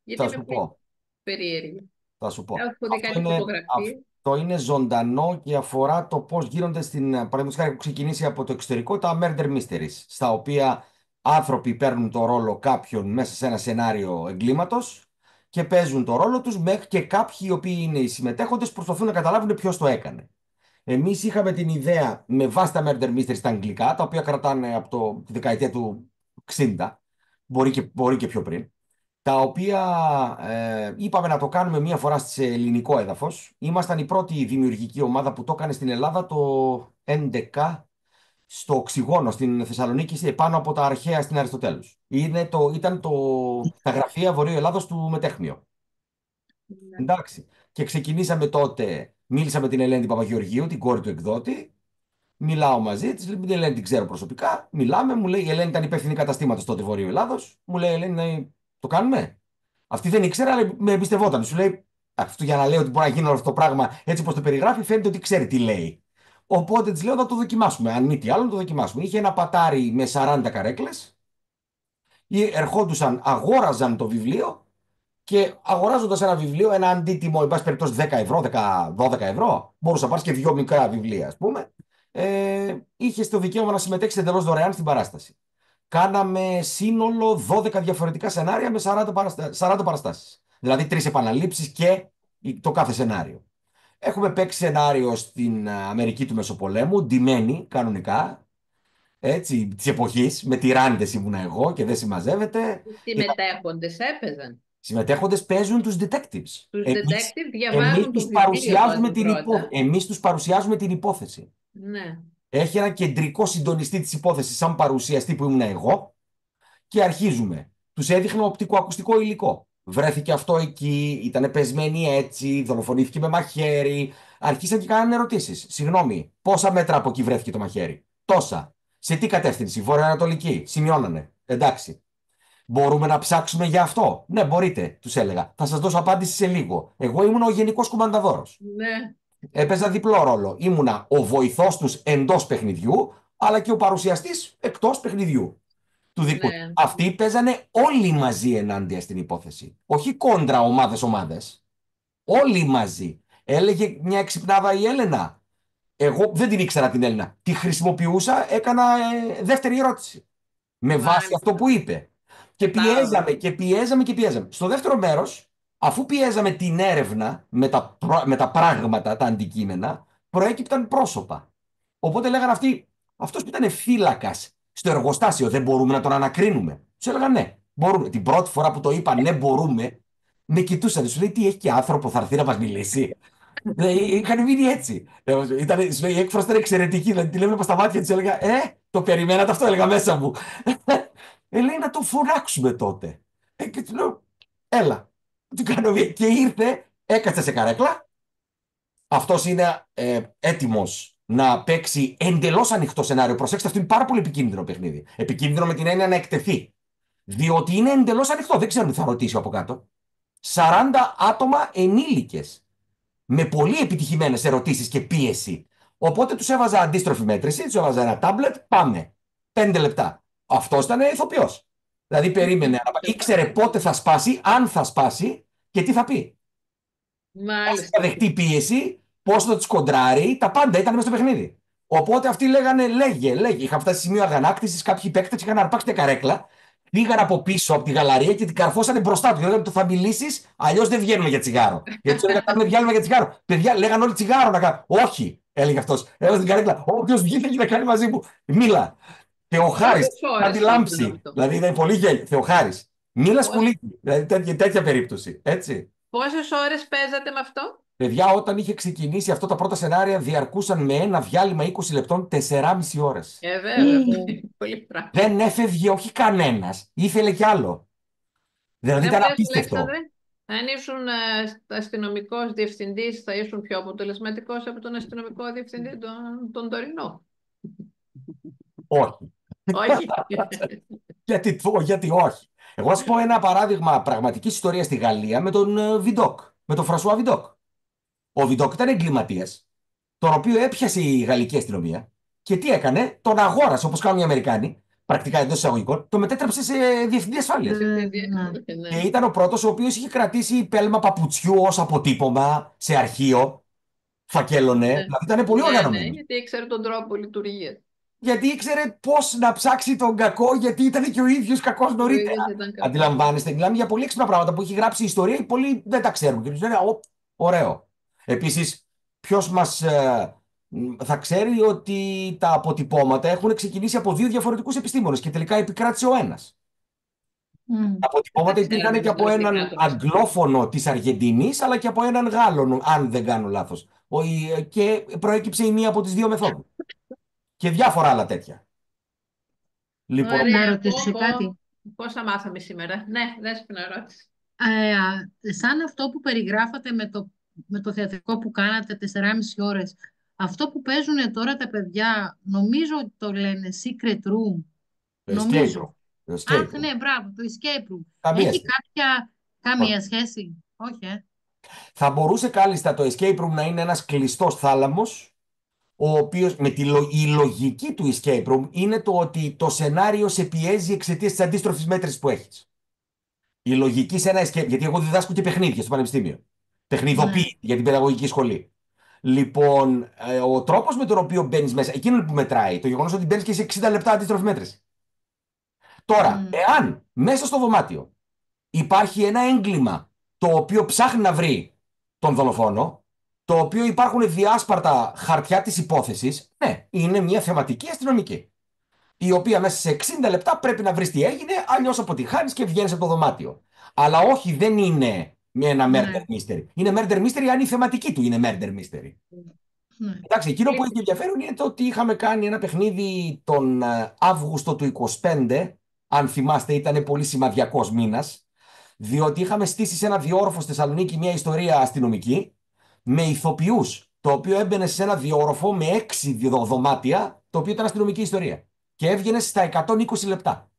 γιατί θα σου είναι πω. περίεργη. Θα σου πω. Έχω δει κάτι φωτογραφίες. Αυτό είναι ζωντανό και αφορά το πώς γίνονται παραδείγματος χάρη, που ξεκινήσει από το εξωτερικό τα murder mysteries, στα οποία άνθρωποι παίρνουν το ρόλο κάποιον μέσα σε ένα σενάριο εγκλήματος και παίζουν το ρόλο τους, μέχρι και κάποιοι οι οποίοι είναι οι συμμετέχοντες προσπαθούν να καταλάβουν ποιος το έκανε. Εμείς είχαμε την ιδέα με βάση τα murder mysteries στα αγγλικά, τα οποία κρατάνε από τη δεκαετία του 60, μπορεί και πιο πριν, τα οποία είπαμε να το κάνουμε μία φορά σε ελληνικό έδαφος. Ήμασταν η πρώτη δημιουργική ομάδα που το έκανε στην Ελλάδα το 2011 στο Οξυγόνο στην Θεσσαλονίκη, πάνω από τα αρχαία στην Αριστοτέλους. Ήταν τα γραφεία Βορείου Ελλάδος του Μετέχμιο. Εντάξει. Και ξεκινήσαμε τότε, μίλησα με την Ελένη Παπαγεωργίου, την κόρη του εκδότη. Μιλάω μαζί τη, την Ελένη την ξέρω προσωπικά. Μιλάμε, μου λέει: η Ελένη ήταν υπεύθυνη καταστήματος τότε Βορείου Ελλάδος. Μου λέει: Ελένη, το κάνουμε. Αυτή δεν ήξερα, αλλά με εμπιστευόταν. Σου λέει: αυτό για να λέει ότι μπορεί να γίνει όλο αυτό το πράγμα έτσι όπως το περιγράφει, φαίνεται ότι ξέρει τι λέει. Οπότε τη λέω: να το δοκιμάσουμε. Αν μη τι άλλο, να το δοκιμάσουμε. Είχε ένα πατάρι με 40 καρέκλες. Ερχόντουσαν, αγόραζαν το βιβλίο. Και αγοράζοντας ένα βιβλίο, ένα αντίτιμο, εν πάση περιπτώσει 10 ευρώ, 12 ευρώ, μπορούσε να πάρει και 2 μικρά βιβλία, ας πούμε. Είχε το δικαίωμα να συμμετέχει εντελώς δωρεάν στην παράσταση. Κάναμε σύνολο 12 διαφορετικά σενάρια με 40 παραστάσεις. Δηλαδή 3 επαναλήψεις και το κάθε σενάριο. Έχουμε παίξει σενάριο στην Αμερική του Μεσοπολέμου, ντυμένοι κανονικά, έτσι, της εποχής, με τυράννιδες ήμουνα εγώ και δεν συμμαζεύεται. Οι συμμετέχοντες έπαιζαν. Συμμετέχοντες παίζουν τους detectives. Τους detectives διαβάζουν το βιβλίο. Εμείς τους παρουσιάζουμε την υπόθεση. Ναι. Έχει ένα κεντρικό συντονιστή της υπόθεσης, σαν παρουσιαστή που ήμουν εγώ, και αρχίζουμε. Τους έδειχνε οπτικοακουστικό υλικό. Βρέθηκε αυτό εκεί, ήταν πεσμένοι έτσι, δολοφονήθηκε με μαχαίρι. Αρχίσαν και κάνανε ερωτήσεις. Συγγνώμη, πόσα μέτρα από εκεί βρέθηκε το μαχαίρι? Τόσα. Σε τι κατεύθυνση? Βορειοανατολική. Σημειώνανε. Εντάξει. Μπορούμε να ψάξουμε για αυτό? Ναι, μπορείτε, τους έλεγα. Θα σας δώσω απάντηση σε λίγο. Εγώ ήμουν ο γενικός κουμανταδόρος. Ναι. Έπαιζα διπλό ρόλο. Ήμουνα ο βοηθός τους εντός παιχνιδιού, αλλά και ο παρουσιαστής εκτός παιχνιδιού του δικού. Ναι. Αυτοί παίζανε όλοι μαζί ενάντια στην υπόθεση. Όχι κόντρα ομάδες. Όλοι μαζί. Έλεγε μια εξυπνάδα η Έλενα. Εγώ δεν την ήξερα την Έλληνα. Τη χρησιμοποιούσα, έκανα δεύτερη ερώτηση. Με βάση Μάλιστα. αυτό που είπε. Και πιέζαμε και πιέζαμε και πιέζαμε. Στο δεύτερο μέρος, αφού πιέζαμε την έρευνα με τα πράγματα, τα αντικείμενα, προέκυπταν πρόσωπα. Οπότε λέγανε αυτοί, αυτός που ήταν φύλακας στο εργοστάσιο, δεν μπορούμε να τον ανακρίνουμε? Τους έλεγα ναι, μπορούμε. Την πρώτη φορά που το είπα ναι, μπορούμε, με κοιτούσαν. Σου λέει, τι έχει και άνθρωπο, θα έρθει να μας μιλήσει? Είχαν μείνει έτσι. Η έκφραση ήταν εξαιρετική. Δηλαδή, τη λέμε στα μάτια τη, έλεγα, το περιμένατε αυτό, έλεγα μέσα μου. Λέει να τον φωνάξουμε τότε. Και του λέω, έλα. Του κάνω μία. Και ήρθε, έκατσε σε καρέκλα. Αυτός είναι έτοιμος να παίξει εντελώς ανοιχτό σενάριο. Προσέξτε, αυτό είναι πάρα πολύ επικίνδυνο παιχνίδι. Επικίνδυνο με την έννοια να εκτεθεί. Διότι είναι εντελώς ανοιχτό. Δεν ξέρω τι θα ρωτήσει από κάτω. 40 άτομα ενήλικες. Με πολύ επιτυχημένες ερωτήσεις και πίεση. Οπότε τους έβαζα αντίστροφη μέτρηση, τους έβαζα ένα τάμπλετ, πάμε. 5 λεπτά. Αυτός ήταν ηθοποιός. Δηλαδή περίμενε, ήξερε πότε θα σπάσει, αν θα σπάσει και τι θα πει. Πώς θα δεχτεί πίεση, πώς θα τους κοντράρει, τα πάντα ήταν μέσα στο παιχνίδι. Οπότε αυτοί λέγανε, λέγε. Είχα φτάσει σε σημείο αγανάκτησης, κάποιοι παίκτες είχαν αρπάξει την καρέκλα, πήγαν από πίσω από τη γαλαρία και την καρφώσανε μπροστά του. Λέγανε, το θα μιλήσεις, αλλιώς δεν βγαίνουμε για τσιγάρο. Γιατί του έλεγα, κάνουμε διάλειμμα για τσιγάρο. Παιδιά, λέγανε όλοι τσιγάρο να κάνουν. Όχι, έλεγε αυτός. Έβαζε την καρέκλα. Όποιος βγει θέλει να κάνει μαζί μου. Μίλα. Θεοχάρης, θα τη λάμψει. Δηλαδή ήταν πολύ γέλιο. Θεοχάρης. Μίλα σκουλίκι. Δηλαδή τέτοια περίπτωση. Έτσι. Πόσες ώρες παίζατε με αυτό? Παιδιά, όταν είχε ξεκινήσει αυτό, τα πρώτα σενάρια διαρκούσαν με ένα διάλειμμα 20 λεπτών 4,5 ώρες. Βέβαια. Πολύ πράγμα. Δεν έφευγε, όχι κανένας. Ήθελε κι άλλο. Δηλαδή ήταν απίστευτο. Αν ήσουν αστυνομικός διευθυντής, θα ήσουν πιο αποτελεσματικός από τον αστυνομικό διευθυντή τον τωρινό? Όχι. Όχι. Γιατί όχι. Εγώ θα σου πω ένα παράδειγμα πραγματικής ιστορίας στη Γαλλία με τον Βιντόκ. Με τον Φρανσουά Βιντόκ. Ο Βιντόκ ήταν εγκληματίας, τον οποίο έπιασε η γαλλική αστυνομία και τι έκανε? Τον αγόρασε όπως κάνουν οι Αμερικάνοι, πρακτικά εντός εισαγωγικών, το μετέτρεψε σε διευθυντή ασφάλειας. Και ήταν ο πρώτος ο οποίος είχε κρατήσει πέλμα παπουτσιού ως αποτύπωμα σε αρχείο. Φακέλωνε. Δηλαδή ήταν πολύ οργανωμένο. Ναι, γιατί ήξερε τον τρόπο λειτουργίας. Γιατί ήξερε πώς να ψάξει τον κακό, γιατί ήταν και ο ίδιος κακός νωρίτερα. Αντιλαμβάνεστε, μιλάμε για πολύ έξυπνα πράγματα που έχει γράψει η ιστορία και πολλοί δεν τα ξέρουν. Και τους λένε, ωραίο. Επίσης, ποιος μας θα ξέρει ότι τα αποτυπώματα έχουν ξεκινήσει από 2 διαφορετικούς επιστήμονες και τελικά επικράτησε ο ένας. Τα αποτυπώματα υπήρχαν και από έναν αγγλόφωνο της Αργεντινής, αλλά και από έναν Γάλλον, αν δεν κάνω λάθος. Και προέκυψε η μία από τις 2 μεθόδου. Και διάφορα άλλα τέτοια. Λοιπόν, να ρωτήσω κάτι. Πόσα μάθαμε σήμερα? Ναι, Δέσποινα, ερώτηση. Σαν αυτό που περιγράφατε με το θεατρικό που κάνατε 4,5 ώρες, αυτό που παίζουν τώρα τα παιδιά, νομίζω ότι το λένε Secret Room. Νομίζω. Αχ, ναι, μπράβο, το Escape Room. Έχει καμία σχέση? Όχι, Θα μπορούσε κάλλιστα το Escape Room να είναι ένας κλειστός θάλαμος, ο οποίος, η λογική του escape room είναι το ότι το σενάριο σε πιέζει εξαιτίας της αντίστροφης μέτρησης που έχεις. Η λογική σε ένα escape, γιατί εγώ διδάσκω και παιχνίδια στο πανεπιστήμιο. Παιχνιδοποιεί για την παιδαγωγική σχολή. Λοιπόν, ο τρόπος με τον οποίο μπαίνεις μέσα, εκείνο που μετράει, το γεγονός ότι μπαίνεις και σε 60 λεπτά αντίστροφη μέτρηση. Τώρα, εάν μέσα στο δωμάτιο υπάρχει ένα έγκλημα το οποίο ψάχνει να βρει τον δολοφόνο, το οποίο υπάρχουν διάσπαρτα χαρτιά της υπόθεσης, ναι, είναι μια θεματική αστυνομική, η οποία μέσα σε 60 λεπτά πρέπει να βρεις τι έγινε, αλλιώς αποτυχάνεις και βγαίνεις από το δωμάτιο. Αλλά όχι, δεν είναι ένα murder mystery. Είναι murder mystery αν η θεματική του είναι murder mystery. Ναι. Εντάξει, εκείνο που έχει ενδιαφέρον είναι το ότι είχαμε κάνει ένα παιχνίδι τον Αύγουστο του 25, αν θυμάστε, ήταν πολύ σημαδιακός μήνας, διότι είχαμε στήσει σε ένα διόροφο στη Θεσσαλονίκη μια ιστορία αστυνομική με ηθοποιούς, το οποίο έμπαινε σε ένα διόροφο με 6 δωμάτια, το οποίο ήταν αστυνομική ιστορία. Και έβγαινε στα 120 λεπτά.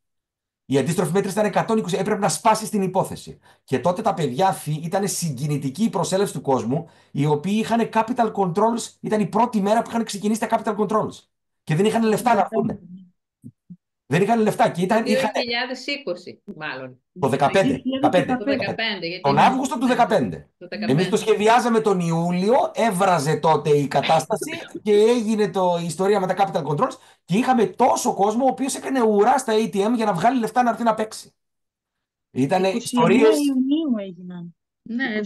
Η αντίστροφη μέτρηση ήταν 120, έπρεπε να σπάσει την υπόθεση. Και τότε τα παιδιά ήταν συγκινητική η προσέλευση του κόσμου, οι οποίοι είχαν capital controls, ήταν η πρώτη μέρα που είχαν ξεκινήσει τα capital controls. Και δεν είχαν λεφτά να έρθουν. Δεν είχαν λεφτά. Και ήταν, 2020, μάλλον. Το 2015. Τον Αύγουστο του 2015. Εμείς το σχεδιάζαμε τον Ιούλιο, έβραζε τότε η κατάσταση και έγινε η ιστορία με τα capital controls και είχαμε τόσο κόσμο ο οποίος έκανε ουρά στα ATM για να βγάλει λεφτά να έρθει να παίξει. Ήτανε 29 ιστορίες... Ιουνίου έγιναν. Ναι, 29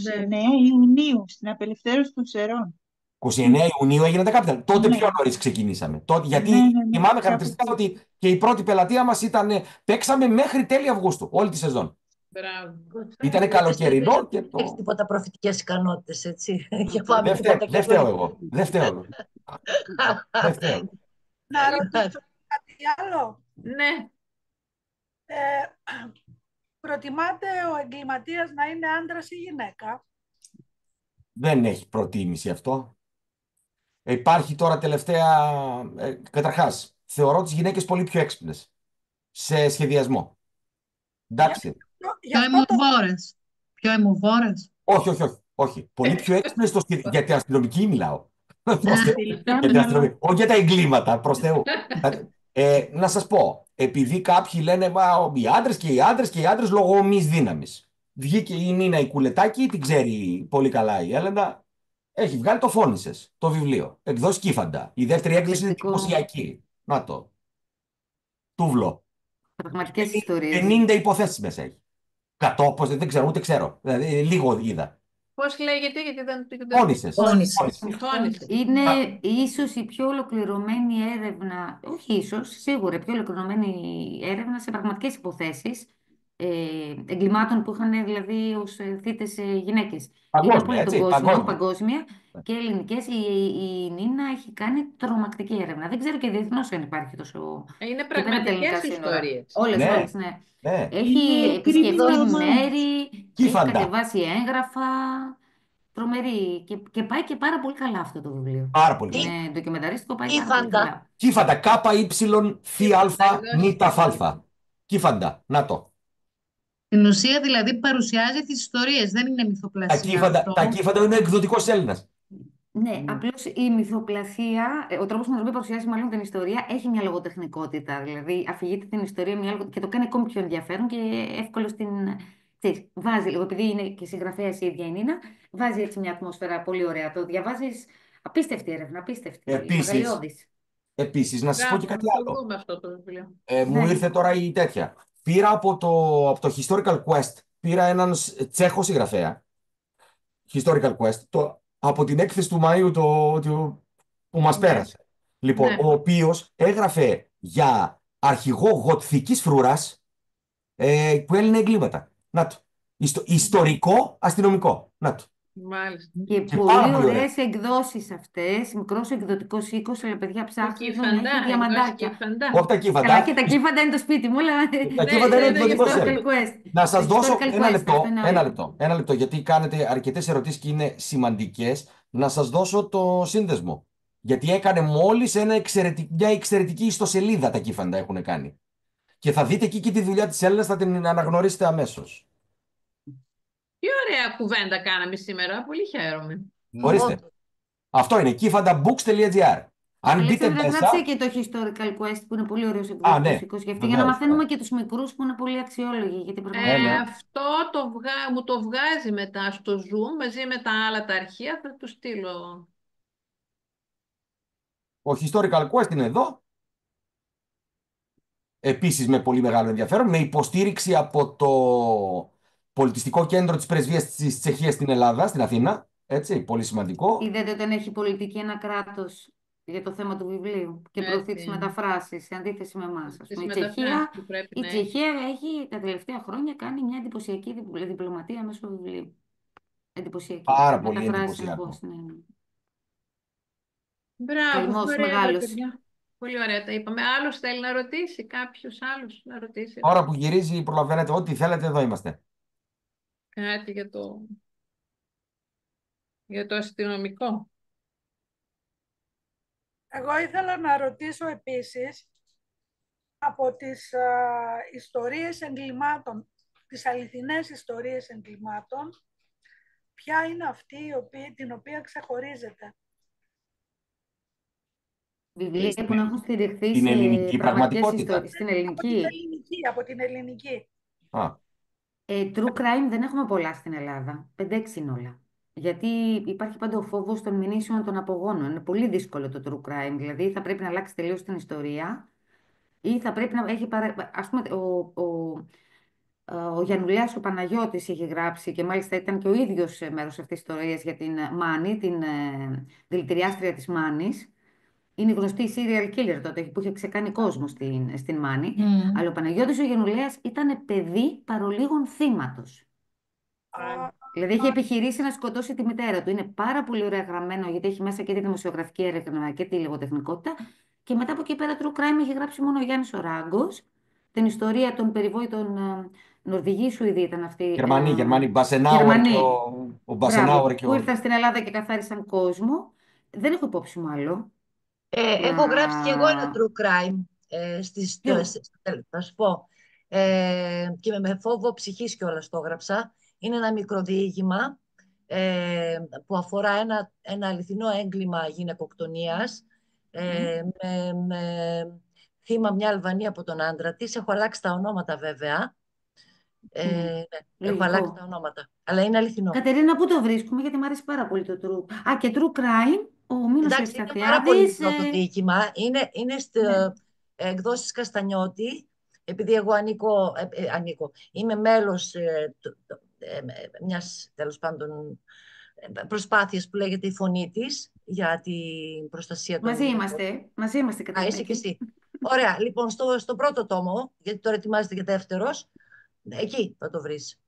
Ιουνίου, στην απελευθέρωση των Σερών. 29 Ιουνίου έγιναν τα capital. Τότε πιο νωρίς ξεκινήσαμε. Τότε, γιατί θυμάμαι χαρακτηριστικά ότι και η πρώτη πελατεία μας ήταν. Παίξαμε μέχρι τέλη Αυγούστου, όλη τη σεζόν. Ήτανε καλοκαιρινό και το. Έχεις τίποτα προφητικές ικανότητες, έτσι. Δεν φταίω εγώ. Δεν φταίω. Να ρωτήσω κάτι άλλο. Ναι. Προτιμάτε ο εγκληματίας να είναι άντρας ή γυναίκα? Δεν έχει προτίμηση αυτό. Υπάρχει τώρα τελευταία. Καταρχάς, θεωρώ τις γυναίκες πολύ πιο έξυπνες σε σχεδιασμό. Εντάξει. Πιο αιμοβόρες. Πιο αιμοβόρες. Όχι. Πολύ πιο έξυπνες για την αστυνομική μιλάω. Όχι για τα εγκλήματα, προς Θεού. Να σας πω, επειδή κάποιοι λένε οι άντρες και οι άντρες λόγω ομής δύναμης. Βγήκε η Νίνα η Κουλετάκη, την ξέρει πολύ καλά η Έλενα. Έχει βγάλει το Φώνησες, το βιβλίο. Εκδόσεις Κύφαντα. Η δεύτερη έκδοση είναι εντυπωσιακή. Να το. Τούβλο. Πραγματικές ιστορίες. 50 υποθέσεις μέσα έχει. 100, δεν ξέρω, ούτε ξέρω. Δηλαδή, λίγο είδα. Πώς λέγεται, γιατί δεν... Φώνησες. Είναι ίσως η πιο ολοκληρωμένη έρευνα, όχι ίσως, σίγουρα η πιο ολοκληρωμένη έρευνα σε πραγματικές υποθέσεις εγκλημάτων που είχαν δηλαδή ως θύτες γυναίκες. Είναι από παγκόσμια και ελληνικές. Η Νίνα έχει κάνει τρομακτική έρευνα. Δεν ξέρω και διεθνώς αν υπάρχει τόσο... Είναι πραγματικές ιστορίες. Όλες, ναι. Έχει επισκεφτεί μέρη, έχει κατεβάσει έγγραφα. Τρομερή. Και πάει και πάρα πολύ καλά αυτό το βιβλίο. Πάρα πολύ. Είναι ντοκιμενταρίστικο, πάει πάρα πολύ καλά. Κύφαντα. ΚY-Φ-Α-Ν-Α. Κύφαντα. Να το. Στην ουσία δηλαδή παρουσιάζει τις ιστορίες, δεν είναι μυθοπλασία. Τα κύφαντα είναι εκδοτικός Έλληνας. Ναι, απλώς η μυθοπλασία, ο τρόπος με τον οποίο παρουσιάζει μάλλον την ιστορία, έχει μια λογοτεχνικότητα. Δηλαδή, αφηγείται την ιστορία και το κάνει ακόμη πιο ενδιαφέρον και εύκολο στην. Βάζει λίγο, επειδή είναι και συγγραφέας η ίδια η Νίνα, βάζει έτσι μια ατμόσφαιρα πολύ ωραία. Το διαβάζεις, απίστευτη έρευνα, απίστευτη. Επίσης, να σας πω και κάτι άλλο. Αυτό το βιβλίο. Μου ήρθε τώρα η τέτοια. Πήρα από το Historical Quest, πήρα έναν Τσέχο συγγραφέα, Historical Quest, από την έκθεση του Μαΐου που μας πέρασε. Λοιπόν, ο οποίος έγραφε για αρχηγό γοτθικής φρούρας που έλυνε εγκλήματα. Να το. Ιστορικό αστυνομικό. Να το. Μάλιστα. Και πολύ ωραίες εκδόσεις αυτές, μικρός εκδοτικός οίκος, αλλά παιδιά ψάχνει να έχει διαμαντάκια. Όχι τα κύφαντα. Καλά, και τα κύφαντα είναι το σπίτι μου, αλλά τα κύφαντα είναι εκδοτικός οίκος. Να σας δώσω ένα λεπτό, γιατί κάνετε αρκετές ερωτήσεις και είναι σημαντικές. Να σας δώσω το σύνδεσμο. Γιατί έκανε μόλις μια εξαιρετική ιστοσελίδα τα κύφαντα έχουν κάνει. Και θα δείτε εκεί και τη δουλειά της Έλληνας, θα την αναγνωρίσετε αμέσως. Τι ωραία κουβέντα κάναμε σήμερα, πολύ χαίρομαι. Ορίστε. Αυτό είναι kifandabooks.gr. Αν μπείτε μέσα... Γράψε και το Historical Quest που είναι πολύ ωραίος εκδοτικός οίκος για να μαθαίνουμε και τους μικρούς που είναι πολύ αξιόλογοι. Γιατί αυτό μου το βγάζει μετά στο Zoom μαζί με τα άλλα τα αρχεία, θα του στείλω. Ο Historical Quest είναι εδώ. Επίσης με πολύ μεγάλο ενδιαφέρον, με υποστήριξη από το πολιτιστικό κέντρο της Πρεσβείας της Τσεχίας στην Ελλάδα, στην Αθήνα. Έτσι, πολύ σημαντικό. Είδατε όταν έχει πολιτική ένα κράτος για το θέμα του βιβλίου και προωθεί τις μεταφράσεις, σε αντίθεση με εμάς. Η Τσεχία έχει τα τελευταία χρόνια κάνει μια εντυπωσιακή διπλωματία μέσω βιβλίου. Εντυπωσιακή. Πάρα πολύ εντυπωσιακό. Μπράβο, Καημός ωραία τα μεγάλος. παιδιά. Πολύ ωραία τα είπαμε. Άλλος θέλει να ρωτήσει, κάποιος άλλος να ρωτήσει Ώρα που γυρίζει, προλαβαίνετε ό,τι θέλετε, εδώ είμαστε. κάτι για το αστυνομικό. Εγώ ήθελα να ρωτήσω επίσης από τις ιστορίες εγκλημάτων, τις αληθινές ιστορίες εγκλημάτων, ποια είναι αυτή την οποία ξεχωρίζετε. Βιβλία που να έχουν στηριχθεί Την σε ελληνική πραγματικές πραγματικότητα. ιστορίες. Στην ελληνική. Από την ελληνική. True crime δεν έχουμε πολλά στην Ελλάδα. 5-6 είναι όλα. Γιατί υπάρχει πάντα ο φόβος των μηνύσεων των απογόνων. Είναι πολύ δύσκολο το true crime. Δηλαδή θα πρέπει να αλλάξει τελείως την ιστορία ή θα πρέπει να έχει ας πούμε, ο Γιαννουλέας ο Παναγιώτης είχε γράψει και μάλιστα ήταν και ο ίδιος μέρος αυτής της ιστορίας για την Μάνη, την δηλητηριάστρια της Μάνης. Είναι γνωστή serial killer τότε που είχε ξεκάνει κόσμο στην Μάνη. Αλλά ο Παναγιώτης ο Γιαννουλέας ήταν παιδί παρολίγων θύματος. Δηλαδή έχει επιχειρήσει να σκοτώσει τη μητέρα του. Είναι πάρα πολύ ωραία γραμμένο γιατί έχει μέσα και τη δημοσιογραφική έρευνα και τη λογοτεχνικότητα. Και μετά από εκεί πέρα true crime έχει γράψει μόνο ο Γιάννης ο Ράγκος. Την ιστορία των περιβόητων Νορβηγοί Σουηδοί ήταν αυτή. Γερμανοί, Μπασενάουερ και ο Μπασενάουερ και που ήρθαν στην Ελλάδα και καθάρισαν κόσμο. Δεν έχω υπόψη μου άλλο. Έχω γράψει και εγώ ένα true crime. Θα σου πω. Και με φόβο ψυχής κιόλας το έγραψα. Είναι ένα μικρό διήγημα που αφορά ένα αληθινό έγκλημα γυναικοκτονίας με θύμα μια Αλβανία από τον άντρα της. Έχω αλλάξει τα ονόματα βέβαια. Έχω αλλάξει τα ονόματα. Αλλά είναι αληθινό. Κατερίνα, πού το βρίσκουμε, γιατί μου αρέσει πάρα πολύ το true. Και true crime, ο Μίνος Ευσταθιάδης. Είναι πάρα πολύ μικρό το διοίκημα. Είναι εκδόσεις Καστανιώτη. Επειδή εγώ είμαι μέλος μιας τέλος πάντων προσπάθειας που λέγεται η Φωνή της για την προστασία των... Μαζί είμαστε Κατερίνα. Είσαι και εσύ. Ωραία, λοιπόν, στο πρώτο τόμο, γιατί τώρα ετοιμάζεται για δεύτερος, εκεί θα το βρεις.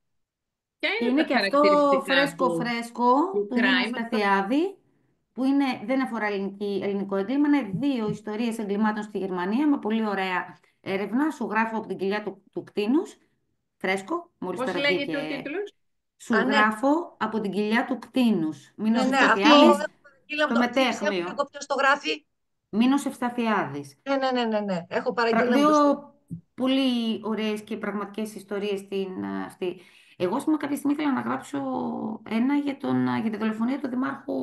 Είναι και αυτό φρέσκο του Μίνου Ευσταθιάδη, που δεν αφορά ελληνικό έγκλημα, είναι 2 ιστορίες εγκλημάτων στη Γερμανία με πολύ ωραία έρευνα. Σου γράφω από την κοιλιά του κτήνους, φρέσκο, μόλις τώρα βγήκε. Πώς λέγεται ο τίτλος? Σου γράφω από την κοιλιά του κτήνους. Μίνος Ευσταθιάδης, στο Μετέχμιο. Ποιος το γράφει? Μίνος Ευσταθιάδης. Ναι. Έχω παραγγείλει. 2 πολύ ωραίες και πραγματικές ιστορίες αυτή. Εγώ, κάποια στιγμή ήθελα να γράψω ένα για τη δολοφονία του Δημάρχου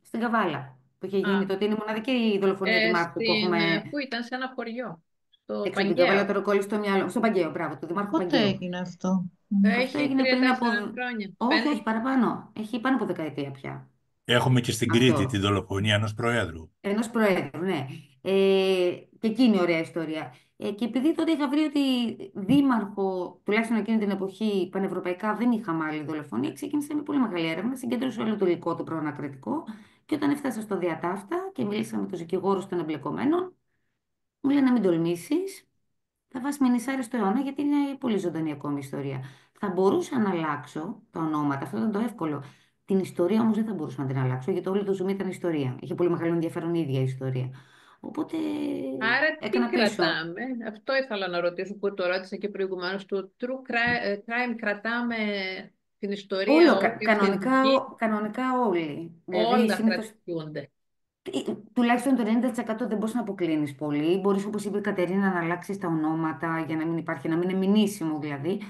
στην Καβάλα, που είχε γίνει τότε. Είναι η μοναδική δολοφονία Δημάρχου που έχουμε. Που ήταν σε ένα χωριό. Στο Έξω από την Καβάλα, το ροκόλλη στο μυαλό. Στο Παγκαίο, μπράβο, του Δημάρχου Παγκαίου. Πότε έγινε αυτό? Αυτό έγινε πριν από. χρόνια. Όχι, παραπάνω. Έχει πάνω από δεκαετία πια. Έχουμε και στην Κρήτη τη δολοφονία ενός προέδρου. Ενός προέδρου, ναι. Και εκεί είναι ωραία ιστορία. Και επειδή τότε είχα βρει ότι δήμαρχο, τουλάχιστον εκείνη την εποχή, πανευρωπαϊκά δεν είχαμε άλλη δολοφονία, ξεκίνησα με πολύ μεγάλη έρευνα, συγκέντρωσα όλο το υλικό του προανακριτικό. Και όταν έφτασα στο διατάφτα και μίλησα με τους δικηγόρους των εμπλεκομένων, μου λένε να μην τολμήσεις, θα βάσει μηνυσάρι στο αιώνα, γιατί είναι πολύ ζωντανή ακόμη ιστορία. Θα μπορούσα να αλλάξω τα ονόματα, αυτό ήταν το εύκολο. Την ιστορία όμως δεν θα μπορούσα να την αλλάξω, γιατί όλο το ζουμί ήταν ιστορία. Είχε πολύ μεγάλο ενδιαφέρον η ίδια η ιστορία. Οπότε άρα τι έκανα πίσω. κρατάμε? Αυτό ήθελα να ρωτήσω, που το ρώτησα και προηγουμένως. Το true crime κρατάμε την ιστορία Όλο, κανονικά όλοι. Όλα κρατιούνται. Τουλάχιστον το 90% δεν μπορείς να αποκλίνεις πολύ. Μπορείς, όπως είπε η Κατερίνα, να αλλάξεις τα ονόματα για να μην υπάρχει, να μην είναι μηνύσιμο δηλαδή.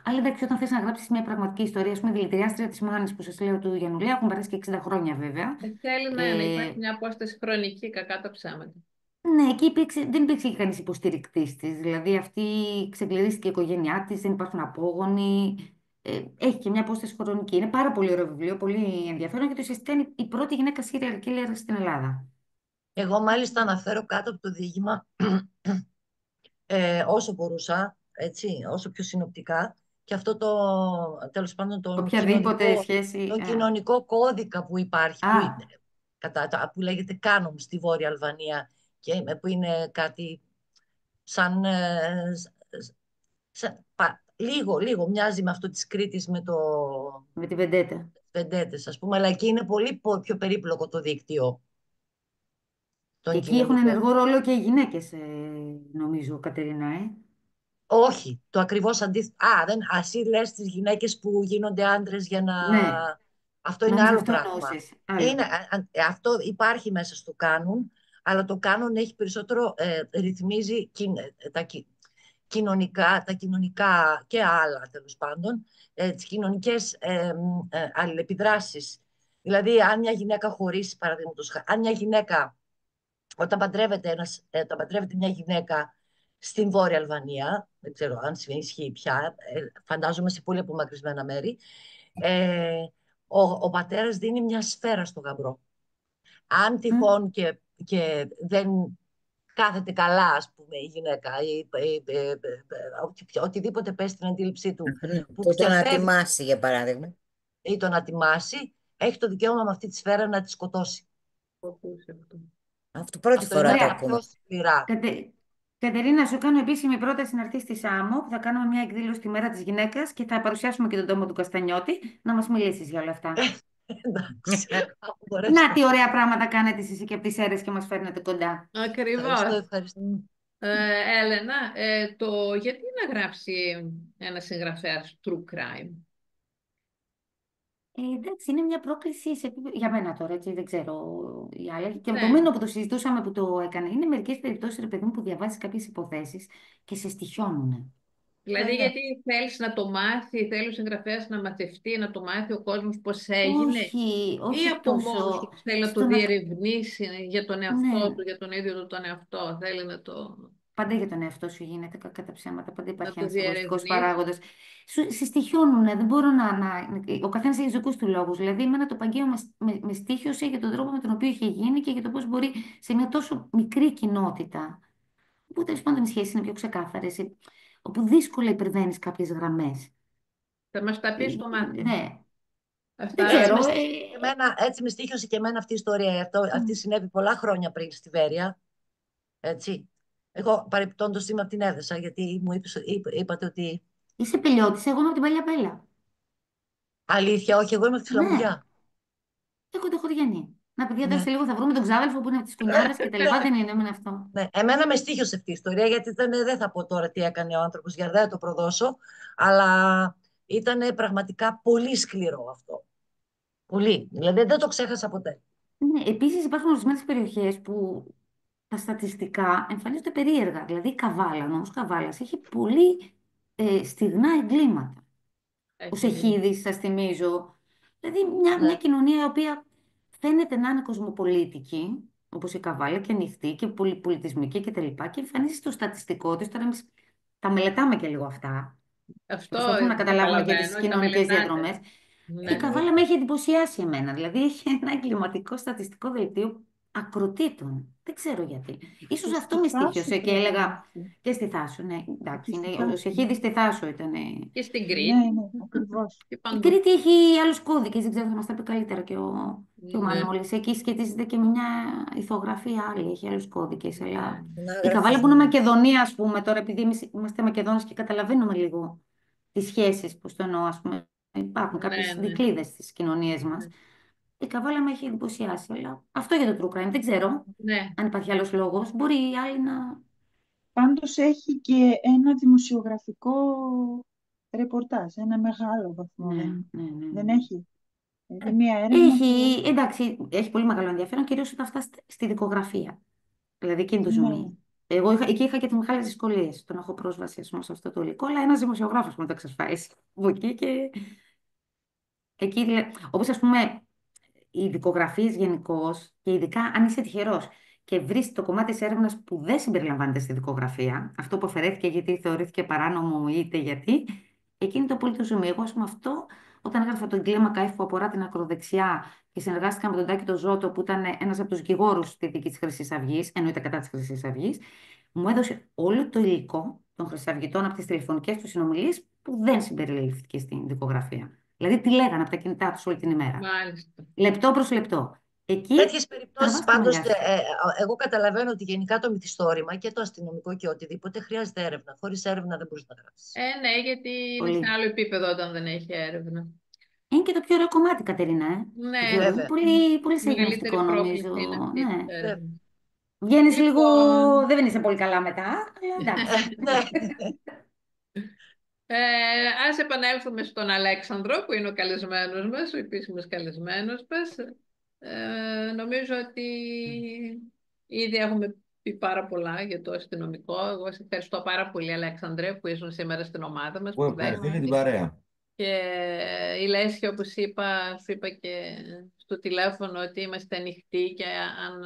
Αλλά εντάξει, όταν θες να γράψεις μια πραγματική ιστορία, ας πούμε, δηλητηριάστρια της Μάνης που σας λέω του Γιαννουλέα, έχουν περάσει και 60 χρόνια βέβαια. Θέλει να υπάρχει μια απόσταση χρονική, κακά τα ψέματα. Ναι, εκεί δεν υπήρξε και κανείς υποστηρικτής της. Δηλαδή αυτή ξεκληρίστηκε η οικογένειά της, δεν υπάρχουν απόγονοι. Έχει και μια απόσταση χρονική. Είναι πάρα πολύ ωραίο βιβλίο, πολύ ενδιαφέρον, γιατί ουσιαστικά είναι η πρώτη γυναίκα serial killer στην Ελλάδα. Εγώ μάλιστα αναφέρω κάτω από το διήγημα όσο μπορούσα, έτσι, όσο πιο συνοπτικά, και αυτό τέλος πάντων το κοινωνικό κώδικα που υπάρχει, που λέγεται Κάνομ στη Βόρεια Αλβανία, και που είναι κάτι σαν λίγο μοιάζει με αυτό της Κρήτης με τη Βεντέτα. Βεντέτες, ας πούμε, αλλά εκεί είναι πολύ πιο περίπλοκο το δίκτυο. Και εκεί έχουν ενεργό ρόλο και οι γυναίκες, νομίζω, Κατερίνα, Όχι, το ακριβώς αντίθετο. Εσύ λες τις γυναίκες που γίνονται άντρες για να... Ναι, Αυτό είναι νόμιζα άλλο αυτό πράγμα. εννοούσες. Άλλο. Αυτό υπάρχει μέσα στο κάνουν, αλλά το κάνουν έχει περισσότερο, ρυθμίζει τα κοινωνικά και άλλα, τέλος πάντων, τις κοινωνικές αλληλεπιδράσεις. Δηλαδή, αν μια γυναίκα χωρίσει, παραδείγματος χάρη, αν μια γυναίκα, όταν παντρεύεται μια γυναίκα στην Βόρεια Αλβανία, δεν ξέρω αν ισχύει πια, φαντάζομαι σε πολύ απομακρυσμένα μέρη, ο πατέρας δίνει μια σφαίρα στο γαμπρό. Αν τυχόν και δεν κάθεται καλά, ας πούμε, η γυναίκα ή οτιδήποτε πέσει στην αντίληψή του που τον ατιμάσει, για παράδειγμα, ή τον ατιμάσει, έχει το δικαίωμα με αυτή τη σφαίρα να τη σκοτώσει. Αυτό πρώτη φορά το ακούμε. Κατερίνα, σου κάνω επίσημη πρόταση να έρθει στη ΣΑΜΟ, που θα κάνουμε μια εκδήλωση τη μέρα της γυναίκας και θα παρουσιάσουμε και τον τόμο του Καστανιώτη, να μας μιλήσεις για όλα αυτά. Να τι ωραία πράγματα κάνετε εσείς και από τις αίρες και μας φέρνετε κοντά. Ακριβώς. Ευχαριστώ. Έλενα, γιατί να γράψει ένα συγγραφέας true crime? Εντάξει, είναι μια πρόκληση για μένα τώρα, έτσι, δεν ξέρω οι άλλοι. Και το μήνυμα που το συζητούσαμε που το έκανε, είναι μερικές περιπτώσεις, ρε παιδί μου, που διαβάζεις κάποιες υποθέσεις και σε στοιχιώνουν. Δηλαδή, γιατί θέλεις να το μάθει, θέλει ο συγγραφέας να μαθευτεί, να το μάθει ο κόσμος πώς έγινε, όχι ή από μόνος του θέλει να το διερευνήσει για τον εαυτό του, για τον ίδιο του τον εαυτό, θέλει να το... Πάντα για τον εαυτό σου γίνεται, κατά ψέματα, πάντα υπάρχει ένας εγωιστικός παράγοντας. Συστοιχιώνουν, δεν μπορώ ο καθένας έχει δικούς του λόγους. Δηλαδή, εμένα το Παγκαίο με στοίχιωσε για τον τρόπο με τον οποίο είχε γίνει και για το πώς μπορεί σε μια τόσο μικρή κοινότητα, που τέλος πάντων οι σχέσεις είναι πιο ξεκάθαρες, όπου δύσκολα υπερβαίνεις κάποιες γραμμές. Θα μας τα πεις στο μάθημα. Ναι. Αυτά, δεν ξέρω. Έτσι με στοίχιωσε και εμένα αυτή η ιστορία. Αυτή συνέβη πολλά χρόνια πριν στη Βέρεια. Έτσι. Εγώ παρεπιπτόντως είμαι από την Έδεσα, γιατί μου είπατε ότι... Είσαι Πελιώτης, εγώ είμαι από την Παλιά Πέλα. Αλήθεια, όχι, εγώ είμαι από τη Φλαμουδιά. Εγώ το χωριανή. Να παιδιά, τώρα σε λίγο θα βρούμε τον ξάδελφο που είναι από τις Κουνιάδες και τα λοιπά, δεν είναι αυτό. Ναι, εμένα με στοίχιωσε αυτή η ιστορία, γιατί δεν θα πω τώρα τι έκανε ο άνθρωπος για να το προδώσω, αλλά ήταν πραγματικά πολύ σκληρό αυτό. Πολύ. Δηλαδή δεν το ξέχασα ποτέ. Ναι, επίσης υπάρχουν ορισμένες περιοχές που τα στατιστικά εμφανίζονται περίεργα. Δηλαδή η Καβάλα, ο νόμος Καβάλας, έχει πολύ στιγνά εγκλήματα. Ο Σεχίδης, σας θυμίζω. Δηλαδή μια κοινωνία η οποία φαίνεται να είναι κοσμοπολίτικη, όπως η Καβάλα, και ανοιχτή και πολυπολιτισμική κτλ. Και εμφανίζει στο στατιστικό της. Τώρα εμείς τα μελετάμε και λίγο αυτά. Προσπαθούμε να καταλάβουμε και τις κοινωνικές διαδρομές. Η Καβάλα με έχει εντυπωσιάσει εμένα. Δηλαδή έχει ένα εγκληματικό στατιστικό δελτίο ακροτήτων. Δεν ξέρω γιατί. Ίσως αυτό με στοίχιωσε και έλεγα. Και στη Θάσο, ναι. Εντάξει, ο Σεχίδης στη Θάσο ήταν. Και στην Κρήτη. Ναι, ακριβώς. Η Κρήτη έχει άλλους κώδικες, δεν ξέρω, θα μας τα πει καλύτερα και ο Μανώλης. Εκεί σχετίζεται και με μια ηθογραφία άλλη, έχει άλλους κώδικες. Αλλά η Καβάλα που είναι Μακεδονία, ας πούμε, τώρα επειδή εμείς είμαστε Μακεδόνες και καταλαβαίνουμε λίγο τις σχέσεις, πώς το εννοώ, ας πούμε, υπάρχουν κάποιες δικλείδες στις κοινωνίες μας. Η Καβάλα με έχει εντυπωσιάσει, αλλά αυτό για το true crime. Δεν ξέρω αν υπάρχει άλλος λόγος. Μπορεί οι άλλοι να... Πάντως έχει και ένα δημοσιογραφικό ρεπορτάζ, ένα μεγάλο βαθμό. Δεν έχει. Μια έρευνα Εντάξει, έχει πολύ μεγάλο ενδιαφέρον, κυρίως όταν φτάσει στη δικογραφία. Δηλαδή εκείνη το ζουμί. Εγώ εκεί είχα και τις μεγάλες δυσκολίες. Το να έχω πρόσβαση σε αυτό το υλικό, αλλά ένας δημοσιογράφος μου το εξασφάλισε από εκεί και... Εκεί, όπως ας πούμε, οι δικογραφίες γενικώς, και ειδικά αν είσαι τυχερός και βρεις το κομμάτι της έρευνας που δεν συμπεριλαμβάνεται στη δικογραφία, αυτό που αφαιρέθηκε γιατί θεωρήθηκε παράνομο είτε γιατί, εκεί είναι το απόλυτο ζουμί. Εγώ, ας πούμε, αυτό, όταν έγραφα το εγκλήμα ΚΑΕΦ που αφορά την ακροδεξιά και συνεργάστηκα με τον Τάκη τον Ζώτο, που ήταν ένας από τους δικηγόρους στη δίκη της Χρυσής Αυγής, εννοείται κατά της Χρυσής Αυγής, μου έδωσε όλο το υλικό των χρυσαυγητών από τις τηλεφωνικές του συνομιλίες που δεν συμπεριληφθήκε στην δικογραφία. Δηλαδή, τι λέγανε από τα κινητά τους όλη την ημέρα. Μάλιστα. Λεπτό προς λεπτό. Τέτοιες περιπτώσεις, πάντως, εγώ καταλαβαίνω ότι γενικά το μυθιστόρημα και το αστυνομικό και οτιδήποτε χρειάζεται έρευνα. Χωρίς έρευνα δεν μπορείς να γράψεις. Ναι, γιατί είναι σε άλλο επίπεδο όταν δεν έχει έρευνα. Είναι και το πιο ωραίο κομμάτι, Κατερίνα. Ναι, βέβαια. Πολύ, πολύ συγκλονιστικό, νομίζω. Ναι. Βγαίνεις λίγο, Λοιπόν, δεν είσαι πολύ καλά μετά, αλλά εντάξει. Ναι. ας επανέλθουμε στον Αλέξανδρο, που είναι ο καλεσμένος μας, ο επίσημος καλεσμένος μας. Νομίζω ότι ήδη έχουμε πει πάρα πολλά για το αστυνομικό. Εγώ σε ευχαριστώ πάρα πολύ, Αλέξανδρε, που ήσουν σήμερα στην ομάδα μας, Εγώ που ευχαριστώ για την δέχτηκες. παρέα. Και η Λέσχη, όπως είπα, σου είπα και στο τηλέφωνο ότι είμαστε ανοιχτοί και αν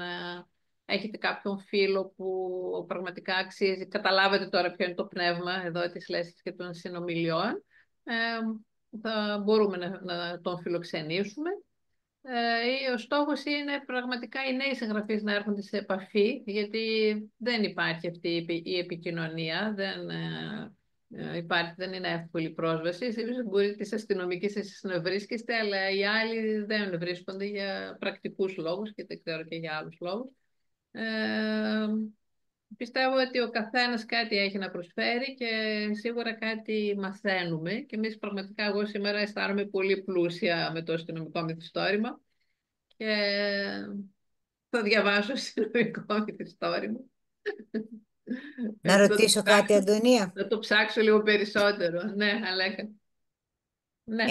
έχετε κάποιον φίλο που πραγματικά αξίζει, καταλάβετε τώρα ποιο είναι το πνεύμα εδώ της Λέσχης και των συνομιλιών, ε, θα μπορούμε να τον φιλοξενήσουμε. Ο στόχος είναι πραγματικά οι νέοι συγγραφείς να έρχονται σε επαφή, γιατί δεν υπάρχει αυτή η επικοινωνία, δεν είναι εύκολη πρόσβαση. Εσείς μπορείτε τις αστυνομικές εσείς να βρίσκεστε, αλλά οι άλλοι δεν βρίσκονται για πρακτικούς λόγους και δεν ξέρω και για άλλους λόγους. Πιστεύω ότι ο καθένας κάτι έχει να προσφέρει και σίγουρα κάτι μαθαίνουμε. Και εμείς πραγματικά, εγώ σήμερα αισθάνομαι πολύ πλούσια με το αστυνομικό μυθιστόρημα και θα διαβάσω αστυνομικό μυθιστόρημα. Να ρωτήσω κάτι, Αντωνία. Να το ψάξω λίγο περισσότερο. Ναι, Αλέκα. Ναι.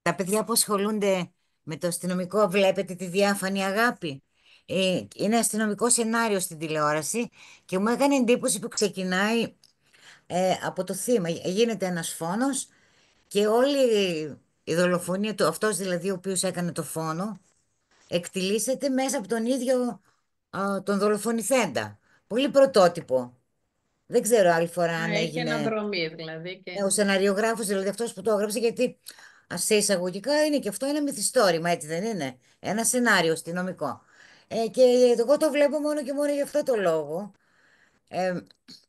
Τα παιδιά που ασχολούνται με το αστυνομικό, βλέπετε τη Διάφανη Αγάπη. Είναι αστυνομικό σενάριο στην τηλεόραση και μου έκανε εντύπωση που ξεκινάει από το θύμα. Γίνεται ένας φόνος και όλη η δολοφονία του, αυτός δηλαδή ο οποίος έκανε το φόνο, εκτιλήσεται μέσα από τον ίδιο τον δολοφονηθέντα. Πολύ πρωτότυπο. Δεν ξέρω άλλη φορά αν Έχει έγινε αναδρομή δηλαδή. Και... ο σεναριογράφος, δηλαδή αυτός που το έγραψε, γιατί σε εισαγωγικά είναι και αυτό ένα μυθιστόρημα, έτσι δεν είναι? Ένα σενάριο αστυνομικό. Και εγώ το βλέπω μόνο και μόνο για αυτό το λόγο.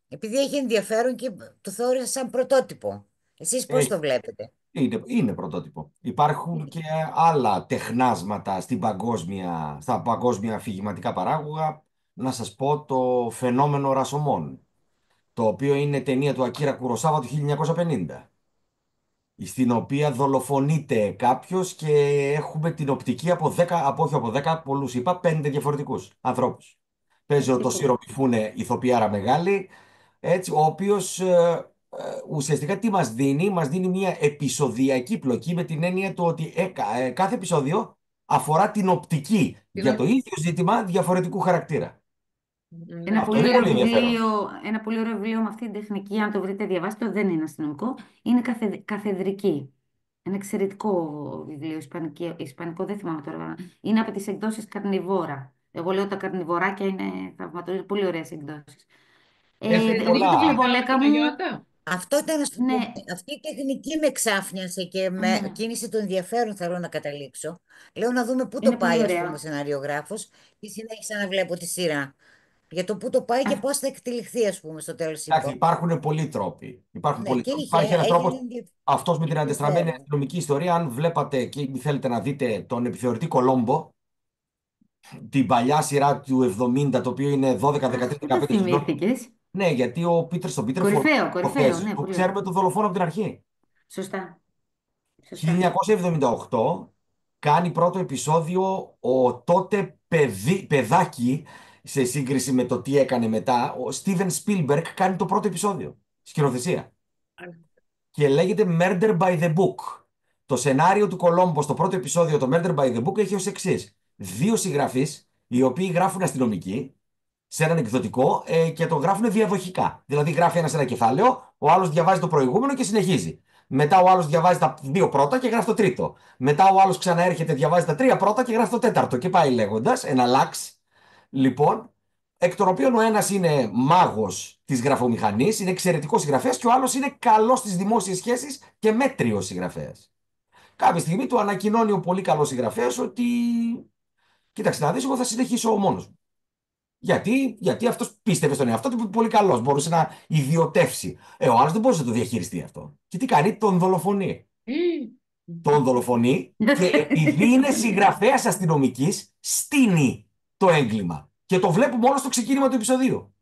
Επειδή έχει ενδιαφέρον και το θεώρησα σαν πρωτότυπο. Εσείς πώς το βλέπετε? Είναι πρωτότυπο. Υπάρχουν και άλλα τεχνάσματα στα παγκόσμια αφηγηματικά παράγωγα. Να σας πω το φαινόμενο Ρασομών, το οποίο είναι ταινία του Ακίρα Κουροσάβα του 1950, στην οποία δολοφονείται κάποιος και έχουμε την οπτική από 10, όχι από 10, πολλούς είπα, 5 διαφορετικούς ανθρώπους. Παίζει ο Τοσίρο Μιφούνε, ηθοποιάρα μεγάλη, έτσι, ο οποίος ουσιαστικά τι μας δίνει μια επεισοδιακή πλοκή, με την έννοια του ότι κάθε επεισόδιο αφορά την οπτική για το ίδιο ζήτημα διαφορετικού χαρακτήρα. Ένα πολύ ωραίο βιβλίο με αυτή την τεχνική, αν το βρείτε διαβάστε, δεν είναι αστυνομικό, είναι καθεδρική. Ένα εξαιρετικό βιβλίο, ισπανικό, δεν θυμάμαι τώρα. Είναι από τις εκδόσεις Καρνιβόρα. Εγώ λέω τα καρνιβοράκια είναι θαυματουργές, πολύ ωραίες εκδόσεις. Δεν το βλέπω, Λέκα μου. Αυτό ήταν, αυτή η τεχνική με ξάφνιασε και με κίνησε το ενδιαφέρον, θέλω να καταλήξω. Λέω να δούμε πού το πάει, ας πούμε, ο σεναριογράφος, και συνέχισα να βλέπω τη σειρά. Για το πού το πάει και πώς θα εκτελεχθεί, ας πούμε, στο τέλος. Υπάρχουν πολλοί τρόποι. Υπάρχει ένας τρόπος, αυτός με την αντεστραμμένη αστυνομική ιστορία. Αν βλέπατε και θέλετε να δείτε τον επιθεωρητή Κολόμπο, την παλιά σειρά του 70, το οποίο είναι 12, 13, 15. Ναι, γιατί ο Πίτερ στον Πίτερ κορυφαίο, ναι, το ξέρουμε τον δολοφόνο από την αρχή. Σωστά. 1978 κάνει πρώτο επεισόδιο ο τότε παιδάκι, σε σύγκριση με το τι έκανε μετά. Ο Στίβεν Σπίλμπεργκ κάνει το πρώτο επεισόδιο, σκηνοθεσία. Και λέγεται Murder by the Book. Το σενάριο του Κολόμπο στο πρώτο επεισόδιο, το Murder by the Book, έχει ως εξής: 2 συγγραφείς, οι οποίοι γράφουν αστυνομικοί σε έναν εκδοτικό και το γράφουν διαδοχικά. Δηλαδή γράφει ένας ένα κεφάλαιο, ο άλλος διαβάζει το προηγούμενο και συνεχίζει. Μετά ο άλλος διαβάζει τα 2 πρώτα και γράφει το τρίτο. Μετά ο άλλος ξαναέρχεται, διαβάζει τα 3 πρώτα και γράφει το τέταρτο. Και πάει λέγοντας, ένα λάξ. Λοιπόν, εκ των οποίων ο ένας είναι μάγος της γραφομηχανής, είναι εξαιρετικός συγγραφέας, και ο άλλος είναι καλός στις δημόσιες σχέσεις και μέτριος συγγραφέας. Κάποια στιγμή του ανακοινώνει ο πολύ καλός συγγραφέας ότι κοίταξε να δεις, εγώ θα συνεχίσω μόνος μου. Γιατί αυτός πίστευε στον εαυτό του που είναι πολύ καλός, μπορούσε να ιδιωτεύσει. Ο άλλος δεν μπορούσε να το διαχειριστεί αυτό. Και τι κάνει? Τον δολοφονεί. Τον δολοφονεί και επειδή είναι συγγραφέας αστυνομικής, στείνει το έγκλημα. Και το βλέπουμε όλο στο ξεκίνημα του επεισοδίου.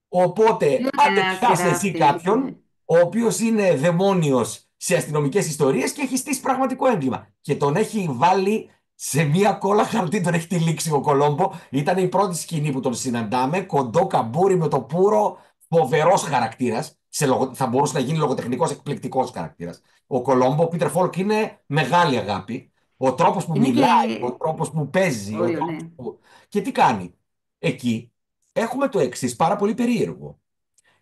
Οπότε, άντε πιάσε εσύ κάποιον, ο οποίος είναι δαιμόνιος σε αστυνομικές ιστορίες και έχει στήσει πραγματικό έγκλημα. Και τον έχει βάλει Σε μία κόλλα χαρτί τον έχει τυλίξει ο Κολόμπο. Ήταν η πρώτη σκηνή που τον συναντάμε. Κοντό καμπούρι με το πουρο. Φοβερός χαρακτήρας. Θα μπορούσε να γίνει λογοτεχνικός εκπληκτικός χαρακτήρας. Ο Κολόμπο, ο Πίτερ Φόλκ είναι μεγάλη αγάπη. Ο τρόπος που Είναι μιλάει, και... ο τρόπος που παίζει. Όλο, ναι. Και τι κάνει. Εκεί έχουμε το εξής πάρα πολύ περίεργο.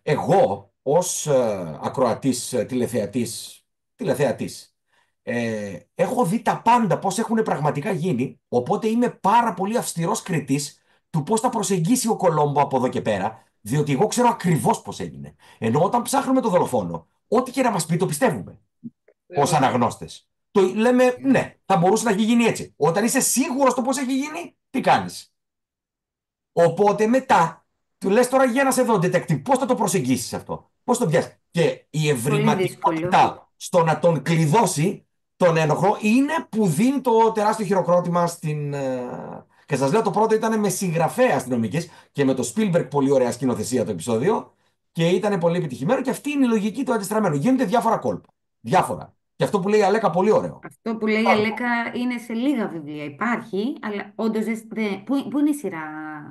Εγώ, ως ακροατής, τηλεθεατής, έχω δει τα πάντα πώς έχουν πραγματικά γίνει, οπότε είμαι πάρα πολύ αυστηρός κριτής του πώς θα προσεγγίσει ο Κολόμπο από εδώ και πέρα, διότι εγώ ξέρω ακριβώς πώς έγινε. Ενώ όταν ψάχνουμε το δολοφόνο, ό,τι και να μας πει το πιστεύουμε, ως αναγνώστες. Το λέμε, ναι, θα μπορούσε να έχει γίνει έτσι. Όταν είσαι σίγουρος το πώς έχει γίνει, τι κάνεις. Οπότε μετά, του λες τώρα για να σε δω, detective, πώς θα το προσεγγίσεις αυτό, πώς το πιάσεις. Και η ευρηματικότητα στο να τον κλειδώσει τον ένοχο είναι που δίνει το τεράστιο χειροκρότημα στην... Και σας λέω, το πρώτο ήταν με συγγραφέα αστυνομικής και με το Spielberg πολύ ωραία σκηνοθεσία το επεισόδιο και ήταν πολύ επιτυχημένο και αυτή είναι η λογική του αντιστραμμένου. Γίνονται διάφορα κόλπα. Διάφορα. Και αυτό που λέει η Αλέκα πολύ ωραίο. Αυτό που λέει η Αλέκα είναι σε λίγα βιβλία. Υπάρχει, αλλά όντως δεν... Πού είναι η σειρά,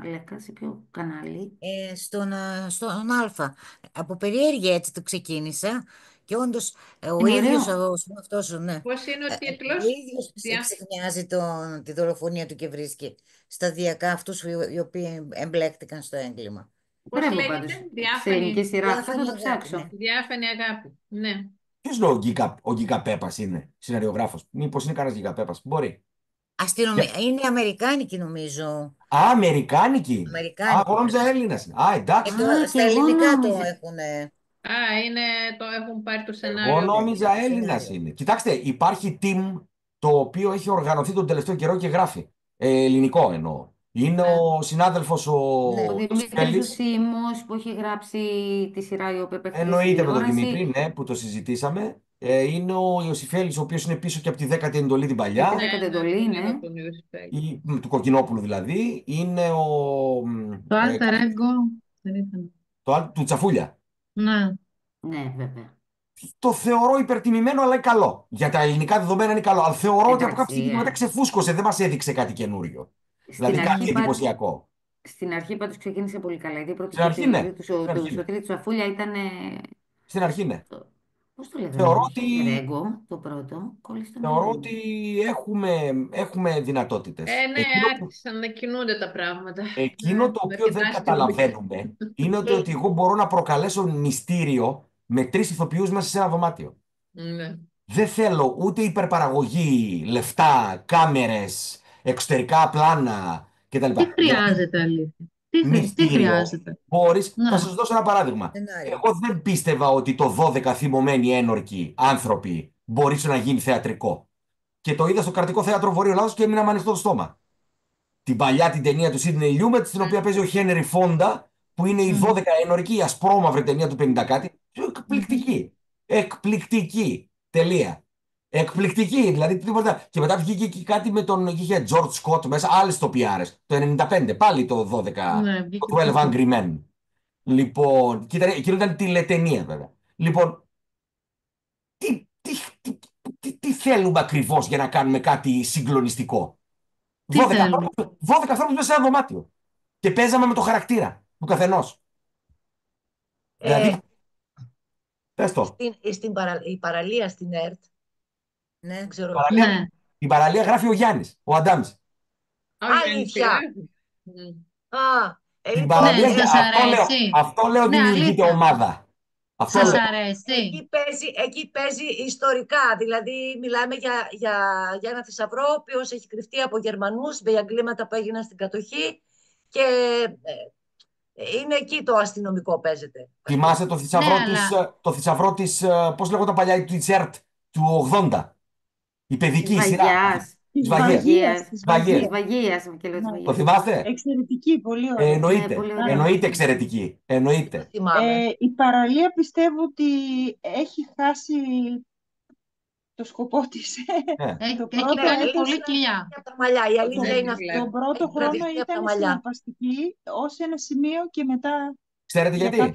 Αλέκα, σε ποιο κανάλι? Στον Α. Από περιέργεια έτσι το ξεκίνησα. Και όντως ο ίδιος αυτός, ναι. Πώς είναι ο τίτλος? Ο ίδιος ξεχνιάζει τη δολοφονία του και βρίσκει σταδιακά αυτούς οι οποίοι εμπλέκτηκαν στο έγκλημα. Πώς λέγεται? Διάφανη σειρά. Αυτό θα το ψάξω. Ναι. Διάφανη αγάπη. Ναι. Ποιος είναι ο Γκίκα Πέπας είναι σεναριογράφος? Μήπως είναι κανένας Γκίκα Πέπας? Μπορεί. Είναι αμερικάνικη νομίζω. Αμερικάνικη. Εγώ νόμιζα Έλληνας. Εντάξει. Στα ελληνικά το έχουν. Έχουν πάρει το σενάριο. Εγώ νόμιζα Έλληνας είναι. Κοιτάξτε, υπάρχει team το οποίο έχει οργανωθεί τον τελευταίο καιρό και γράφει. Ελληνικό εννοώ. Είναι ο συνάδελφος ο Δημήτρης Σίμος που έχει γράψει τη σειρά η οποία παίχνει. Εννοείται με τον Δημήτρη, ναι, που το συζητήσαμε. Είναι ο Ιωσιφέλης, ο οποίος είναι πίσω και από τη 10η εντολή την παλιά. Τη 10η εντολή, ναι. Του Κοκκινόπουλου δηλαδή. Είναι ο... Το Alter Ego δεν ήταν. Του Τσαφούλια. Ναι. Ναι, βέβαια. Το θεωρώ υπερτιμημένο, αλλά είναι καλό. Για τα ελληνικά δεδομένα είναι καλό. Αλλά θεωρώ ότι από κάποια στιγμή μετά ξεφούσκωσε, δεν μας έδειξε κάτι καινούριο. Δηλαδή κάτι εντυπωσιακό. Στην αρχή πάντως ξεκίνησε πολύ καλά. Στην αρχή, ναι. Του Τσαφούλια ήταν... Στην αρχή, ναι. Πώς το λέγαμε? Θεωρώ ότι... το πρώτο. Θεωρώ ότι έχουμε δυνατότητες. Ναι, άρχισαν να κινούνται τα πράγματα. Εκείνο το οποίο δεν καταλαβαίνουμε είναι ότι εγώ μπορώ να προκαλέσω μυστήριο με 3 ηθοποιούς μέσα σε ένα δωμάτιο. Ναι. Δεν θέλω ούτε υπερπαραγωγή, λεφτά, κάμερες, εξωτερικά πλάνα κτλ. Τι χρειάζεται, αλήθεια? Τι χρειάζεται? Θα σας δώσω ένα παράδειγμα. Εγώ δεν πίστευα ότι το 12 θυμωμένοι ένορκοι άνθρωποι μπορεί να γίνει θεατρικό. Και το είδα στο Κρατικό Θέατρο Βορείου Ελλάδος και έμεινα με ανοιχτό το στόμα. Την παλιά την ταινία του Σίδνεϊ Λιούμετ, στην οποία παίζει ο Χένρι Φόντα, που είναι οι 12 ένορκοι, η ασπρόμαυρη ταινία του 50 κάτι. Εκπληκτική. Εκπληκτική. Τελεία. Εκπληκτική. Δηλαδή τίποτα. Και μετά βγήκε και κάτι με τον. Είχε George Scott μέσα, άλλες τοπιάρες. Το 95, πάλι το 12. Το 12 Angry Men. Λοιπόν, και εκείνο ήταν τηλεταινία βέβαια. Λοιπόν, τι θέλουμε ακριβώς για να κάνουμε κάτι συγκλονιστικό? 12 ανθρώπους μέσα σε ένα δωμάτιο. Και παίζαμε με το χαρακτήρα του καθενός. Δηλαδή, πες το. Η παραλία στην ΕΡΤ. Ναι, ξέρω. Την παραλία γράφει ο Γιάννης, ο Αντάμης. Αλήθεια. Την παραλία, αυτό λέω δημιουργείται ομάδα. Σας αρέσει? Εκεί παίζει ιστορικά. Δηλαδή μιλάμε για ένα θησαυρό ο οποίος έχει κρυφτεί από Γερμανούς με εγκλήματα που έγιναν στην κατοχή και είναι εκεί το αστυνομικό παίζεται. Θυμάσαι το θησαυρό της, πώς λέγονταν παλιά, του Ιτσέρτ του 80. Η παιδική σειρά. Της Βαγίας. Το θυμάστε? Εξαιρετική, πολύ ωραία. Εννοείται εξαιρετική. Εννοείται. Η παραλία πιστεύω ότι έχει χάσει το σκοπό της. Έχει κάνει πολύ κοιλιά. Η αλήθεια είναι αυτό. Τον πρώτο χρόνο ήταν συναρπαστική ως ένα σημείο και μετά... Ξέρετε γιατί?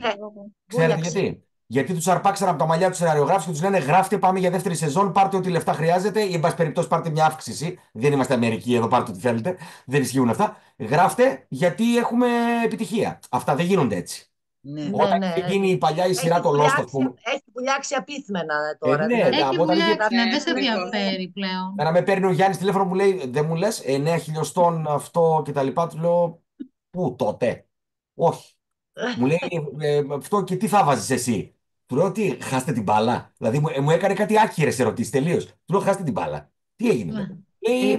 Γιατί τους αρπάξαν από τα μαλλιά του σεναριογράφους και τους λένε γράφτε, πάμε για δεύτερη σεζόν, πάρτε ό,τι λεφτά χρειάζεται ή εν πάση περιπτώσει πάρτε μια αύξηση. Δεν είμαστε Αμερική εδώ, πάρτε ό,τι θέλετε. Δεν ισχύουν αυτά. Γράφτε γιατί έχουμε επιτυχία. Αυτά δεν γίνονται έτσι. Ναι. Όταν είχε γίνει η παλιά η σειρά το Lost, ας πούμε. Έχει πουλιάξει απίθμενα τώρα. Ναι, δηλαδή. Έχει όταν είχε... βουλιάξει, δεν σε ενδιαφέρει πλέον. Να με παίρνει ο Γιάννης τηλέφωνο, μου λέει δεν μου λες 9 χιλιοστών αυτό και τα λοιπά. Του λέω πού τότε. Όχι. Μου λέει αυτό και τι θα βάζεις εσύ. Του λέω τι, χάστε την μπάλα. Δηλαδή μου έκανε κάτι άκυρες ερωτήσεις τελείως. Του λέω χάστε την μπάλα. Τι έγινε τότε.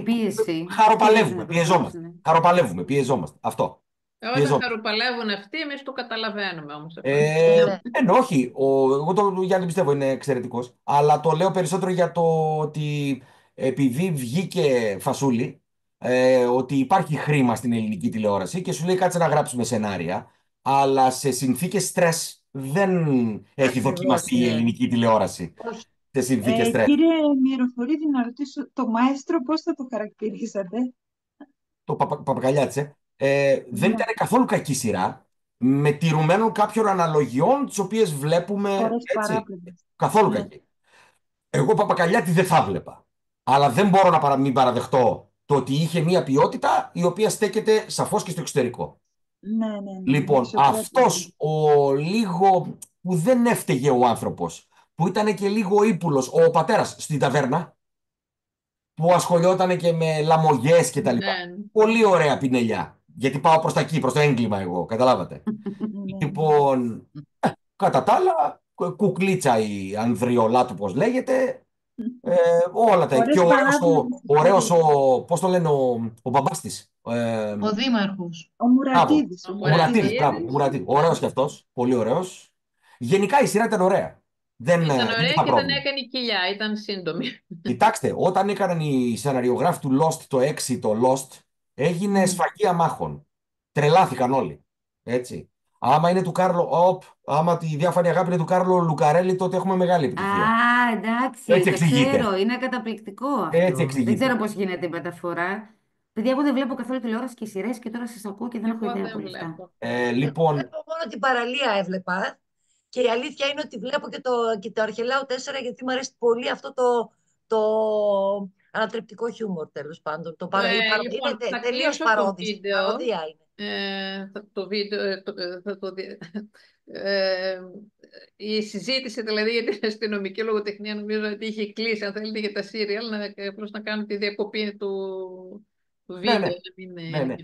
Πίεση. Χαροπαλεύουμε, πιεζόμαστε. Χαροπαλεύουμε, πιεζόμαστε. Αυτό. Όταν χαροπαλεύουν αυτοί, εμείς το καταλαβαίνουμε όμως. Όχι. Εγώ τον Γιάννη πιστεύω είναι εξαιρετικός. Αλλά το λέω περισσότερο για το ότι επειδή βγήκε φασούλη, ότι υπάρχει χρήμα στην ελληνική τηλεόραση και σου λέει κάτσε να γράψουμε σενάρια, αλλά σε συνθήκες στρες δεν έχει δοκιμαστεί η ελληνική τηλεόραση. Σε συνθήκες στρες. Κύριε Μυροφορίδη, να ρωτήσω, το Μαέστρο πώς θα το χαρακτηρίσατε? Το Παπακαλιάτσε. Δεν ήταν καθόλου κακή σειρά, με τηρουμένων κάποιων αναλογιών τις οποίες βλέπουμε έτσι. Καθόλου κακή. Εγώ Παπακαλιάτη δεν θα βλέπα. Αλλά δεν μπορώ να μην παραδεχτώ το ότι είχε μια ποιότητα η οποία στέκεται σαφώς και στο εξωτερικό. Ναι. Λοιπόν, αυτός ο λίγο που δεν έφταιγε ο άνθρωπος, που ήταν και λίγο ύπουλος, ο πατέρας στην ταβέρνα, που ασχολιόταν και με λαμογιές και τα λοιπά. Πολύ ωραία πινελιά. Γιατί πάω προς τα εκεί, προς το έγκλημα εγώ, καταλάβατε. Λοιπόν, κατά τα άλλα, κουκλίτσα η Ανδριολά του, πώς λέγεται, όλα τα. Και ωραίος πώς το λένε, ο μπαμπάς της. Ο δήμαρχος. Ο Μουρατίδης. Ωραίος κι αυτός, πολύ ωραίος. Γενικά η σειρά ήταν ωραία. Ήταν ωραία και δεν έκανε κοιλιά, ήταν σύντομη. Κοιτάξτε, όταν έκαναν οι σεναριογράφοι του Lost το 6, το Lost, έγινε σφαγεία μάχων. Τρελάθηκαν όλοι. Έτσι. Άμα είναι του Κάρλο, άμα τη διάφανη αγάπη είναι του Κάρλο Λουκαρέλη, τότε έχουμε μεγάλη επιτυχία. Εντάξει, έτσι το ξέρω, είναι καταπληκτικό αυτό. Έτσι εξηγείται. Δεν ξέρω πώς γίνεται η μεταφορά. Παιδιά, εγώ δεν βλέπω καθόλου τηλεόραση και σειρές και τώρα σας ακούω και δεν έχω ιδέα πολύ αυτά. Λοιπόν... Βλέπω μόνο την παραλία έβλεπα. Και η αλήθεια είναι ότι βλέπω και το Αρχελάου 4 γιατί μου αρέσει πολύ αυτό το ανατρεπτικό χιούμορ, τέλος πάντων. Λοιπόν, είναι τελείως παρόδια είναι. Το βίντεο, η συζήτηση δηλαδή για την αστυνομική λογοτεχνία νομίζω ότι είχε κλείσει, αν θέλετε, για τα σύριαλ, απλώς να κάνουν τη διακοπή του βίντεο. Ναι.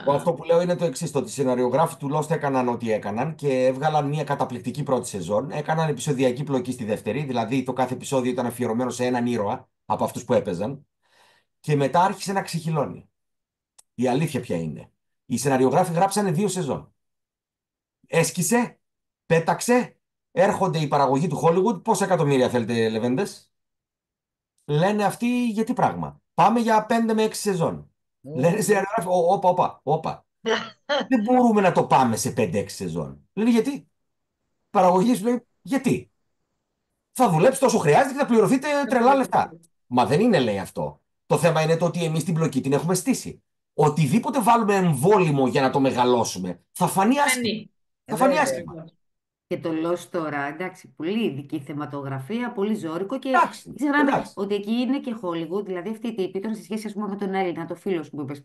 Αυτό που λέω είναι το εξής, το ότι οι σεναριογράφοι του Lost έκαναν ό,τι έκαναν και έβγαλαν μια καταπληκτική πρώτη σεζόν. Έκαναν επεισοδιακή πλοκή στη δεύτερη, δηλαδή το κάθε επεισόδιο ήταν αφιερωμένο σε έναν ήρωα από αυτούς που έπαιζαν. Και μετά άρχισε να ξεχυλώνει. Η αλήθεια ποια είναι. Οι σεναριογράφοι γράψανε 2 σεζόν. Έσκησε, πέταξε, έρχονται οι παραγωγοί του Hollywood. Πόσα εκατομμύρια θέλετε, Λεβέντες? Λένε αυτοί για τι πράγμα. Πάμε για 5 με 6 σεζόν. Λένε σεναριογράφοι, όπα. Δεν μπορούμε να το πάμε σε 5-6 σεζόν. Λένε γιατί. Παραγωγή σου λέει γιατί. Θα δουλέψει όσο χρειάζεται και θα πληρωθείτε τρελά λεφτά. Μα δεν είναι, λέει αυτό. Το θέμα είναι το ότι εμείς την πλοκή την έχουμε στήσει. Οτιδήποτε βάλουμε εμβόλυμο για να το μεγαλώσουμε θα φανεί άσχημα. Θα φανεί άσχημα. Και το Lost τώρα, εντάξει, πολύ ειδική θεματογραφία, πολύ ζώρικο και Εντάξει. ξέραμε ότι εκεί είναι και Hollywood, δηλαδή αυτή η τύπη, τώρα σε σχέση ας πούμε με τον Έλληνα, το φίλο που είπες